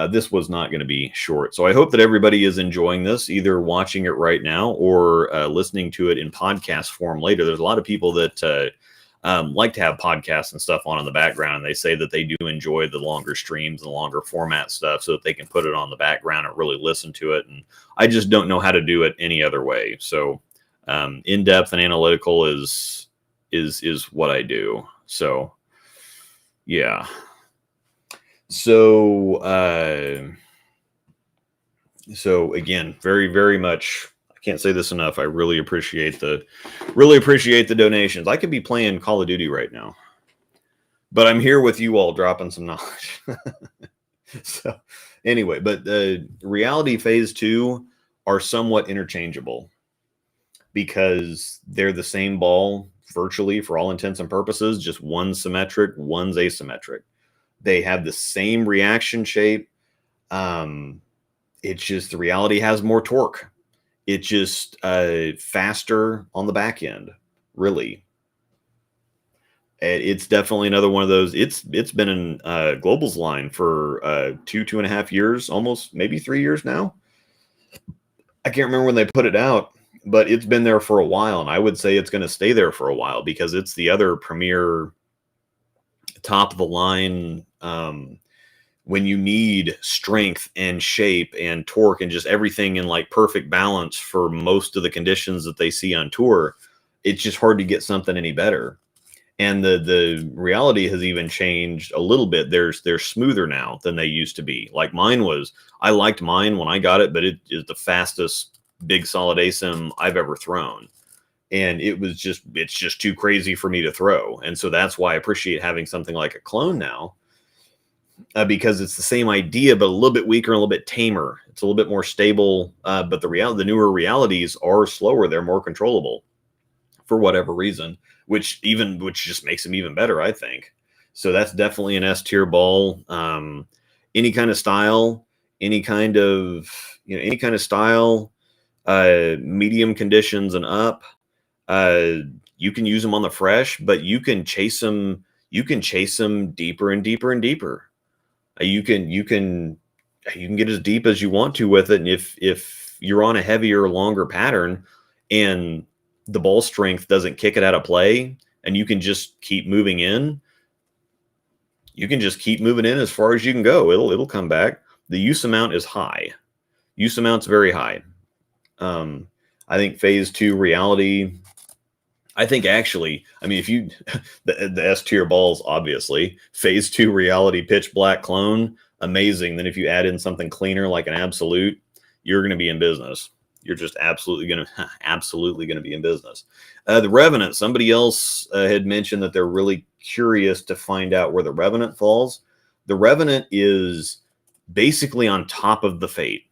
this was not going to be short. So I hope that everybody is enjoying this, either watching it right now or listening to it in podcast form later. There's a lot of people that like to have podcasts and stuff on in the background, and they say that they do enjoy the longer streams and the longer format stuff so that they can put it on the background and really listen to it. And I just don't know how to do it any other way. So in-depth and analytical is what I do. So yeah. So again, very, very much, I can't say this enough. I really appreciate the donations. I could be playing Call of Duty right now, but I'm here with you all dropping some knowledge. So anyway, but the reality phase 2 are somewhat interchangeable because they're the same ball virtually for all intents and purposes, just one's symmetric, one's asymmetric. They have the same reaction shape. It's just the reality has more torque. It's just faster on the back end, really. It's definitely another one of those. It's been in Global's line for 2.5 years, almost maybe 3 years now. I can't remember when they put it out, but it's been there for a while, and I would say it's going to stay there for a while because it's the other premier top of the line when you need strength and shape and torque and just everything in like perfect balance for most of the conditions that they see on tour. It's just hard to get something any better. And the reality has even changed a little bit. They're smoother now than they used to be. Like mine was, I liked mine when I got it, but it is the fastest big solid ASIM I've ever thrown. And it's just too crazy for me to throw. And so that's why I appreciate having something like a clone now. Because it's the same idea, but a little bit weaker and a little bit tamer. It's a little bit more stable, but the newer realities are slower. They're more controllable for whatever reason, which just makes them even better, I think. So that's definitely an S tier ball. Any kind of style, any kind of style, medium conditions and up. You can use them on the fresh, but you can chase them. You can chase them deeper and deeper and deeper. You can get as deep as you want to with it. And if you're on a heavier, longer pattern and the ball strength doesn't kick it out of play and you can just keep moving in, you can just keep moving in as far as you can go. It'll come back. The use amount is high. Use amount's very high. I think phase 2 reality, I think actually, I mean, if you, the S tier balls, obviously, phase 2 reality pitch black clone, amazing. Then if you add in something cleaner like an absolute, you're going to be in business. You're just absolutely going to be in business. The Revenant, somebody else had mentioned that they're really curious to find out where the Revenant falls. The Revenant is basically on top of the Fate.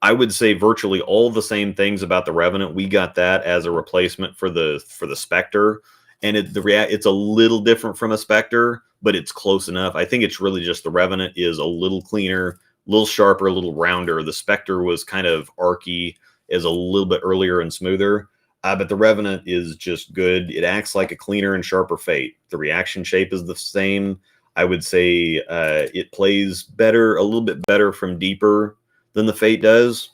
I would say virtually all the same things about the Revenant. We got that as a replacement for the Spectre, and it's a little different from a Spectre, but it's close enough. I think it's really just the Revenant is a little cleaner, a little sharper, a little rounder. The Spectre was kind of archy, is a little bit earlier and smoother. But the Revenant is just good. It acts like a cleaner and sharper Fate. The reaction shape is the same. I would say it plays better, a little bit better from deeper than the Fate does.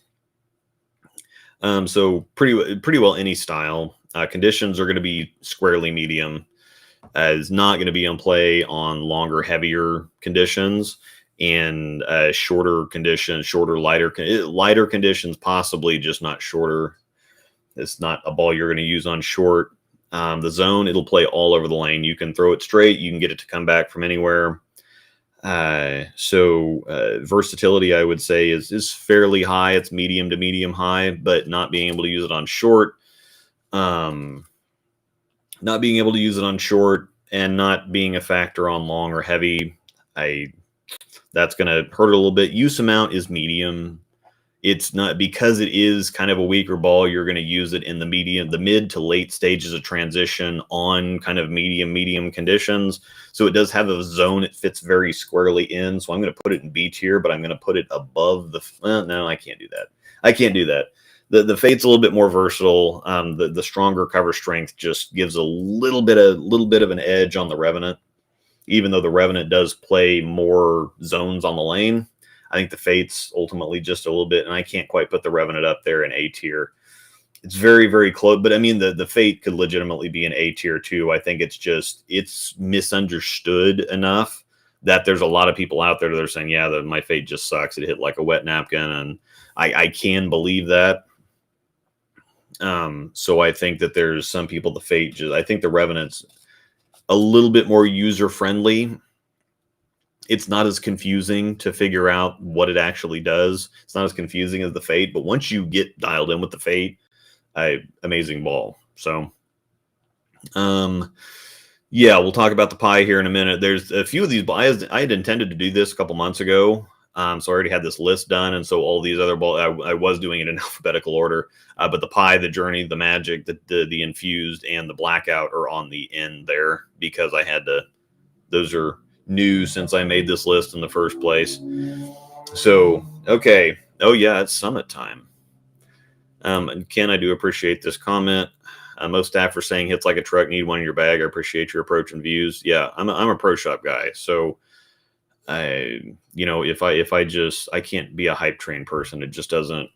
So pretty well any style. Conditions are going to be squarely medium. Is not going to be in play on longer, heavier conditions, and shorter conditions, lighter conditions, possibly, just not shorter. It's not a ball you're going to use on short. The zone, it'll play all over the lane. You can throw it straight. You can get it to come back from anywhere. Versatility, I would say, is fairly high. It's medium to medium high, but not being able to use it on short. Not being able to use it on short and not being a factor on long or heavy, that's going to hurt a little bit. Use amount is medium. It's not, because it is kind of a weaker ball, you're going to use it in the mid to late stages of transition on kind of medium conditions. So it does have a zone it fits very squarely in. So I'm going to put it in B tier, but I'm going to put it above no, I can't do that. I can't do that. The Fate's a little bit more versatile. The stronger cover strength just gives a little bit of an edge on the Revenant, even though the Revenant does play more zones on the lane. I think the Fate's ultimately just a little bit, and I can't quite put the Revenant up there in A tier. It's very, very close, but I mean, the Fate could legitimately be an A tier too. I think it's misunderstood enough that there's a lot of people out there that are saying, yeah, my Fate just sucks. It hit like a wet napkin, and I can believe that. So I think that there's some people, I think the Revenant's a little bit more user-friendly. It's not as confusing to figure out what it actually does. It's not as confusing as the Fate, but once you get dialed in with the Fate, amazing ball. So, yeah, we'll talk about the pie here in a minute. There's a few of these balls. I had intended to do this a couple months ago. So I already had this list done. And so all these other balls, I was doing it in alphabetical order. But the pie, the journey, the magic, the infused, and the blackout are on the end there because I had to, those are new since I made this list in the first place. So, okay. Oh yeah, it's summit time. And Ken, I do appreciate this comment. Most staff are saying hits like a truck, need one in your bag. I appreciate your approach and views. Yeah, I'm a pro shop guy. So if I can't be a hype train person. It just doesn't,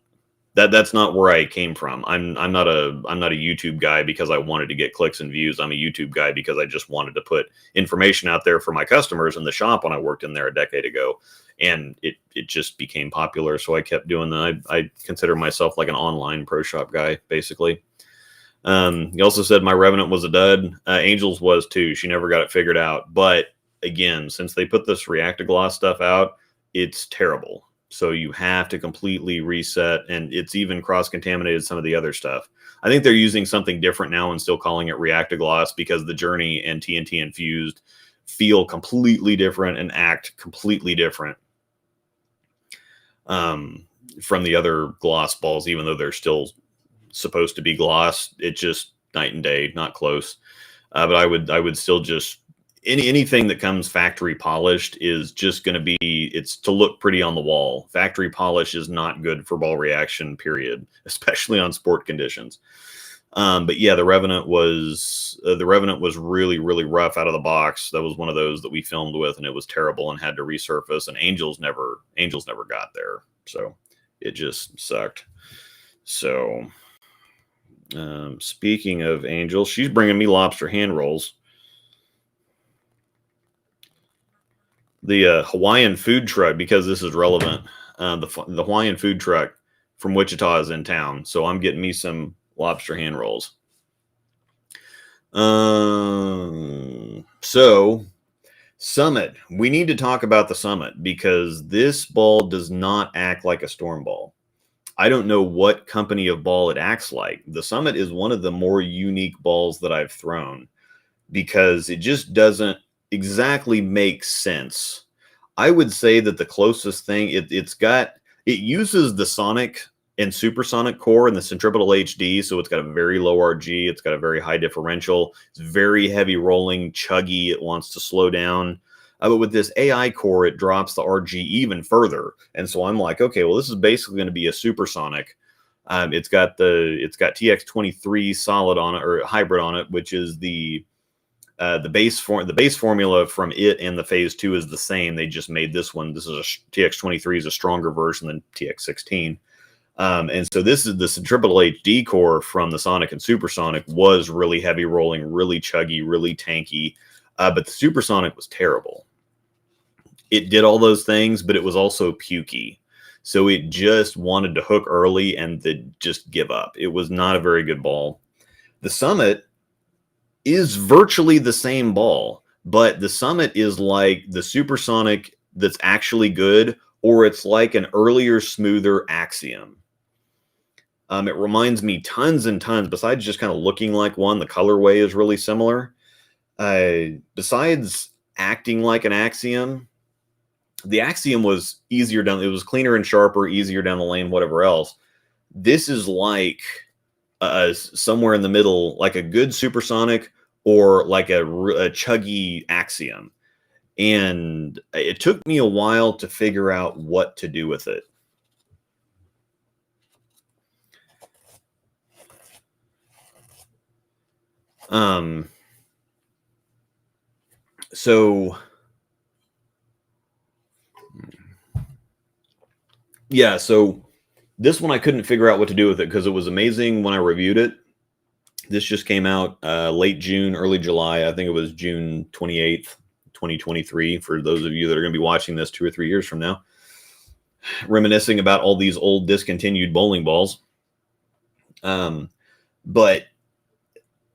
that's not where I came from. I'm not a YouTube guy because I wanted to get clicks and views. I'm a YouTube guy because I just wanted to put information out there for my customers in the shop when I worked in there a decade ago. And it just became popular. So I kept doing that. I consider myself like an online pro shop guy, basically. He also said my Revenant was a dud. Angels was too. She never got it figured out. But again, since they put this Reactogloss stuff out, it's terrible. So you have to completely reset, and it's even cross-contaminated some of the other stuff. I think they're using something different now and still calling it Reactogloss because the Journey and TNT Infused feel completely different and act completely different from the other gloss balls, even though they're still supposed to be gloss. It's just night and day, not close. But I would still just anything that comes factory polished is just going to be, it's to look pretty on the wall. Factory polish is not good for ball reaction, period, especially on sport conditions. But yeah, the Revenant was really, really rough out of the box. That was one of those that we filmed with, and it was terrible and had to resurface. And Angels never got there, so it just sucked. So, speaking of Angel, she's bringing me lobster hand rolls. The Hawaiian food truck, because this is relevant. The Hawaiian food truck from Wichita is in town, so I'm getting me some lobster hand rolls. So Summit, we need to talk about the Summit because this ball does not act like a storm ball. I don't know what company of ball it acts like. The Summit is one of the more unique balls that I've thrown because it just doesn't exactly make sense. I would say that the closest thing it uses the sonic and supersonic core in the centripetal HD. So it's got a very low RG. It's got a very high differential. It's very heavy rolling, chuggy. It wants to slow down. But with this AI core, it drops the RG even further. And so I'm like, okay, well, this is basically going to be a supersonic. It's got TX23 solid on it, or hybrid on it, which is the base formula from it and the Phase 2 is the same. They just made this one. This is TX23 is a stronger version than TX16. And so this is the centripetal HD core from the Sonic and Supersonic was really heavy rolling, really chuggy, really tanky. But the Supersonic was terrible. It did all those things, but it was also pukey. So it just wanted to hook early and then just give up. It was not a very good ball. The Summit is virtually the same ball, but the Summit is like the Supersonic that's actually good, or it's like an earlier, smoother Axiom. It reminds me tons and tons, besides just kind of looking like one, the colorway is really similar. Besides acting like an Axiom, the Axiom was easier down, it was cleaner and sharper, easier down the lane, whatever else. This is like somewhere in the middle, like a good Supersonic or like a chuggy Axiom. And it took me a while to figure out what to do with it. So yeah, so this one I couldn't figure out what to do with it because it was amazing when I reviewed it. This just came out late June, early July. I think it was June 28th, 2023, for those of you that are going to be watching this 2 or 3 years from now. Reminiscing about all these old discontinued bowling balls. But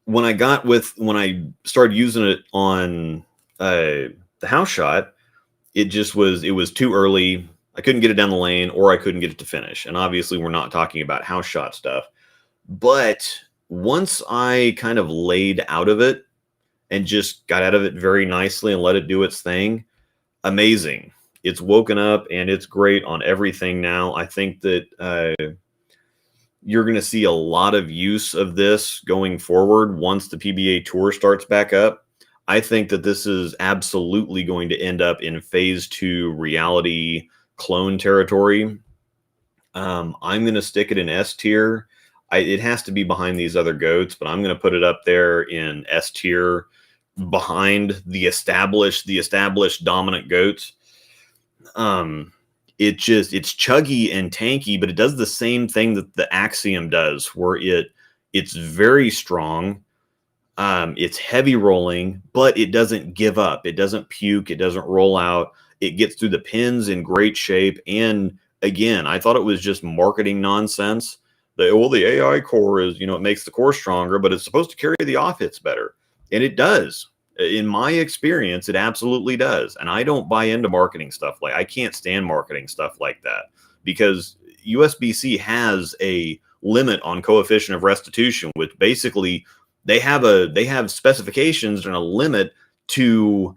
when I started using it on the house shot, it was too early. I couldn't get it down the lane, or I couldn't get it to finish. And obviously we're not talking about house shot stuff. But once I kind of laid out of it and just got out of it very nicely and let it do its thing, amazing. It's woken up and it's great on everything now. I think that you're going to see a lot of use of this going forward once the PBA Tour starts back up. I think that this is absolutely going to end up in Phase 2 reality clone territory. I'm going to stick it in S tier. It has to be behind these other goats, but I'm going to put it up there in S tier behind the established dominant goats. It's chuggy and tanky, but it does the same thing that the Axiom does, where it's very strong. It's heavy rolling, but it doesn't give up. It doesn't puke. It doesn't roll out. It gets through the pins in great shape. And again, I thought it was just marketing nonsense. The AI core is, it makes the core stronger, but it's supposed to carry the off hits better. And it does. In my experience, it absolutely does. And I don't buy into marketing stuff I can't stand marketing stuff like that, because USBC has a limit on coefficient of restitution, which basically they have specifications and a limit to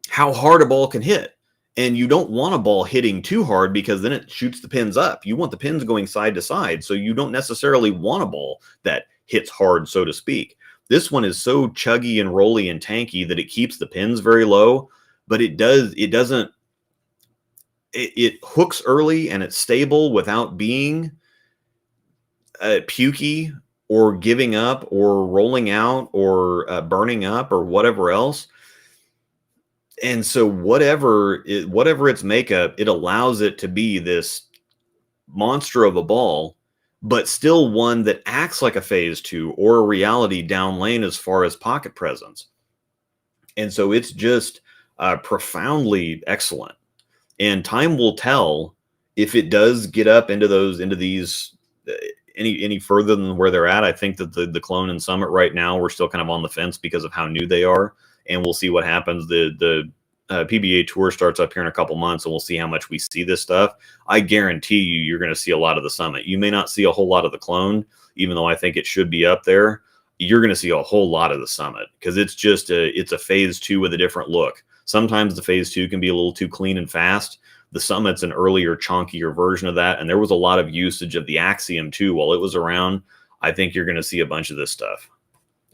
how hard a ball can hit. And you don't want a ball hitting too hard, because then it shoots the pins up. You want the pins going side to side. So you don't necessarily want a ball that hits hard, so to speak. This one is so chuggy and rolly and tanky that it keeps the pins very low, but it hooks early and it's stable without being pukey or giving up or rolling out or burning up or whatever else. And so whatever its makeup, it allows it to be this monster of a ball, but still one that acts like a Phase 2 or a reality down lane as far as pocket presence. And so it's just profoundly excellent. And time will tell if it does get up into these any further than where they're at. I think that the Clone and Summit right now, we're still kind of on the fence because of how new they are. And we'll see what happens. The PBA Tour starts up here in a couple months, and we'll see how much we see this stuff. I guarantee you're going to see a lot of the Summit. You may not see a whole lot of the Clone, even though I think it should be up there. You're going to see a whole lot of the Summit, because it's a Phase 2 with a different look. Sometimes the Phase 2 can be a little too clean and fast. The Summit's an earlier, chunkier version of that, and there was a lot of usage of the Axiom too while it was around. I think you're going to see a bunch of this stuff,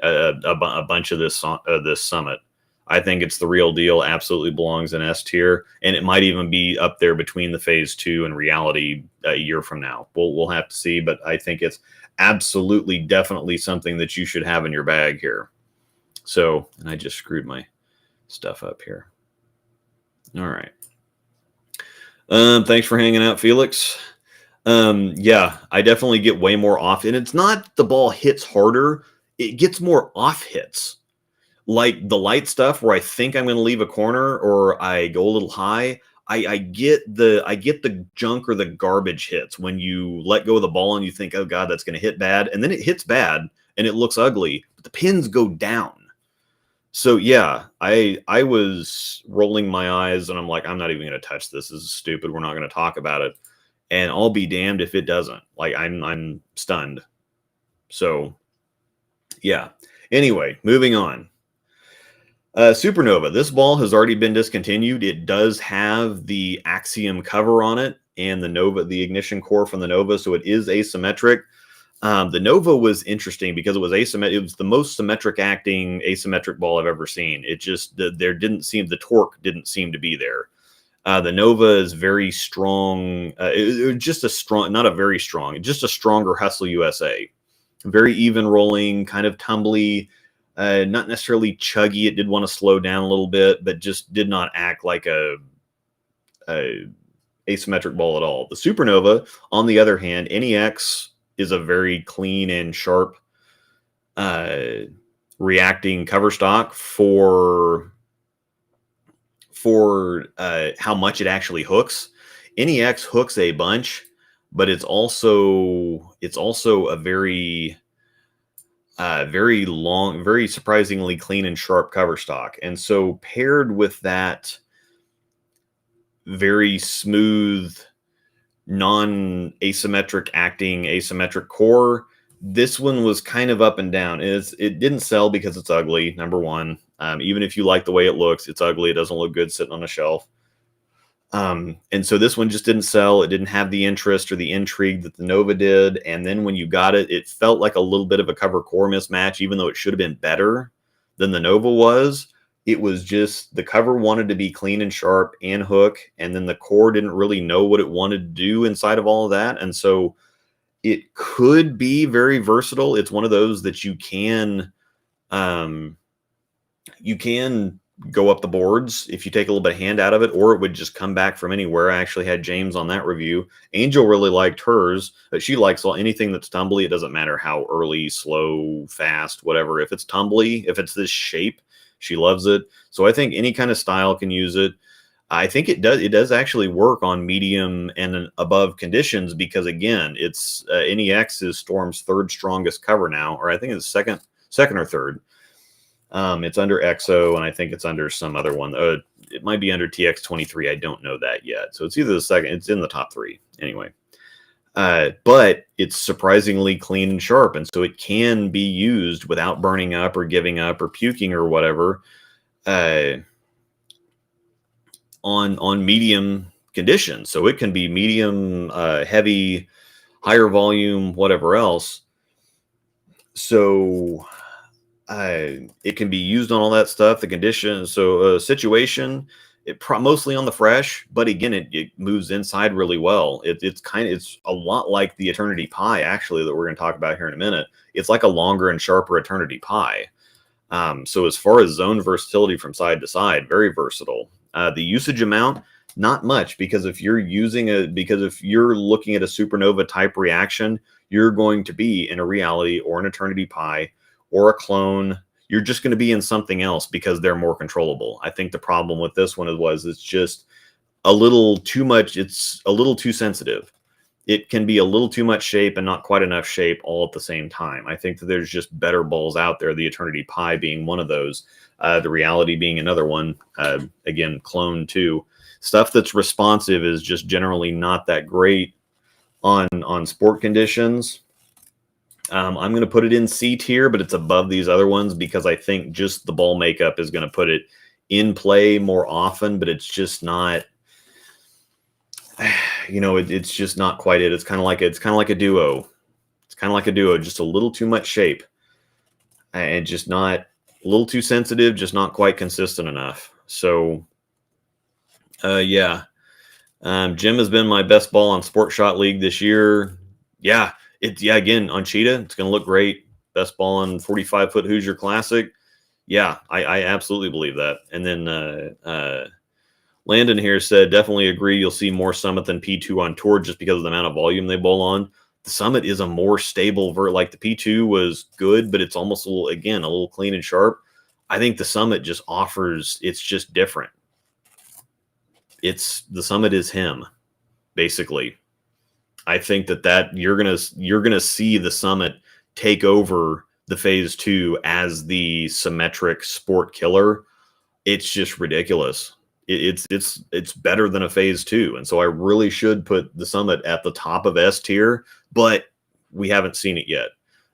a bunch of this Summit. I think it's the real deal. Absolutely belongs in S tier, and it might even be up there between the Phase 2 and Reality a year from now. We'll have to see, but I think it's absolutely, definitely something that you should have in your bag here. So, and I just screwed my stuff up here. All right. Thanks for hanging out, Felix. Yeah, I definitely get way more off, and it's not the ball hits harder; it gets more off hits. Like the light stuff where I think I'm going to leave a corner or I go a little high, I get the junk or the garbage hits when you let go of the ball and you think, oh God, that's going to hit bad. And then it hits bad and it looks ugly, but the pins go down. So yeah, I was rolling my eyes and I'm like, I'm not even going to touch this. This is stupid. We're not going to talk about it. And I'll be damned if it doesn't. Like I'm stunned. So yeah. Anyway, moving on. Supernova. This ball has already been discontinued. It does have the Axiom cover on it and the Nova, the ignition core from the Nova, so it is asymmetric. The Nova was interesting because it was asymmetric. It was the most symmetric acting asymmetric ball I've ever seen. It just the torque didn't seem to be there. The Nova is very strong. Just a strong, not a very strong, just a stronger Hustle USA. Very even rolling, kind of tumbly. Not necessarily chuggy. It did want to slow down a little bit, but just did not act like a asymmetric ball at all. The Supernova, on the other hand, NEX is a very clean and sharp reacting cover stock for how much it actually hooks. NEX hooks a bunch, but it's also a very long, very surprisingly clean and sharp cover stock. And so paired with that very smooth, non-asymmetric acting asymmetric core, this one was kind of up and down. It didn't sell because it's ugly, number one. Even if you like the way it looks, it's ugly. It doesn't look good sitting on a shelf. And so this one just didn't sell. It didn't have the interest or the intrigue that the Nova did. And then when you got it, it felt like a little bit of a cover core mismatch, even though it should have been better than the Nova was. It was just the cover wanted to be clean and sharp and hook. And then the core didn't really know what it wanted to do inside of all of that. And so it could be very versatile. It's one of those that you can go up the boards if you take a little bit of hand out of it, or it would just come back from anywhere. I actually had James on that review. Angel really liked hers, but she likes anything that's tumbly. It doesn't matter how early, slow, fast, whatever. If it's tumbly, if it's this shape, she loves it. So I think any kind of style can use it. I think it does actually work on medium and above conditions because, again, it's NEX is Storm's third strongest cover now, or I think it's second or third. It's under EXO, and I think it's under some other one. It might be under TX23. I don't know that yet. So it's either the second. It's in the top three anyway. But it's surprisingly clean and sharp, and so it can be used without burning up or giving up or puking or whatever on medium conditions. So it can be medium, heavy, higher volume, whatever else. So it can be used on all that stuff. The condition, so situation, mostly on the fresh, but again, it moves inside really well. It's a lot like the Eternity Pie, actually, that we're going to talk about here in a minute. It's like a longer and sharper Eternity Pie. So as far as zone versatility from side to side, very versatile. The usage amount, not much, because if you're looking at a supernova type reaction, you're going to be in a Reality or an Eternity Pie or a clone. You're just going to be in something else because they're more controllable. I think the problem with this one it's just a little too much. It's a little too sensitive. It can be a little too much shape and not quite enough shape all at the same time. I think that there's just better balls out there, the Eternity Pie being one of those, the Reality being another one, again, clone too. Stuff that's responsive is just generally not that great on sport conditions. I'm going to put it in C tier, but it's above these other ones because I think just the ball makeup is going to put it in play more often, but it's just not. it's just not quite it. It's kind of like a duo. It's kind of like a duo, just a little too much shape, and just not a little too sensitive, just not quite consistent enough. So, yeah. Jim has been my best ball on Sport Shot League this year. Yeah, again on Cheetah, it's going to look great. Best ball on 45-foot Hoosier Classic. Yeah, I absolutely believe that. And then Landon here said, definitely agree. You'll see more Summit than P2 on tour just because of the amount of volume they bowl on. The Summit is a more stable like the P2 was good, but it's almost a little clean and sharp. I think the Summit just offers, it's just different. The Summit is him, basically. I think that you're gonna see the Summit take over the Phase 2 as the symmetric sport killer. It's just ridiculous. It's better than a Phase 2, and so I really should put the Summit at the top of S tier, but we haven't seen it yet.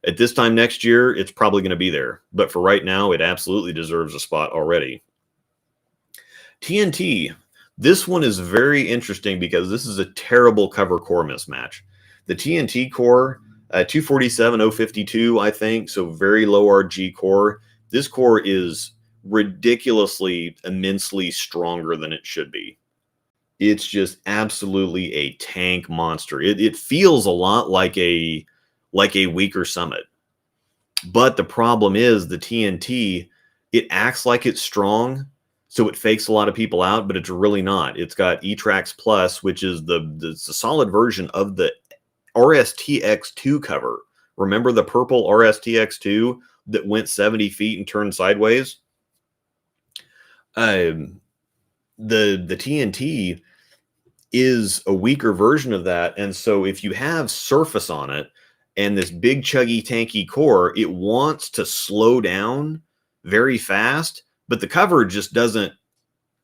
At this time next year, it's probably going to be there, but for right now, it absolutely deserves a spot already. TNT. This one is very interesting because this is a terrible cover core mismatch. The TNT core, 247-052, I think, so very low RG core. This core is ridiculously, immensely stronger than it should be. It's just absolutely a tank monster. It feels a lot like a weaker Summit. But the problem is the TNT, it acts like it's strong, so it fakes a lot of people out, but it's really not. It's got E-Trax Plus, which is the solid version of the RSTX2 cover. Remember the purple RSTX2 that went 70 feet and turned sideways? The TNT is a weaker version of that, and so if you have surface on it and this big chuggy tanky core, it wants to slow down very fast, but the cover just doesn't.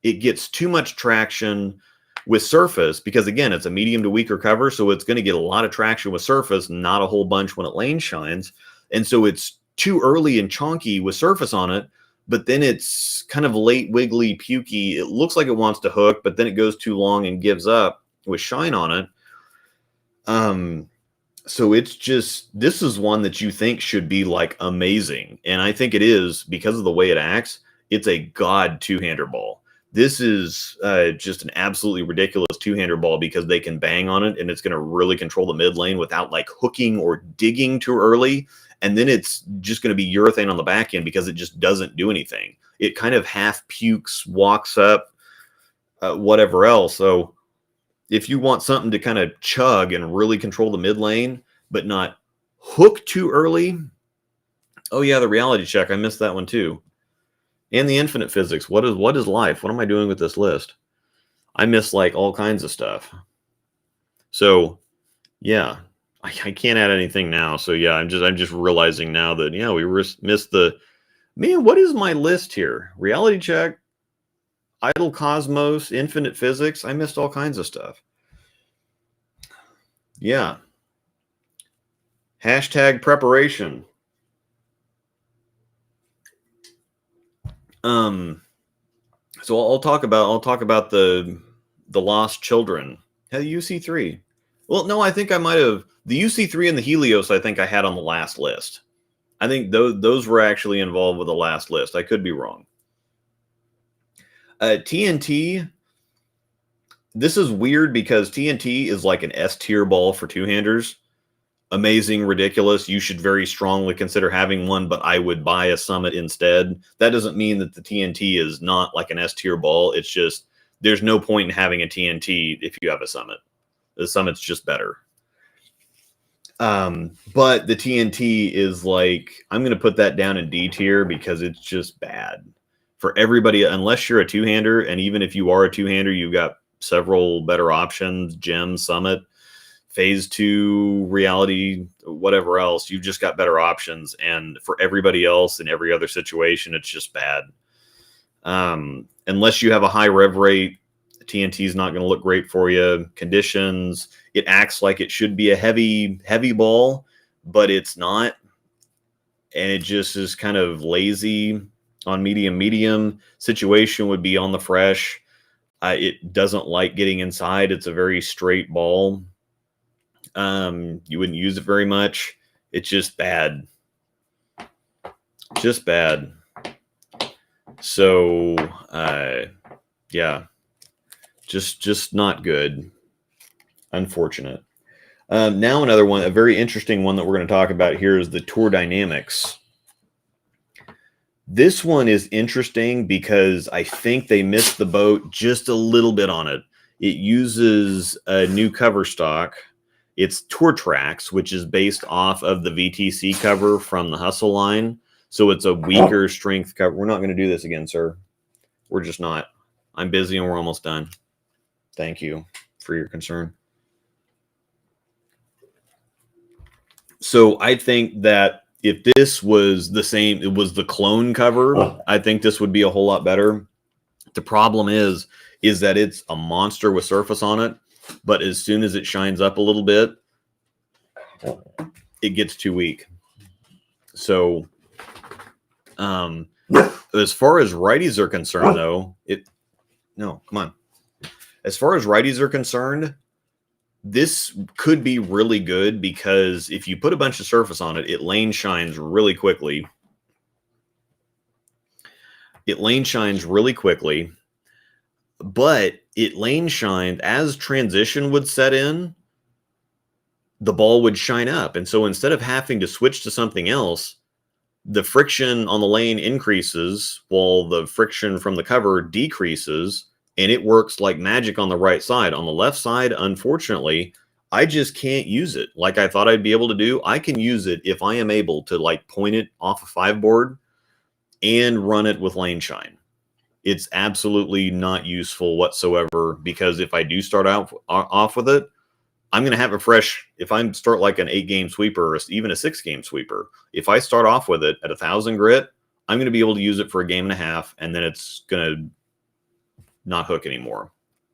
It gets too much traction with surface because, again, it's a medium to weaker cover, so it's going to get a lot of traction with surface, not a whole bunch when it lane shines, and so it's too early and chonky with surface on it, but then it's kind of late, wiggly, pukey. It looks like it wants to hook, but then it goes too long and gives up with shine on it. So it's just, this is one that you think should be like amazing. And I think it is because of the way it acts. It's a god two-hander ball. This is just an absolutely ridiculous two-hander ball because they can bang on it and it's going to really control the mid lane without like hooking or digging too early. And then it's just going to be urethane on the back end because it just doesn't do anything. It kind of half pukes, walks up, whatever else. So if you want something to kind of chug and really control the mid lane, but not hook too early. Oh yeah, the reality check. I missed that one too. And the infinite physics. What is life? What am I doing with this list? I miss like all kinds of stuff. So yeah, I can't add anything now. So yeah, I'm just realizing now that yeah, we missed the man. What is my list here? Reality check, idle cosmos, infinite physics. I missed all kinds of stuff. Yeah. Hashtag preparation. So I'll talk about the lost children. Hey, the UC3. Well, no, I think I might have the UC3 and the Helios. I think I had on the last list. I think those were actually involved with the last list. I could be wrong. TNT. This is weird because TNT is like an S tier ball for two-handers. Amazing, ridiculous. You should very strongly consider having one, but I would buy a Summit instead. That doesn't mean that the TNT is not like an S tier ball. It's just there's no point in having a TNT if you have a Summit. The Summit's just better. But the TNT is like, I'm going to put that down in D tier because it's just bad for everybody, unless you're a two-hander. And even if you are a two-hander, you've got several better options, Gem, Summit, Phase 2, Reality, whatever else. You've just got better options. And for everybody else in every other situation, it's just bad. Unless you have a high rev rate, TNT is not going to look great for you. Conditions, it acts like it should be a heavy ball, but it's not. And it just is kind of lazy on medium. Situation would be on the fresh. It doesn't like getting inside. It's a very straight ball. You wouldn't use it very much. It's just bad. Just bad. So, yeah, just not good. Unfortunate. Now another one, a very interesting one that we're going to talk about here is the Tour Dynamics. This one is interesting because I think they missed the boat just a little bit on it. It uses a new cover stock. It's Tour Tracks, which is based off of the VTC cover from the Hustle line. So it's a weaker strength cover. We're not going to do this again, sir. We're just not. I'm busy and we're almost done. Thank you for your concern. So I think that if this was the same, it was the clone cover, I think this would be a whole lot better. The problem is that it's a monster with surface on it, but as soon as it shines up a little bit, it gets too weak. So as far as righties are concerned, though, as far as righties are concerned, this could be really good because if you put a bunch of surface on it, it lane shines really quickly. But it lane shined as transition would set in, the ball would shine up. And so instead of having to switch to something else, the friction on the lane increases while the friction from the cover decreases, and it works like magic on the right side. On the left side, unfortunately, I just can't use it like I thought I'd be able to do. I can use it if I am able to like point it off a 5-board and run it with lane shine. It's absolutely not useful whatsoever, because if I do start out off with it, I'm going to have a fresh, if I start like an 8-game sweeper or even a 6-game sweeper, if I start off with it at 1,000 grit, I'm going to be able to use it for a game and a half, and then it's going to not hook anymore.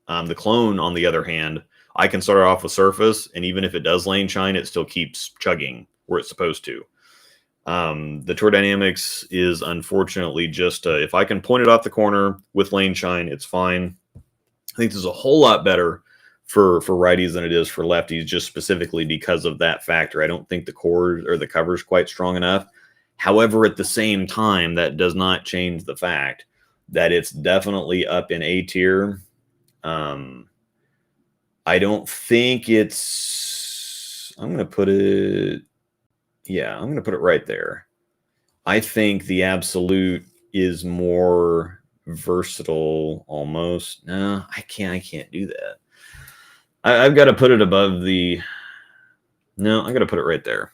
The clone, on the other hand, I can start off with surface, and even if it does lane shine, it still keeps chugging where it's supposed to. The Tour Dynamics is unfortunately just, if I can point it off the corner with lane shine, it's fine. I think this is a whole lot better for righties than it is for lefties, just specifically because of that factor. I don't think the core or the cover is quite strong enough. However, at the same time, that does not change the fact that it's definitely up in A tier. I don't think it's, I'm going to put it right there. I think the Absolute is more versatile almost. No, I can't do that. I've got to put it above the, no, I got to put it right there.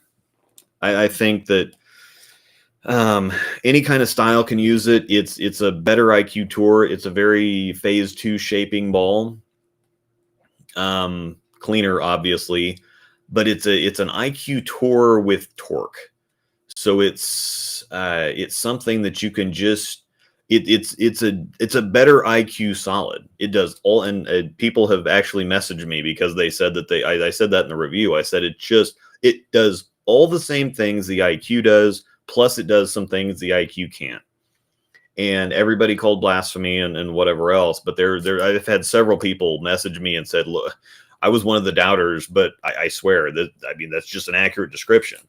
I think that any kind of style can use it. It's a better IQ Tour. It's a very phase 2 shaping ball. Cleaner, obviously, but it's an IQ Tour with torque. So it's something that you can just, it's a better IQ solid. It does all, and people have actually messaged me because they said that I said that in the review. I said it does all the same things the IQ does, plus it does some things the IQ can't. And everybody called blasphemy and whatever else. But I've had several people message me and said, look, I was one of the doubters, but I swear that, that's just an accurate description.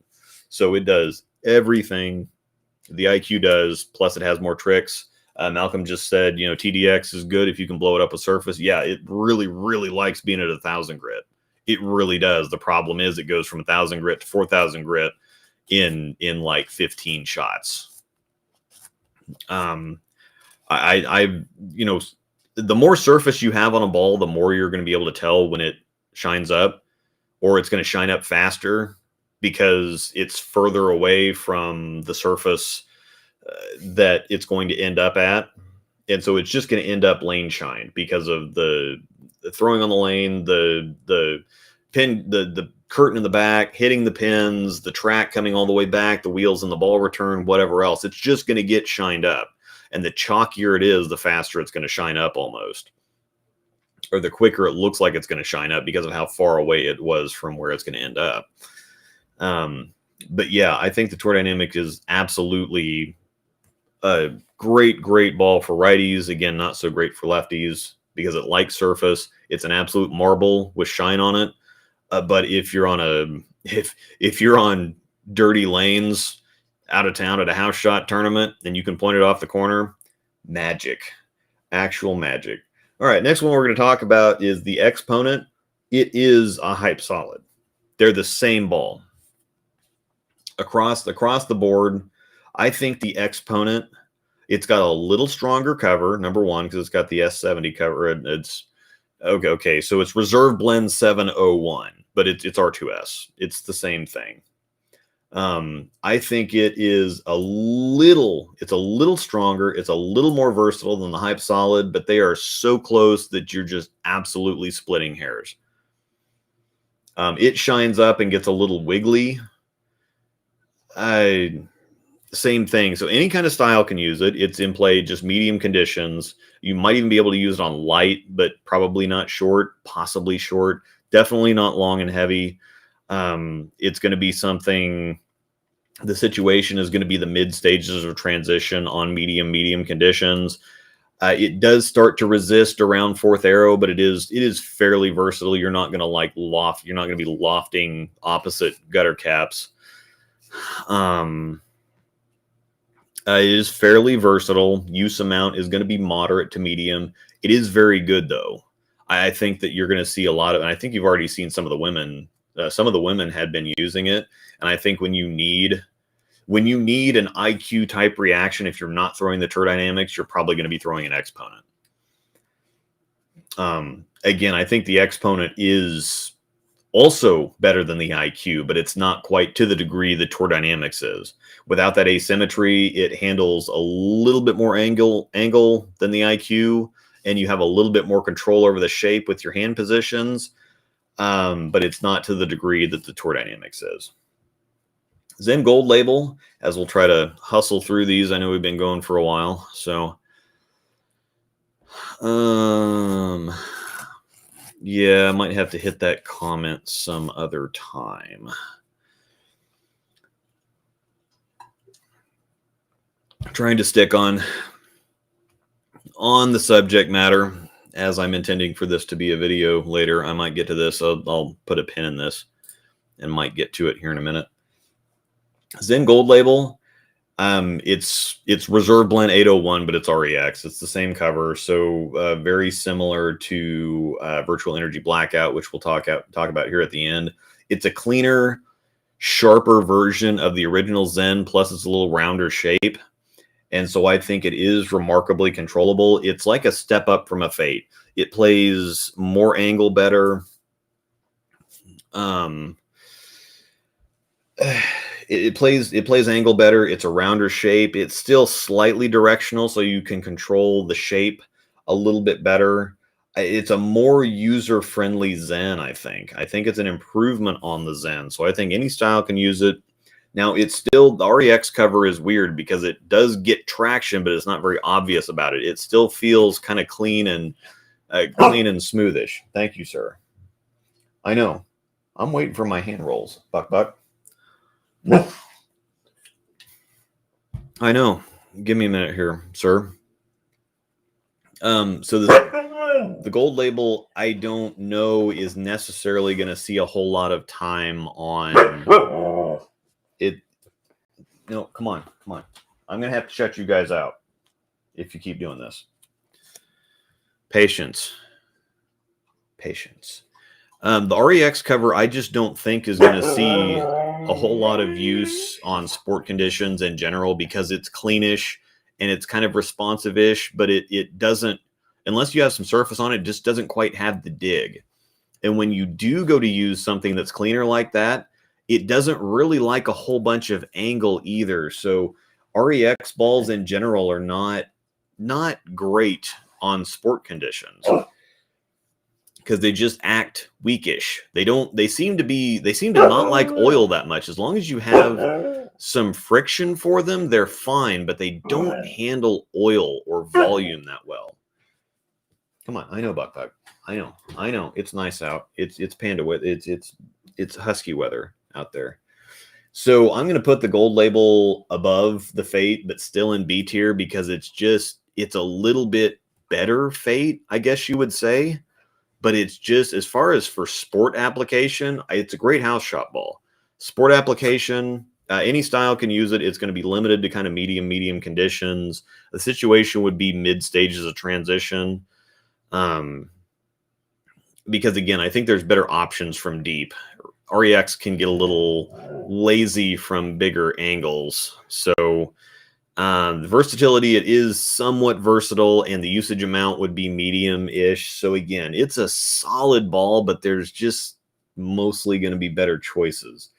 So it does everything the IQ does, plus it has more tricks. Malcolm just said, TDX is good if you can blow it up with surface. Yeah, it really, really likes being at 1,000 grit. It really does. The problem is it goes from 1,000 grit to 4,000 grit in like 15 shots. The more surface you have on a ball, the more you're going to be able to tell when it shines up, or it's going to shine up faster because it's further away from the surface that it's going to end up at. And so it's just going to end up lane shine because of the throwing on the lane, the pin, the curtain in the back, hitting the pins, the track coming all the way back, the wheels and the ball return, whatever else. It's just going to get shined up. And the chalkier it is, the faster it's going to shine up almost. Or the quicker it looks like it's going to shine up because of how far away it was from where it's going to end up. But yeah, I think the Tour Dynamic is absolutely a great ball for righties. Again, not so great for lefties. because it likes surface. It's an absolute marble with shine on it. But if you're on if you're on dirty lanes out of town at a house shot tournament and you can point it off the corner, magic, actual magic. All right, next one we're going to talk about is the Exponent. It is a hype solid. They're the same ball across the board. I think the Exponent, it's got a little stronger cover, number one, because it's got the S70 cover. It's okay. So it's Reserve Blend 701, but it's R2S. It's the same thing. I think it is a little stronger. It's a little more versatile than the Hype Solid, but they are so close that you're just absolutely splitting hairs. It shines up and gets a little wiggly. Same thing. So any kind of style can use it. It's in play, just medium conditions. You might even be able to use it on light, but probably not short, possibly short, definitely not long and heavy. It's going to be something, the situation is going to be the mid stages of transition on medium conditions. It does start to resist around fourth arrow, but it is fairly versatile. You're not going to you're not going to be lofting opposite gutter caps. It is fairly versatile. Use amount is going to be moderate to medium. It is very good, though. I think that you're going to see a lot of, and I think you've already seen some of the women. Some of the women had been using it, and I think when you need an IQ type reaction, if you're not throwing the Tour Dynamics, you're probably going to be throwing an Exponent. Again, I think the Exponent is also better than the IQ, but it's not quite to the degree the Tour Dynamics is. Without that asymmetry, it handles a little bit more angle than the IQ, and you have a little bit more control over the shape with your hand positions, but it's not to the degree that the Tour Dynamics is. Zen Gold Label, as we'll try to hustle through these. I know we've been going for a while, so yeah, I might have to hit that comment some other time. Trying to stick on the subject matter, as I'm intending for this to be a video later. I might get to this. I'll put a pin in this and might get to it here in a minute. Zen Gold Label, it's Reserve Blend 801, but it's REX. It's the same cover, so very similar to Virtual Energy Blackout, which we'll talk about here at the end. It's a cleaner, sharper version of the original Zen, plus it's a little rounder shape, and so I think it is remarkably controllable. It's like a step up from a Fate. It plays more angle better. It plays angle better. It's a rounder shape. It's still slightly directional, so you can control the shape a little bit better. It's a more user-friendly Zen, I think. I think it's an improvement on the Zen, so I think any style can use it. Now, it's still, the REX cover is weird because it does get traction, but it's not very obvious about it. It still feels kind of clean and smoothish. Thank you, sir. I know. I'm waiting for my hand rolls. Buck. I know. Give me a minute here, sir. So the Gold Label, I don't know, is necessarily going to see a whole lot of time on it. No, come on. I'm going to have to shut you guys out if you keep doing this. Patience. The REX cover, I just don't think is going to see a whole lot of use on sport conditions in general because it's cleanish and it's kind of responsive-ish, but it doesn't, unless you have some surface on it, just doesn't quite have the dig. And when you do go to use something that's cleaner like that, it doesn't really like a whole bunch of angle either. So REX balls in general are not great on sport conditions, because they just act weakish. They seem to not like oil that much. As long as you have some friction for them, they're fine, but they don't handle oil or volume that well. Come on, I know, Buck. I know. It's nice out. It's panda weather. It's husky weather out there. So I'm going to put the Gold Label above the Fate, but still in B tier because it's a little bit better fate, I guess you would say. But it's just, as far as for sport application, it's a great house shot ball. Sport application, any style can use it. It's going to be limited to kind of medium conditions. The situation would be mid stages of transition. Because again, I think there's better options from deep. REX can get a little lazy from bigger angles. So the versatility, it is somewhat versatile, and the usage amount would be medium-ish. So again, it's a solid ball, but there's just mostly going to be better choices.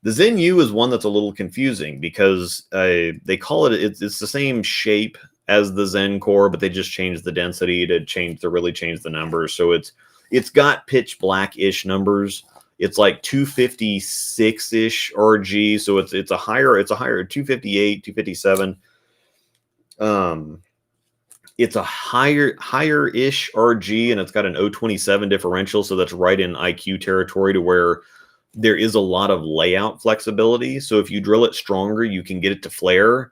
The Zen U is one that's a little confusing because they call it's the same shape as the Zen core, but they just changed the density to really change the numbers. So it's got pitch black-ish numbers. It's like 256-ish RG, so it's a higher 258, 257. It's a higher-ish RG, and it's got an 027 differential, so that's right in IQ territory to where there is a lot of layout flexibility. So if you drill it stronger, you can get it to flare,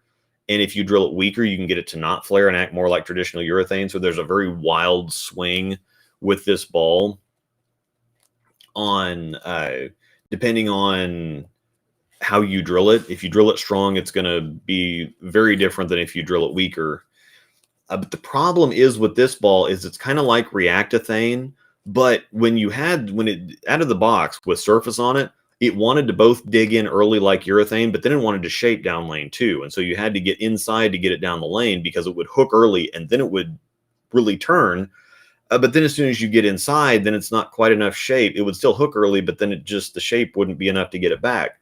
and if you drill it weaker, you can get it to not flare and act more like traditional urethane. So there's a very wild swing with this ball on depending on how you drill it. If you drill it strong, it's going to be very different than if you drill it weaker. But the problem is with this ball is it's kind of like reactathane, but when it out of the box with surface on it, it wanted to both dig in early like urethane, but then it wanted to shape down lane too. And so you had to get inside to get it down the lane because it would hook early and then it would really turn. But then as soon as you get inside, then it's not quite enough shape. It would still hook early, but then the shape wouldn't be enough to get it back.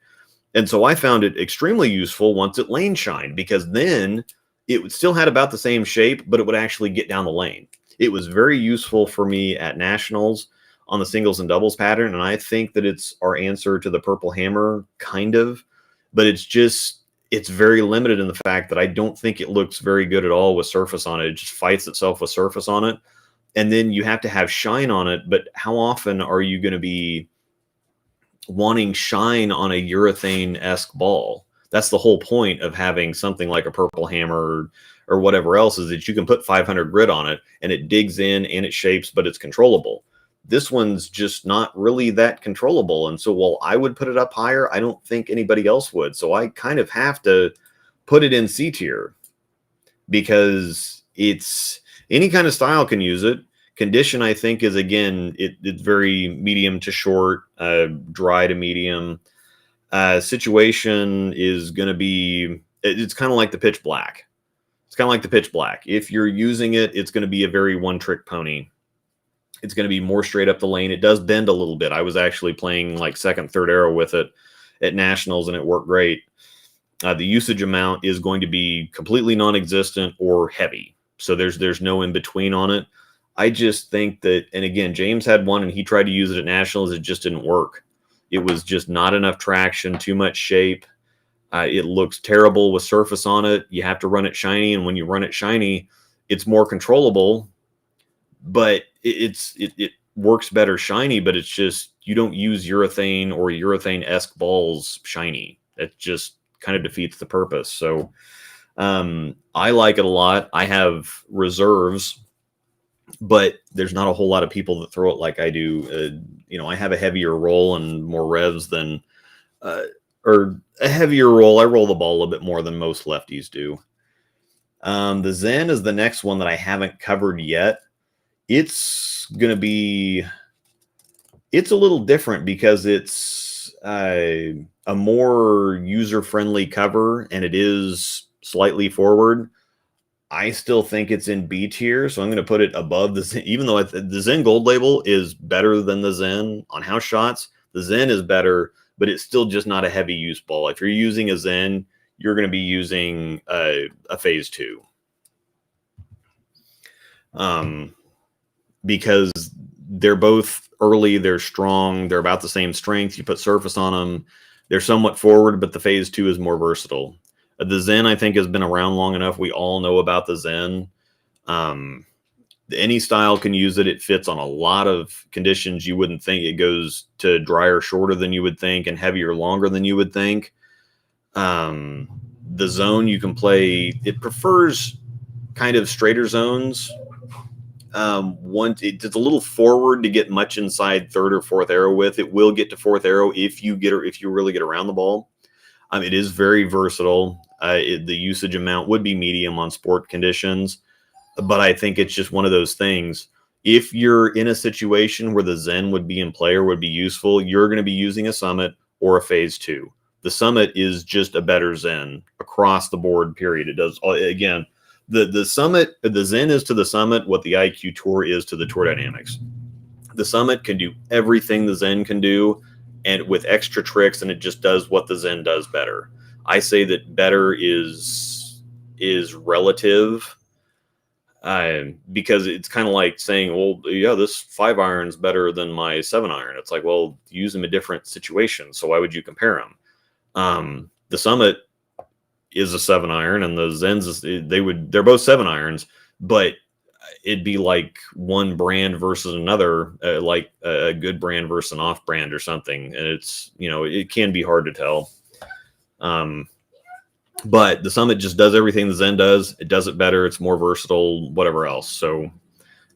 And so I found it extremely useful once it lane shined, because then it still had about the same shape, but it would actually get down the lane. It was very useful for me at nationals on the singles and doubles pattern. And I think that it's our answer to the purple hammer, kind of, but it's very limited in the fact that I don't think it looks very good at all with surface on it. It just fights itself with surface on it. And then you have to have shine on it. But how often are you going to be wanting shine on a urethane-esque ball? That's the whole point of having something like a purple hammer or whatever else, is that you can put 500 grit on it and it digs in and it shapes, but it's controllable. This one's just not really that controllable. And so while I would put it up higher, I don't think anybody else would. So I kind of have to put it in C tier, because it's any kind of style can use it. Condition, I think, is, again, it's very medium to short, dry to medium. Situation is going to be, it's kind of like the pitch black. It's kind of like the pitch black. If you're using it, it's going to be a very one-trick pony. It's going to be more straight up the lane. It does bend a little bit. I was actually playing like second, third arrow with it at nationals, and it worked great. The usage amount is going to be completely non-existent or heavy. So there's no in between on it. I just think that, and again, James had one and he tried to use it at nationals. It just didn't work. It was just not enough traction, too much shape. It looks terrible with surface on it. You have to run it shiny, and when you run it shiny, it's more controllable, but it works better shiny, but it's just, you don't use urethane or urethane-esque balls shiny. It just kind of defeats the purpose. So I like it a lot. I have reserves, but there's not a whole lot of people that throw it like I do. I have a heavier roll and more revs than, or a heavier roll. I roll the ball a little bit more than most lefties do. The Zen is the next one that I haven't covered yet. It's a little different because it's a more user-friendly cover, and it is slightly forward. I still think it's in B tier, so I'm going to put it above the Zen. Even though the Zen Gold Label is better than the Zen on house shots, the Zen is better, but it's still just not a heavy use ball. If you're using a Zen, you're going to be using a phase 2. Because they're both early, they're strong, they're about the same strength. You put surface on them, they're somewhat forward, but the phase 2 is more versatile. The Zen, I think, has been around long enough. We all know about the Zen. Any style can use it. It fits on a lot of conditions you wouldn't think. It goes to drier shorter than you would think and heavier longer than you would think. The zone you can play, it prefers kind of straighter zones. It's a little forward to get much inside third or fourth arrow with. It will get to fourth arrow if you really get around the ball. It is very versatile. The usage amount would be medium on sport conditions, but I think it's just one of those things. If you're in a situation where the Zen would be in play or would be useful, you're going to be using a Summit or a Phase 2. The Summit is just a better Zen across the board, period. It does, again, the Summit, the Zen is to the Summit what the IQ Tour is to the Tour Dynamics. The Summit can do everything the Zen can do, and with extra tricks, and it just does what the Zen does better. I say that better is relative, because it's kind of like saying, well, yeah, this 5 iron's better than my 7 iron. It's like, well, use them in different situations, so why would you compare them? The Summit is a 7 iron, and the Zens they're both 7 irons, but it'd be like one brand versus another, like a good brand versus an off brand or something. And it's, it can be hard to tell. But the Summit just does everything the Zen does. It does it better. It's more versatile, whatever else. So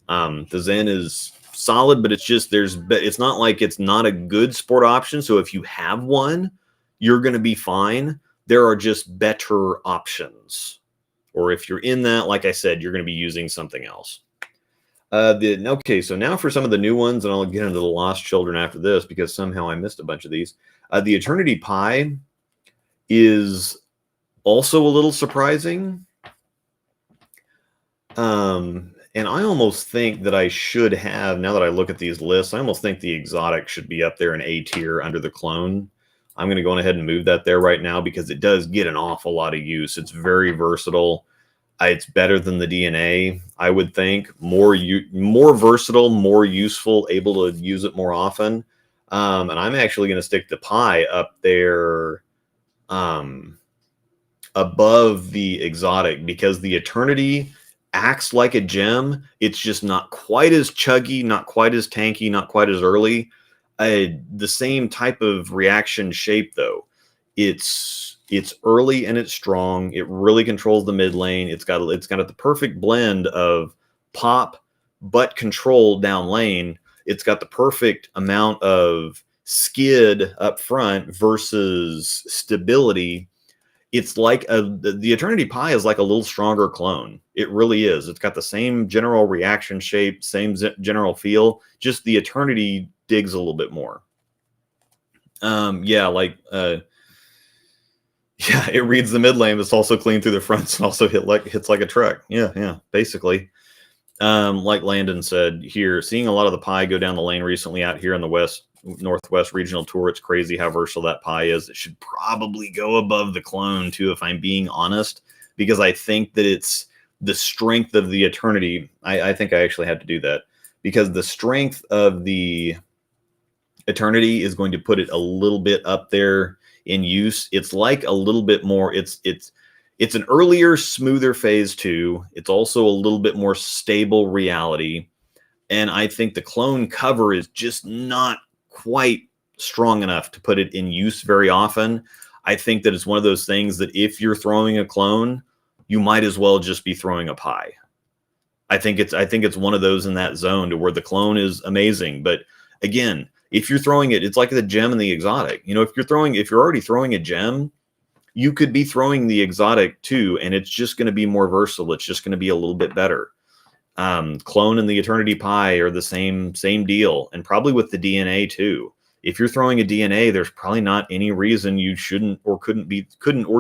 the Zen is solid, but it's not like it's not a good sport option. So if you have one, you're going to be fine. There are just better options. Or if you're in that, like I said, you're going to be using something else. Okay, so now for some of the new ones, and I'll get into the Lost Children after this because somehow I missed a bunch of these. The Eternity Pi is also a little surprising. And I almost think that I should have, now that I look at these lists, I almost think the Exotic should be up there in A tier under the Clone. I'm going to go ahead and move that there right now because it does get an awful lot of use. It's very versatile. It's better than the DNA, I would think. More versatile, more useful, able to use it more often. And I'm actually going to stick the Pi up there above the Exotic because the Eternity acts like a gem. It's just not quite as chuggy, not quite as tanky, not quite as early. The same type of reaction shape, though. It's early and it's strong. It really controls the mid lane. It's got the perfect blend of pop but control down lane. It's got the perfect amount of skid up front versus stability. It's like the Eternity Pi is like a little stronger clone. It really is. It's got the same general reaction shape, same general feel. Just the Eternity digs a little bit more. It reads the mid lane. It's also clean through the fronts and also hits like a truck. Yeah, basically. Like Landon said here, seeing a lot of the Pi go down the lane recently out here in the Northwest Regional Tour. It's crazy how versatile that Pi is. It should probably go above the Clone too, if I'm being honest, because I think that it's the strength of the Eternity. I think I actually have to do that because the strength of the Eternity is going to put it a little bit up there in use. It's like a little bit more. It's an earlier, smoother Phase 2. It's also a little bit more stable reality. And I think the Clone cover is just not quite strong enough to put it in use very often. I think that it's one of those things that if you're throwing a Clone, you might as well just be throwing a Pi. I think it's one of those in that zone to where the Clone is amazing. But again, if you're throwing it, it's like the gem and the Exotic. If you're already throwing a gem, you could be throwing the Exotic too, and it's just going to be more versatile. It's just going to be a little bit better. Clone and the Eternity Pi are the same deal, and probably with the DNA too. If you're throwing a DNA, there's probably not any reason you shouldn't or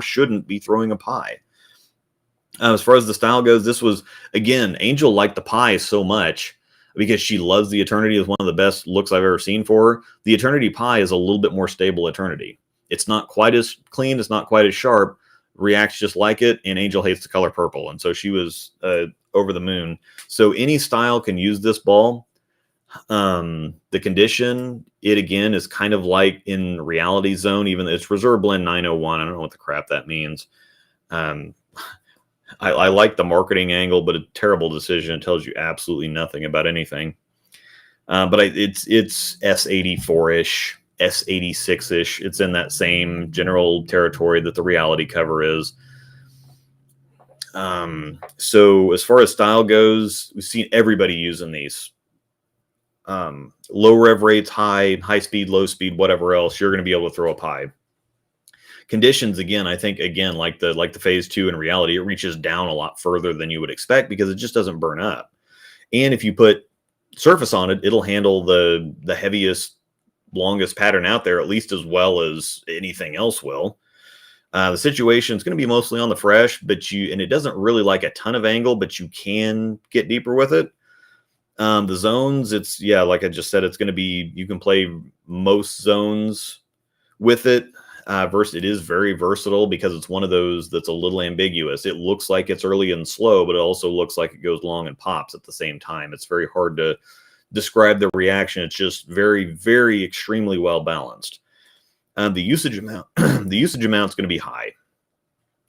shouldn't be throwing a Pi. As far as the style goes, this was, again, Angel liked the Pi so much because she loves the Eternity. Is one of the best looks I've ever seen for her. The Eternity Pi is a little bit more stable Eternity. It's not quite as clean. It's not quite as sharp. Reacts just like it. And Angel hates the color purple. And so she was over the moon. So any style can use this ball. The condition, it again is kind of like in Reality Zone. Even it's Reserve Blend 901. I don't know what the crap that means. I like the marketing angle, but a terrible decision. It tells you absolutely nothing about anything. But it's S84-ish. S86-ish. It's in that same general territory that the reality cover is. So as far as style goes, we've seen everybody using these. Low rev rates, high speed, low speed, whatever else, you're going to be able to throw up high. Conditions, again, I think, again, like the phase 2 in reality, it reaches down a lot further than you would expect because it just doesn't burn up. And if you put surface on it, it'll handle the heaviest, longest pattern out there at least as well as anything else will. The situation is going to be mostly on the fresh, and it doesn't really like a ton of angle, but you can get deeper with it. The zones, like I just said, it's going to be, you can play most zones with it. It is very versatile because it's one of those that's a little ambiguous. It looks like it's early and slow, but it also looks like it goes long and pops at the same time. It's very hard to describe the reaction. It's just very, very extremely well balanced. The usage amount, the usage amount is going to be high.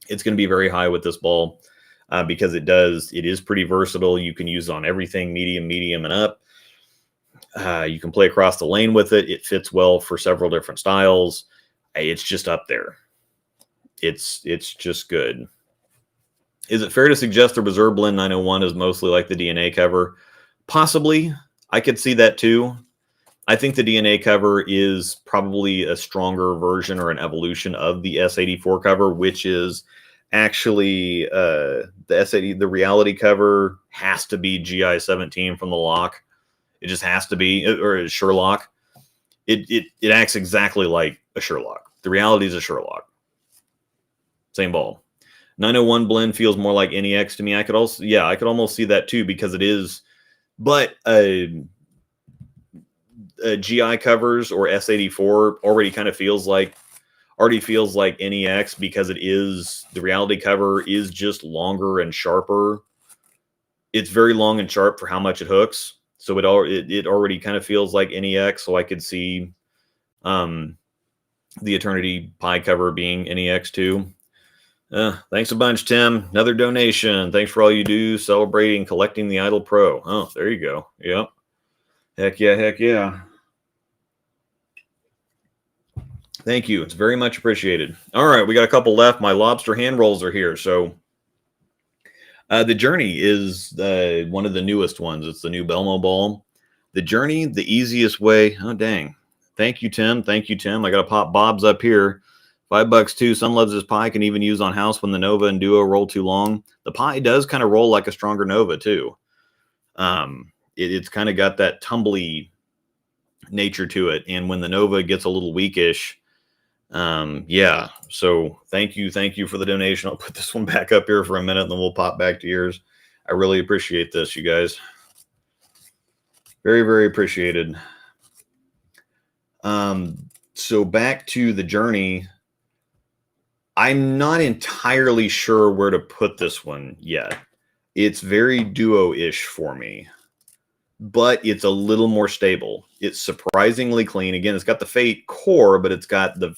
It's going to be very high with this ball because it is pretty versatile. You can use it on everything, medium, and up. You can play across the lane with it. It fits well for several different styles. It's just up there. It's just good. Is it fair to suggest the Reserve Blend 901 is mostly like the DNA cover? Possibly. I could see that too. I think the DNA cover is probably a stronger version or an evolution of the S84 cover, which is actually the S80. The reality cover has to be GI17 from the lock. It just has to be, or a Sherlock. It acts exactly like a Sherlock. The reality is a Sherlock. Same ball. 901 blend feels more like NEX to me. I could almost see that too because it is, but GI covers or S84 already feels like NEX because the reality cover is just longer and sharper. It's very long and sharp for how much it hooks. So it already kind of feels like NEX. So I could see the Eternity Pi cover being NEX too. Thanks a bunch, Tim. Another donation. Thanks for all you do celebrating collecting the Idol Pro. Oh, there you go. Yep. Heck yeah. Thank you. It's very much appreciated. All right, we got a couple left. My lobster hand rolls are here. So the Journey is one of the newest ones. It's the new Belmo ball. The Journey, the easiest way. Oh, dang. Thank you, Tim. I got to pop Bob's up here. $5 too. Son loves his Pi. Can even use on house when the Nova and Duo roll too long. The Pi does kind of roll like a stronger Nova too. It's kind of got that tumbly nature to it. And when the Nova gets a little weakish, yeah. So thank you for the donation. I'll put this one back up here for a minute and then we'll pop back to yours. I really appreciate this, you guys. Very, very appreciated. So back to the Journey. I'm not entirely sure where to put this one yet. It's very Duo-ish for me, but it's a little more stable. It's surprisingly clean. Again, it's got the Fate core, but it's got the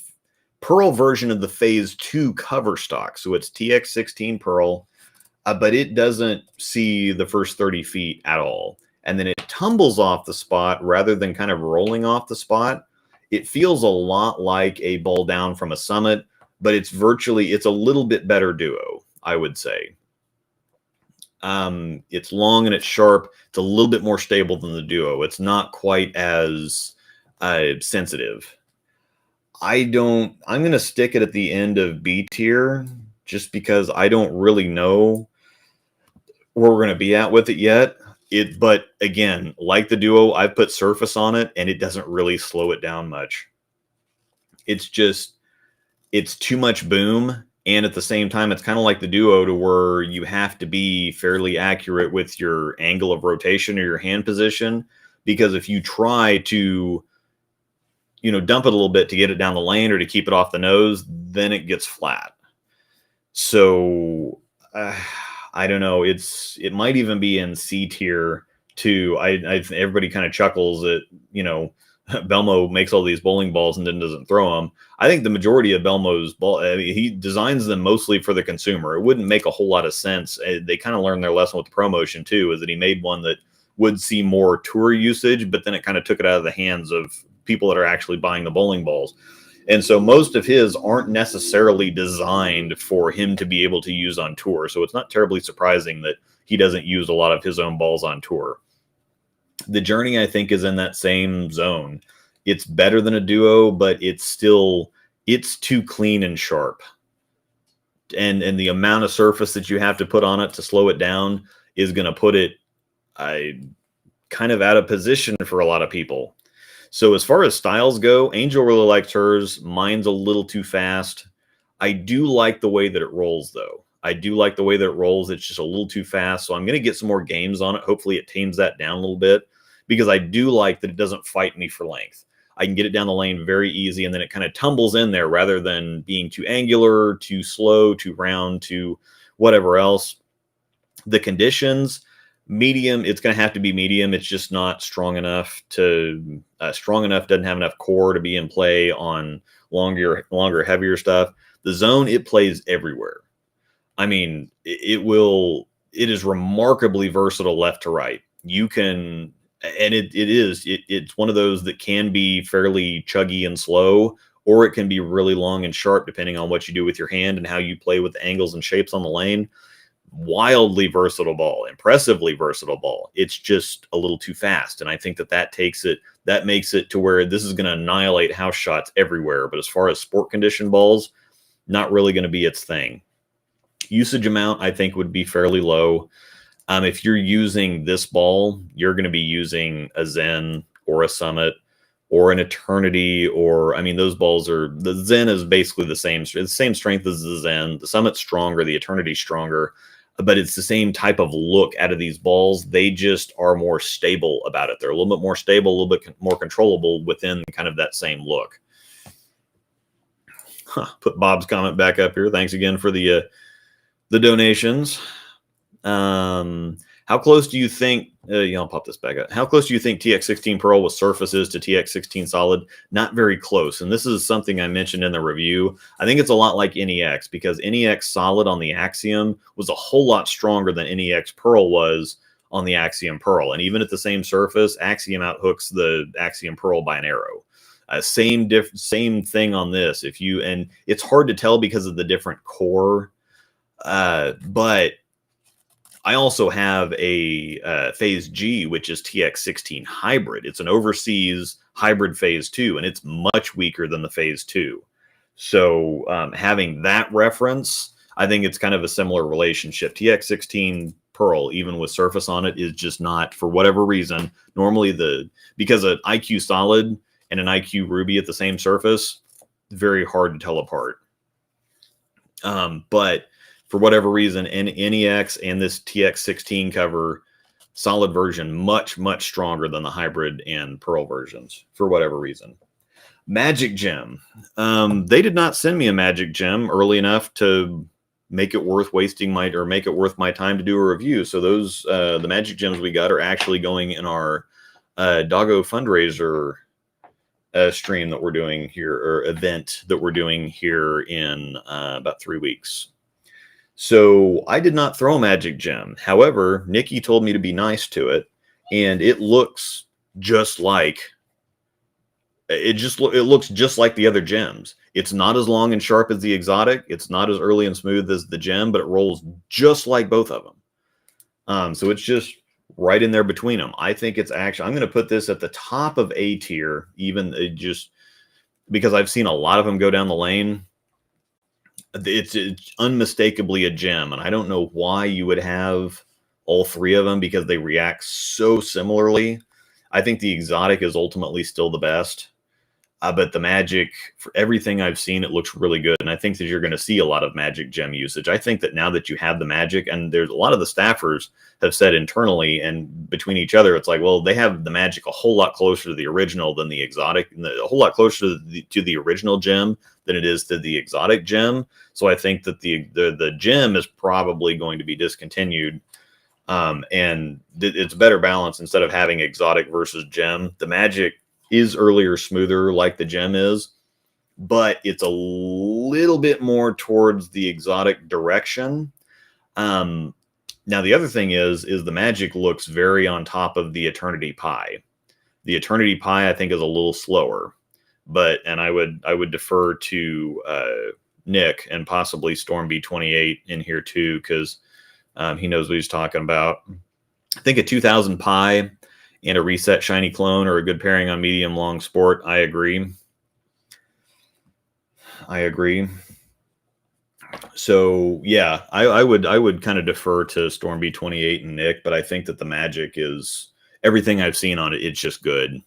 Pearl version of the Phase 2 cover stock. So it's TX16 Pearl, but it doesn't see the first 30 feet at all. And then it tumbles off the spot rather than kind of rolling off the spot. It feels a lot like a ball down from a Summit, but it's a little bit better Duo, I would say. It's long and it's sharp. It's a little bit more stable than the Duo. It's not quite as sensitive. I'm going to stick it at the end of B tier just because I don't really know where we're going to be at with it yet. But again, like the Duo, I've put surface on it and it doesn't really slow it down much. It's too much boom. And at the same time, it's kind of like the Duo to where you have to be fairly accurate with your angle of rotation or your hand position. Because if you try to, dump it a little bit to get it down the lane or to keep it off the nose, then it gets flat. So I don't know. It might even be in C tier too. Everybody kind of chuckles at, Belmo makes all these bowling balls and then doesn't throw them. I think the majority of Belmo's he designs them mostly for the consumer. It wouldn't make a whole lot of sense. They kind of learned their lesson with the promotion too, is that he made one that would see more tour usage, but then it kind of took it out of the hands of people that are actually buying the bowling balls. And so most of his aren't necessarily designed for him to be able to use on tour. So it's not terribly surprising that he doesn't use a lot of his own balls on tour. The Journey, I think, is in that same zone. It's better than a Duo, but it's too clean and sharp. And the amount of surface that you have to put on it to slow it down is going to put it kind of out of position for a lot of people. So as far as styles go, Angel really likes hers. Mine's a little too fast. I do like the way that it rolls, though. I do like the way that it rolls. It's just a little too fast. So I'm going to get some more games on it. Hopefully it tames that down a little bit, because I do like that it doesn't fight me for length. I can get it down the lane very easy, and then it kind of tumbles in there rather than being too angular, too slow, too round, too whatever else. The conditions, medium, it's going to have to be medium. It's just not strong enough doesn't have enough core to be in play on longer, heavier stuff. The Zone, it plays everywhere. I mean, it is remarkably versatile left to right. You can, and it's one of those that can be fairly chuggy and slow, or it can be really long and sharp depending on what you do with your hand and how you play with the angles and shapes on the lane. Wildly versatile ball, impressively versatile ball. It's just a little too fast, and I think that makes it to where this is going to annihilate house shots everywhere. But as far as sport condition balls, not really going to be its thing. Usage amount, I think, would be fairly low. If you're using this ball, you're going to be using a Zen or a Summit or an Eternity, or, I mean, those balls the Zen is basically the same strength as the Zen. The Summit's stronger, the Eternity's stronger, but it's the same type of look out of these balls. They just are more stable about it. They're a little bit more stable, a little bit more controllable within kind of that same look. Put Bob's comment back up here. Thanks again for the donations. How close do you think, I'll pop this back up. How close do you think TX16 Pearl with surface is to TX16 Solid? Not very close. And this is something I mentioned in the review. I think it's a lot like NEX, because NEX Solid on the Axiom was a whole lot stronger than NEX Pearl was on the Axiom Pearl. And even at the same surface, Axiom outhooks the Axiom Pearl by an arrow. Same thing on this. And it's hard to tell because of the different core, but I also have a Phase G, which is TX16 hybrid. It's an overseas hybrid Phase 2, and it's much weaker than the Phase 2. So having that reference, I think it's kind of a similar relationship. TX16 Pearl, even with surface on it, is just not, for whatever reason, normally because an IQ Solid and an IQ Ruby at the same surface, very hard to tell apart. But for whatever reason, NEX and this TX16 cover Solid version much, much stronger than the hybrid and Pearl versions, for whatever reason. Magic Gem. They did not send me a Magic Gem early enough to make it worth make it worth my time to do a review. So those the Magic Gems we got are actually going in our Doggo fundraiser stream that we're doing here, or event that we're doing here in about 3 weeks. So I did not throw a Magic Gem. However, Nikki told me to be nice to it, and it looks just like it looks just like the other gems. It's not as long and sharp as the exotic. It's not as early and smooth as the gem, but it rolls just like both of them. So it's just right in there between them. I think it's actually, I'm going to put this at the top of A tier, even just because I've seen a lot of them go down the lane. It's unmistakably a gem, and I don't know why you would have all three of them, because they react so similarly. I think the exotic is ultimately still the best, but the magic, for everything I've seen, it looks really good, and I think that you're going to see a lot of magic gem usage. I think that now that you have the magic, and there's a lot of the staffers have said internally and between each other, it's like, well, they have the magic a whole lot closer to the original than the exotic, and a whole lot closer to the original gem than it is to the exotic gem. So I think that the gem is probably going to be discontinued, and it's a better balance. Instead of having exotic versus gem, the magic is earlier, smoother, like the gem is, but it's a little bit more towards the exotic direction. Now the other thing is the magic looks very on top of the Eternity Pie. The Eternity Pie, I think, is a little slower. and I would defer to Nick and possibly Storm B28 in here too, because he knows what he's talking about. I think a 2000 Pi and a reset shiny clone are a good pairing on medium long sport. I agree. So yeah, I would kind of defer to Storm B28 and Nick, but I think that the Magic is everything I've seen on it. It's just good.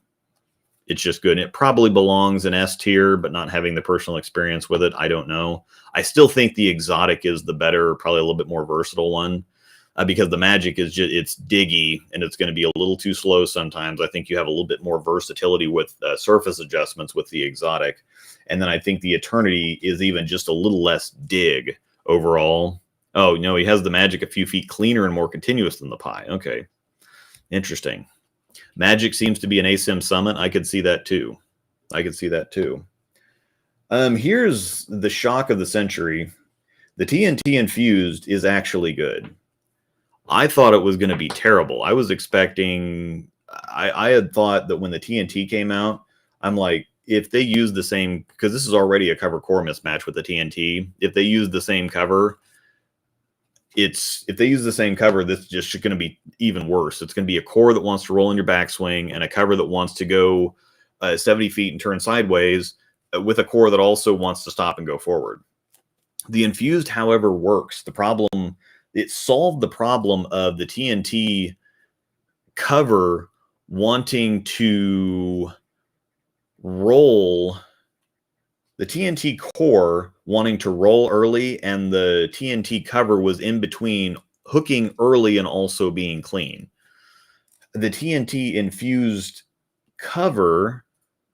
It's just good. And it probably belongs in S tier, but not having the personal experience with it, I don't know. I still think the Exotic is the better, probably a little bit more versatile one, because the Magic is just, it's diggy and it's going to be a little too slow sometimes. I think you have a little bit more versatility with surface adjustments with the Exotic. And then I think the Eternity is even just a little less dig overall. Oh, no, he has the Magic a few feet cleaner and more continuous than the Pi. Okay. Interesting. Magic seems to be an ASIM summit. I could see that too. Here's the shock of the century. The TNT infused is actually good. I thought it was going to be terrible. I was expecting, I had thought that when the TNT came out, I'm like, if they use the same, because this is already a cover core mismatch with the TNT, if they use the same cover, this is just going to be even worse. It's going to be a core that wants to roll in your backswing and a cover that wants to go 70 feet and turn sideways with a core that also wants to stop and go forward. The infused, however, works. It solved the problem of the TNT cover wanting to roll, the TNT core wanting to roll early, and the TNT cover was in between hooking early and also being clean. The TNT infused cover,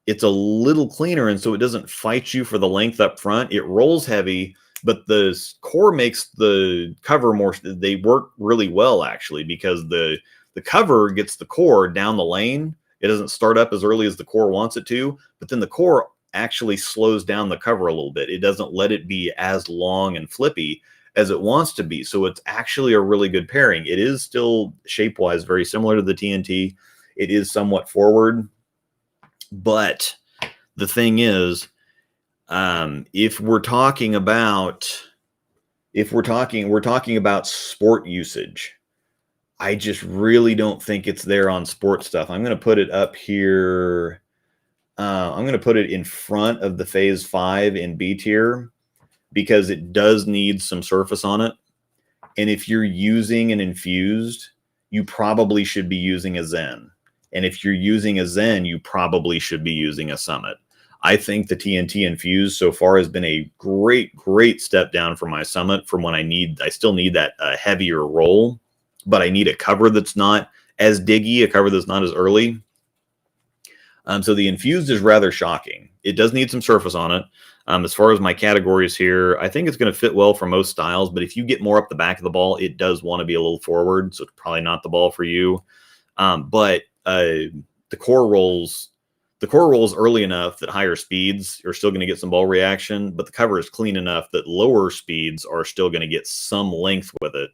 it's a little cleaner, and so it doesn't fight you for the length up front. It rolls heavy, but the core makes the cover more, they work really well actually, because the cover gets the core down the lane. It doesn't start up as early as the core wants it to, but then the core actually slows down the cover a little bit. It doesn't let it be as long and flippy as it wants to be. So it's actually a really good pairing. It is still shape-wise very similar to the TNT. It is somewhat forward, but the thing is, if we're talking about sport usage, I just really don't think it's there on sport stuff. I'm going to put it up here. I'm going to put it in front of the Phase 5 in B tier because it does need some surface on it. And if you're using an infused, you probably should be using a Zen. And if you're using a Zen, you probably should be using a Summit. I think the TNT infused so far has been a great, great step down from my Summit from when I still need that heavier roll, but I need a cover that's not as diggy, a cover that's not as early. So the infused is rather shocking. It does need some surface on it. As far as my categories here, I think it's going to fit well for most styles, but if you get more up the back of the ball, it does want to be a little forward, so it's probably not the ball for you. But the core rolls early enough that higher speeds are still going to get some ball reaction, but the cover is clean enough that lower speeds are still going to get some length with it.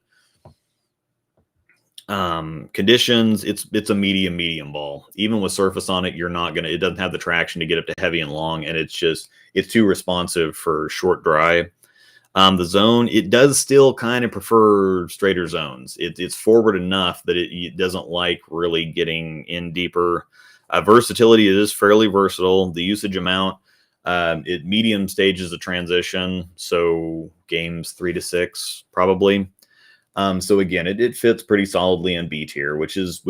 Conditions, it's a medium ball. Even with surface on it, it doesn't have the traction to get up to heavy and long, and it's too responsive for short dry. The zone, it does still kind of prefer straighter zones. It's forward enough that it doesn't like really getting in deeper. Versatility, it is fairly versatile. The usage amount, it medium stages of transition, so games 3 to 6 probably. So again, it fits pretty solidly in B tier, which is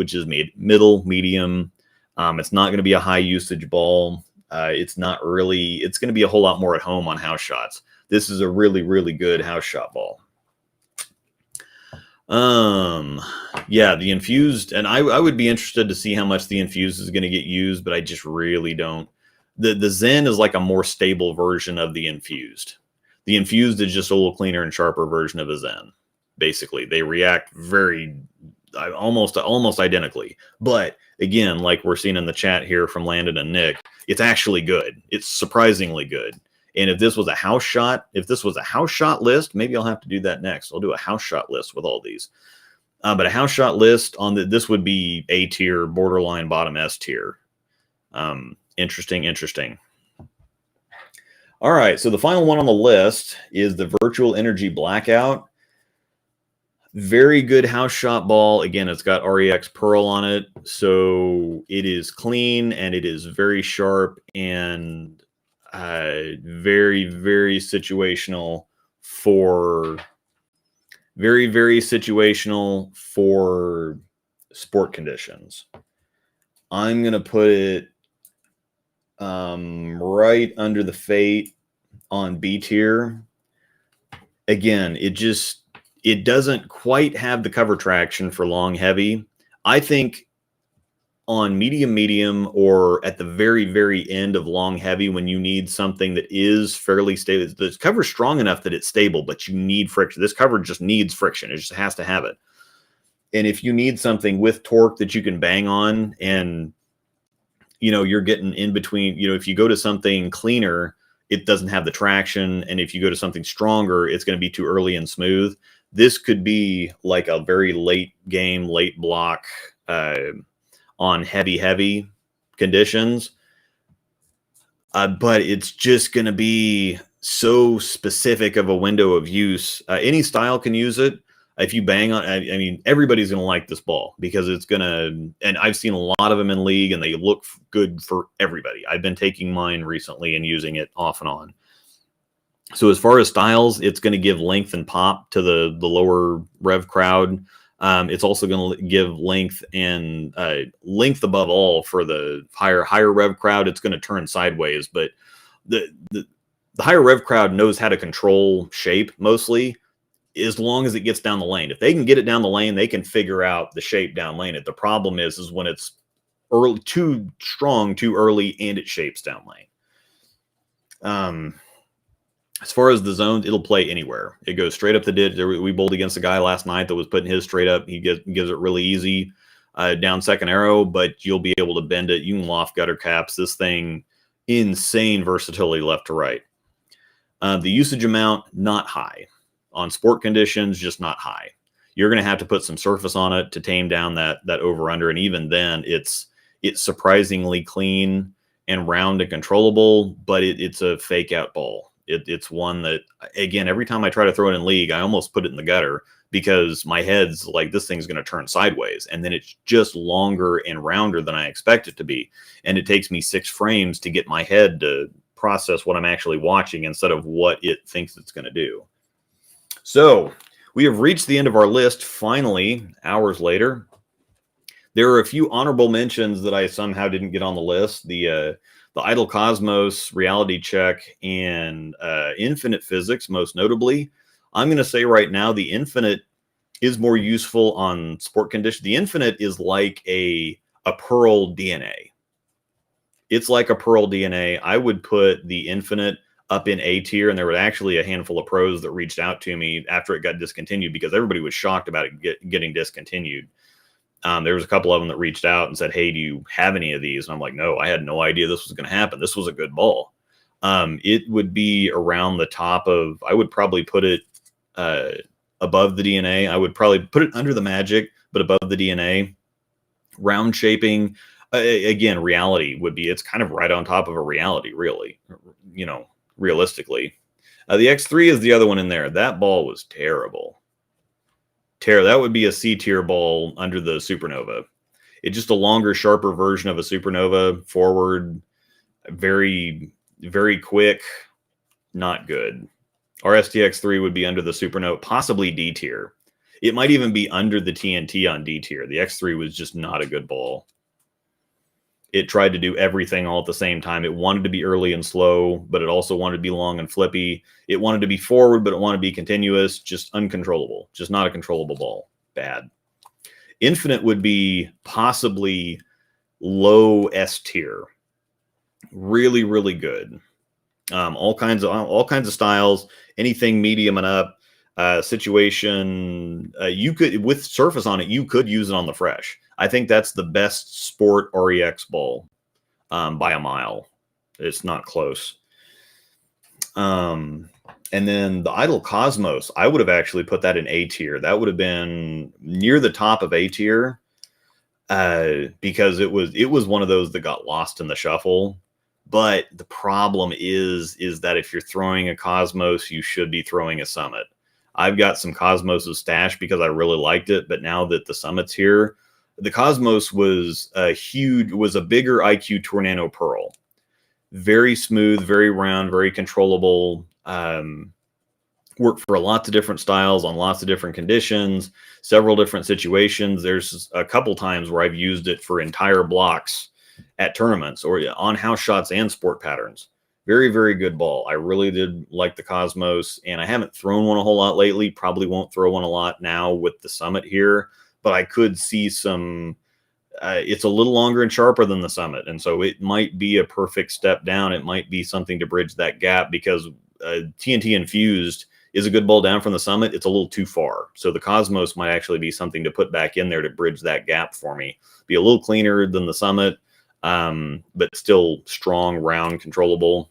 middle, medium. It's not going to be a high usage ball. It's going to be a whole lot more at home on house shots. This is a really, really good house shot ball. Yeah, the infused, and I would be interested to see how much the infused is going to get used, but I just really don't. The Zen is like a more stable version of the infused. The infused is just a little cleaner and sharper version of a Zen. Basically, they react almost identically. But again, like we're seeing in the chat here from Landon and Nick, it's actually good. It's surprisingly good. And if this was a house shot list, maybe I'll have to do that next. I'll do a house shot list with all these. But a house shot list this would be A tier, borderline bottom S tier. Interesting. All right, so the final one on the list is the Virtual Energy Blackout. Very good house shot ball. Again, it's got REX Pearl on it, so it is clean and it is very sharp and very, very situational for sport conditions. I'm gonna put it right under the Fate on B tier. Again, it doesn't quite have the cover traction for long heavy. I think on medium, or at the very, very end of long heavy, when you need something that is fairly stable, the cover's strong enough that it's stable, but you need friction. This cover just needs friction. It just has to have it. And if you need something with torque that you can bang on, and you're getting in between, if you go to something cleaner, it doesn't have the traction. And if you go to something stronger, it's going to be too early and smooth. This could be like a very late game, late block on heavy conditions. But it's just going to be so specific of a window of use. Any style can use it. If you bang on, I mean, everybody's going to like this ball because it's going to, and I've seen a lot of them in league and they look good for everybody. I've been taking mine recently and using it off and on. So as far as styles, it's going to give length and pop to the lower rev crowd. It's also going to give length and length above all for the higher rev crowd. It's going to turn sideways, but the higher rev crowd knows how to control shape mostly, as long as it gets down the lane. If they can get it down the lane, they can figure out the shape down lane. The problem is when it's early, too strong, too early, and it shapes down lane. As far as the zones, it'll play anywhere. It goes straight up the ditch. We bowled against a guy last night that was putting his straight up. He gives it really easy down second arrow, but you'll be able to bend it. You can loft gutter caps. This thing, insane versatility left to right. The usage amount, not high. On sport conditions, just not high. You're going to have to put some surface on it to tame down that over-under, and even then, it's surprisingly clean and round and controllable, but it's a fake-out ball. It's one that, again, every time I try to throw it in league, I almost put it in the gutter because my head's like, this thing's going to turn sideways, and then it's just longer and rounder than I expect it to be, and it takes me 6 frames to get my head to process what I'm actually watching instead of what it thinks it's going to do. So we have reached the end of our list, finally, hours later. There are a few honorable mentions that I somehow didn't get on the list. The Idle Cosmos, Reality Check, and Infinite Physics, most notably. I'm going to say right now the Infinite is more useful on sport conditions. The Infinite is like a Pearl DNA. It's like a Pearl DNA. I would put the Infinite up in A tier, and there was actually a handful of pros that reached out to me after it got discontinued because everybody was shocked about it getting discontinued. There was a couple of them that reached out and said, hey, do you have any of these? And I'm like, no, I had no idea this was going to happen. This was a good ball. It would be around the top of, I would probably put it above the DNA. I would probably put it under the Magic, but above the DNA. Round shaping, again, Reality would be, it's kind of right on top of a Reality, really, realistically. The X3 is the other one in there. That ball was terrible. That would be a C tier ball under the Supernova. It's just a longer, sharper version of a Supernova. Forward, very, very quick, not good. Our STX3 would be under the Supernova, possibly D tier. It might even be under the TNT on D tier. The X3 was just not a good ball. It tried to do everything all at the same time. It wanted to be early and slow, but it also wanted to be long and flippy. It wanted to be forward, but it wanted to be continuous. Just uncontrollable. Just not a controllable ball. Bad. Infinite would be possibly low S tier. Really, really good. All kinds of styles. Anything medium and up. Situation. You could, with surface on it, you could use it on the fresh. I think that's the best sport REX ball by a mile. It's not close. And then the Idle Cosmos, I would have actually put that in A tier. That would have been near the top of A tier because it was one of those that got lost in the shuffle. But the problem is that if you're throwing a Cosmos, you should be throwing a Summit. I've got some Cosmos stashed because I really liked it, but now that the Summit's here, the Cosmos was a bigger IQ Tornado Pearl. Very smooth, very round, very controllable. Worked for lots of different styles on lots of different conditions, several different situations. There's a couple times where I've used it for entire blocks at tournaments or on house shots and sport patterns. Very, very good ball. I really did like the Cosmos, and I haven't thrown one a whole lot lately. Probably won't throw one a lot now with the Summit here, but I could see some. It's a little longer and sharper than the Summit, and so it might be a perfect step down. It might be something to bridge that gap because TNT infused is a good ball down from the Summit. It's a little too far. So the Cosmos might actually be something to put back in there to bridge that gap for me. Be a little cleaner than the Summit, but still strong, round, controllable.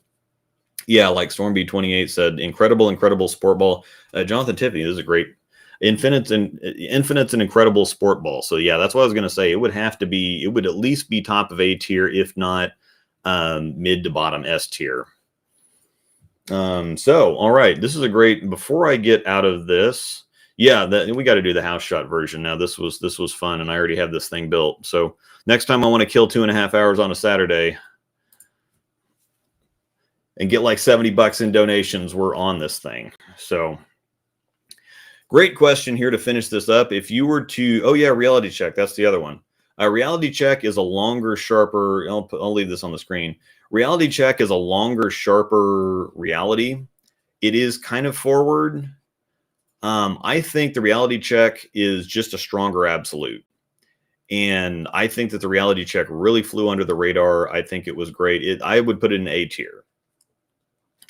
Yeah, like Stormby28 said, incredible sport ball. Jonathan Tiffany, this is a great Infinite's an incredible sport ball. So yeah, that's what I was going to say. It would at least be top of A tier, if not mid to bottom S tier. So, all right, this is a great, before I get out of this, yeah, we got to do the house shot version. Now this was fun, and I already have this thing built. So next time I want to kill 2.5 hours on a Saturday and get like $70 in donations, we're on this thing. So great question here to finish this up. If you were to, oh yeah, reality check, that's the other one. Reality check is a longer, sharper, I'll leave this on the screen. Reality check is a longer, sharper reality. It is kind of forward. I think the reality check is just a stronger absolute. And I think that the reality check really flew under the radar. I think it was great. I would put it in A tier.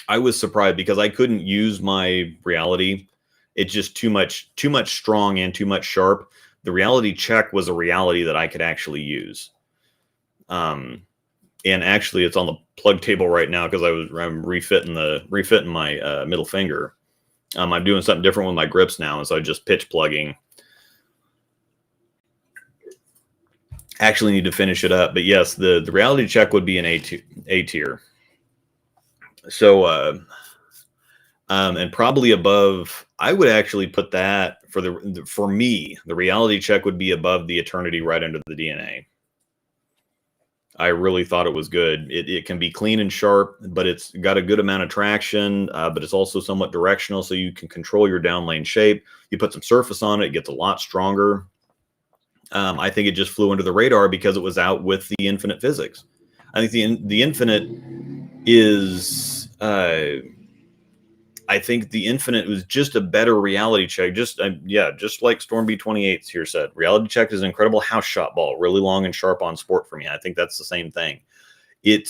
I was surprised because I couldn't use my reality. It's just too much strong and too much sharp. The reality check was a reality that I could actually use. And actually, it's on the plug table right now because I'm refitting my middle finger. I'm doing something different with my grips now, and so I'm just pitch plugging. Actually, need to finish it up, but yes, the reality check would be an A tier. So, and probably above. I would actually put that for me. The reality check would be above the eternity right under the DNA. I really thought it was good. It can be clean and sharp, but it's got a good amount of traction, but it's also somewhat directional, so you can control your down lane shape. You put some surface on it, it gets a lot stronger. I think it just flew under the radar because it was out with the Infinite physics. I think the Infinite is... I think the Infinite was just a better reality check. Just like Stormby28 here said, reality check is an incredible house shot ball, really long and sharp on sport for me. I think that's the same thing. The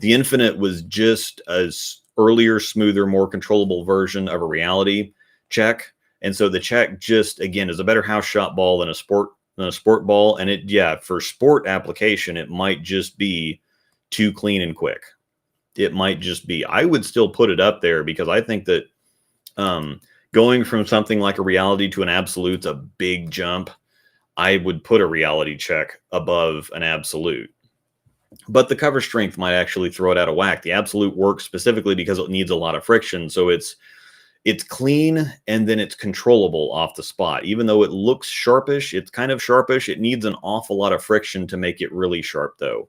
Infinite was just a earlier, smoother, more controllable version of a reality check, and so the check just again is a better house shot ball than a sport ball. And for sport application, it might just be too clean and quick. It might just be. I would still put it up there because I think that going from something like a reality to an absolute's a big jump. I would put a reality check above an absolute. But the cover strength might actually throw it out of whack. The absolute works specifically because it needs a lot of friction. So it's clean and then it's controllable off the spot. Even though it looks sharpish, it's kind of sharpish. It needs an awful lot of friction to make it really sharp though.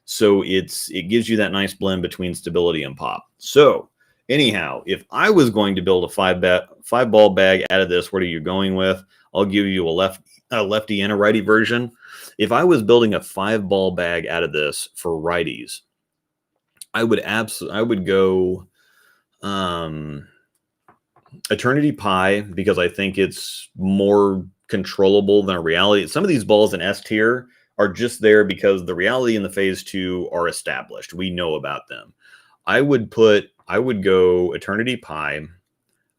So it gives you that nice blend between stability and pop. So anyhow, if I was going to build a five ball bag out of this, what are you going with? I'll give you a lefty and a righty version. If I was building a 5-ball bag out of this for righties, I would go Eternity Pie because I think it's more controllable than a reality. Some of these balls in S tier are just there because the reality and the phase 2 are established. We know about them. I would go Eternity Pie,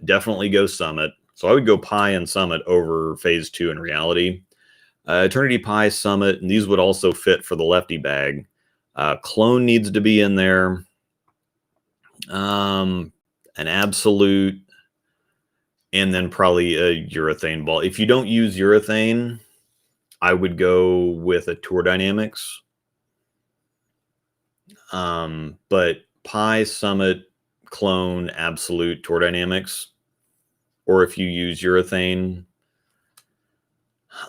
definitely go Summit. So I would go Pie and Summit over phase 2 and reality. Eternity Pie, Summit, and these would also fit for the lefty bag. Clone needs to be in there. An absolute, and then probably a urethane ball. If you don't use urethane, I would go with a Tour Dynamics. But Pi, Summit, Clone, Absolute, Tour Dynamics, or if you use urethane.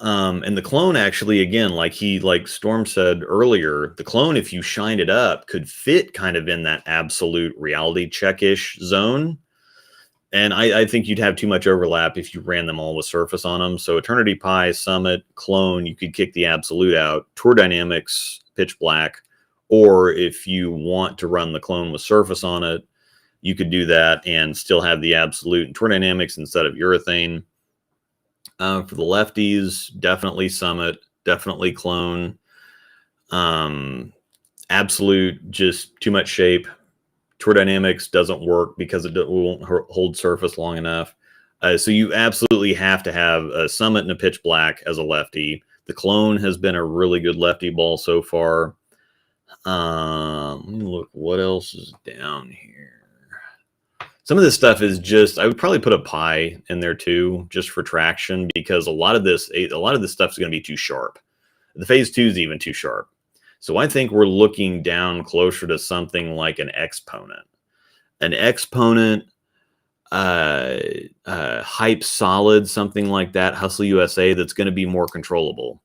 And the Clone actually, again, like Storm said earlier, the Clone, if you shined it up, could fit kind of in that absolute reality check-ish zone. And I think you'd have too much overlap if you ran them all with surface on them. So Eternity Pi, Summit, Clone, you could kick the absolute out. Tour Dynamics, Pitch Black. Or if you want to run the Clone with surface on it, you could do that and still have the absolute and Tour Dynamics instead of urethane. For the lefties, definitely Summit, definitely Clone. Absolute, just too much shape. Tour Dynamics doesn't work because it won't hold surface long enough. So you absolutely have to have a Summit and a Pitch Black as a lefty. The Clone has been a really good lefty ball so far. Let me look what else is down here. Some of this stuff is just, I would probably put a Pi in there too, just for traction, because a lot of this stuff is going to be too sharp. The Phase 2 is even too sharp. So I think we're looking down closer to something like an Exponent. An Exponent, Hype Solid, something like that, Hustle USA, that's going to be more controllable.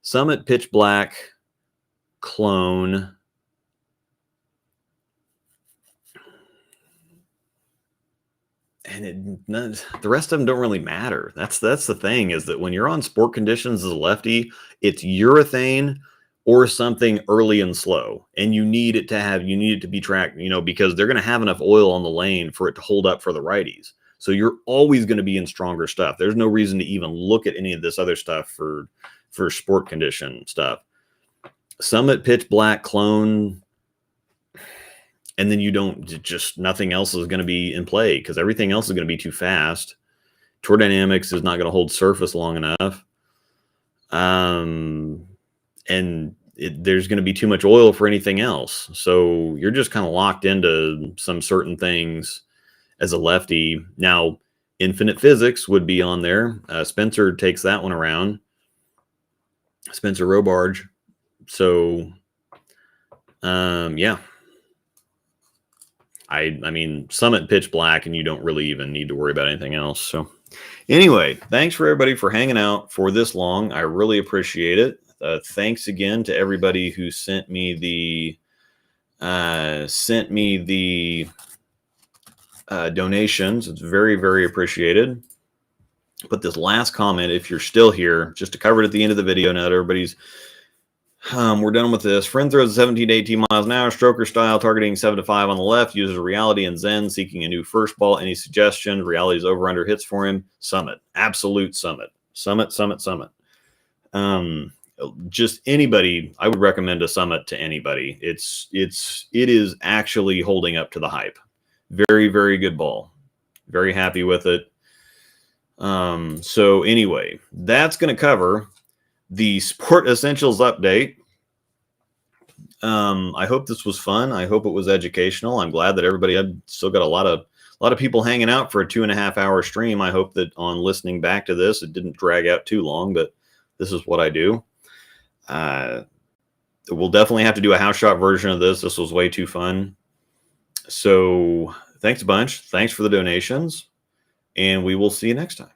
Summit, Pitch Black, Clone. And the rest of them don't really matter. That's the thing, is that when you're on sport conditions as a lefty, it's urethane or something early and slow, and you need it to be tracked, because they're going to have enough oil on the lane for it to hold up for the righties. So you're always going to be in stronger stuff. There's no reason to even look at any of this other stuff for sport condition stuff. Summit, Pitch Black, Clone, and then nothing else is going to be in play because everything else is going to be too fast. Tour Dynamics is not going to hold surface long enough. There's going to be too much oil for anything else. So you're just kind of locked into some certain things as a lefty. Now, Infinite Physics would be on there. Spencer takes that one around. Spencer Robarge. So, yeah. I mean, Summit, Pitch Black, and you don't really even need to worry about anything else. So anyway, thanks for everybody for hanging out for this long. I really appreciate it. Thanks again to everybody who sent me the donations. It's very, very appreciated. But this last comment, if you're still here, just to cover it at the end of the video, now that everybody's we're done with this. Friend throws 17 to 18 miles an hour, stroker style, targeting 7 to 5 on the left, uses Reality and Zen, seeking a new first ball. Any suggestions? Reality's over-under hits for him. Summit. Absolute Summit. Summit. Just anybody, I would recommend a Summit to anybody. It is actually holding up to the hype. Very, very good ball. Very happy with it. So anyway, that's going to cover the Sport Essentials update. I hope this was fun. I hope it was educational. I'm glad that everybody, I've still got a lot of people hanging out for a 2.5 hour stream. I hope that on listening back to this, it didn't drag out too long, but this is what I do. We'll definitely have to do a house shot version of this. This was way too fun. So thanks a bunch. Thanks for the donations, and we will see you next time.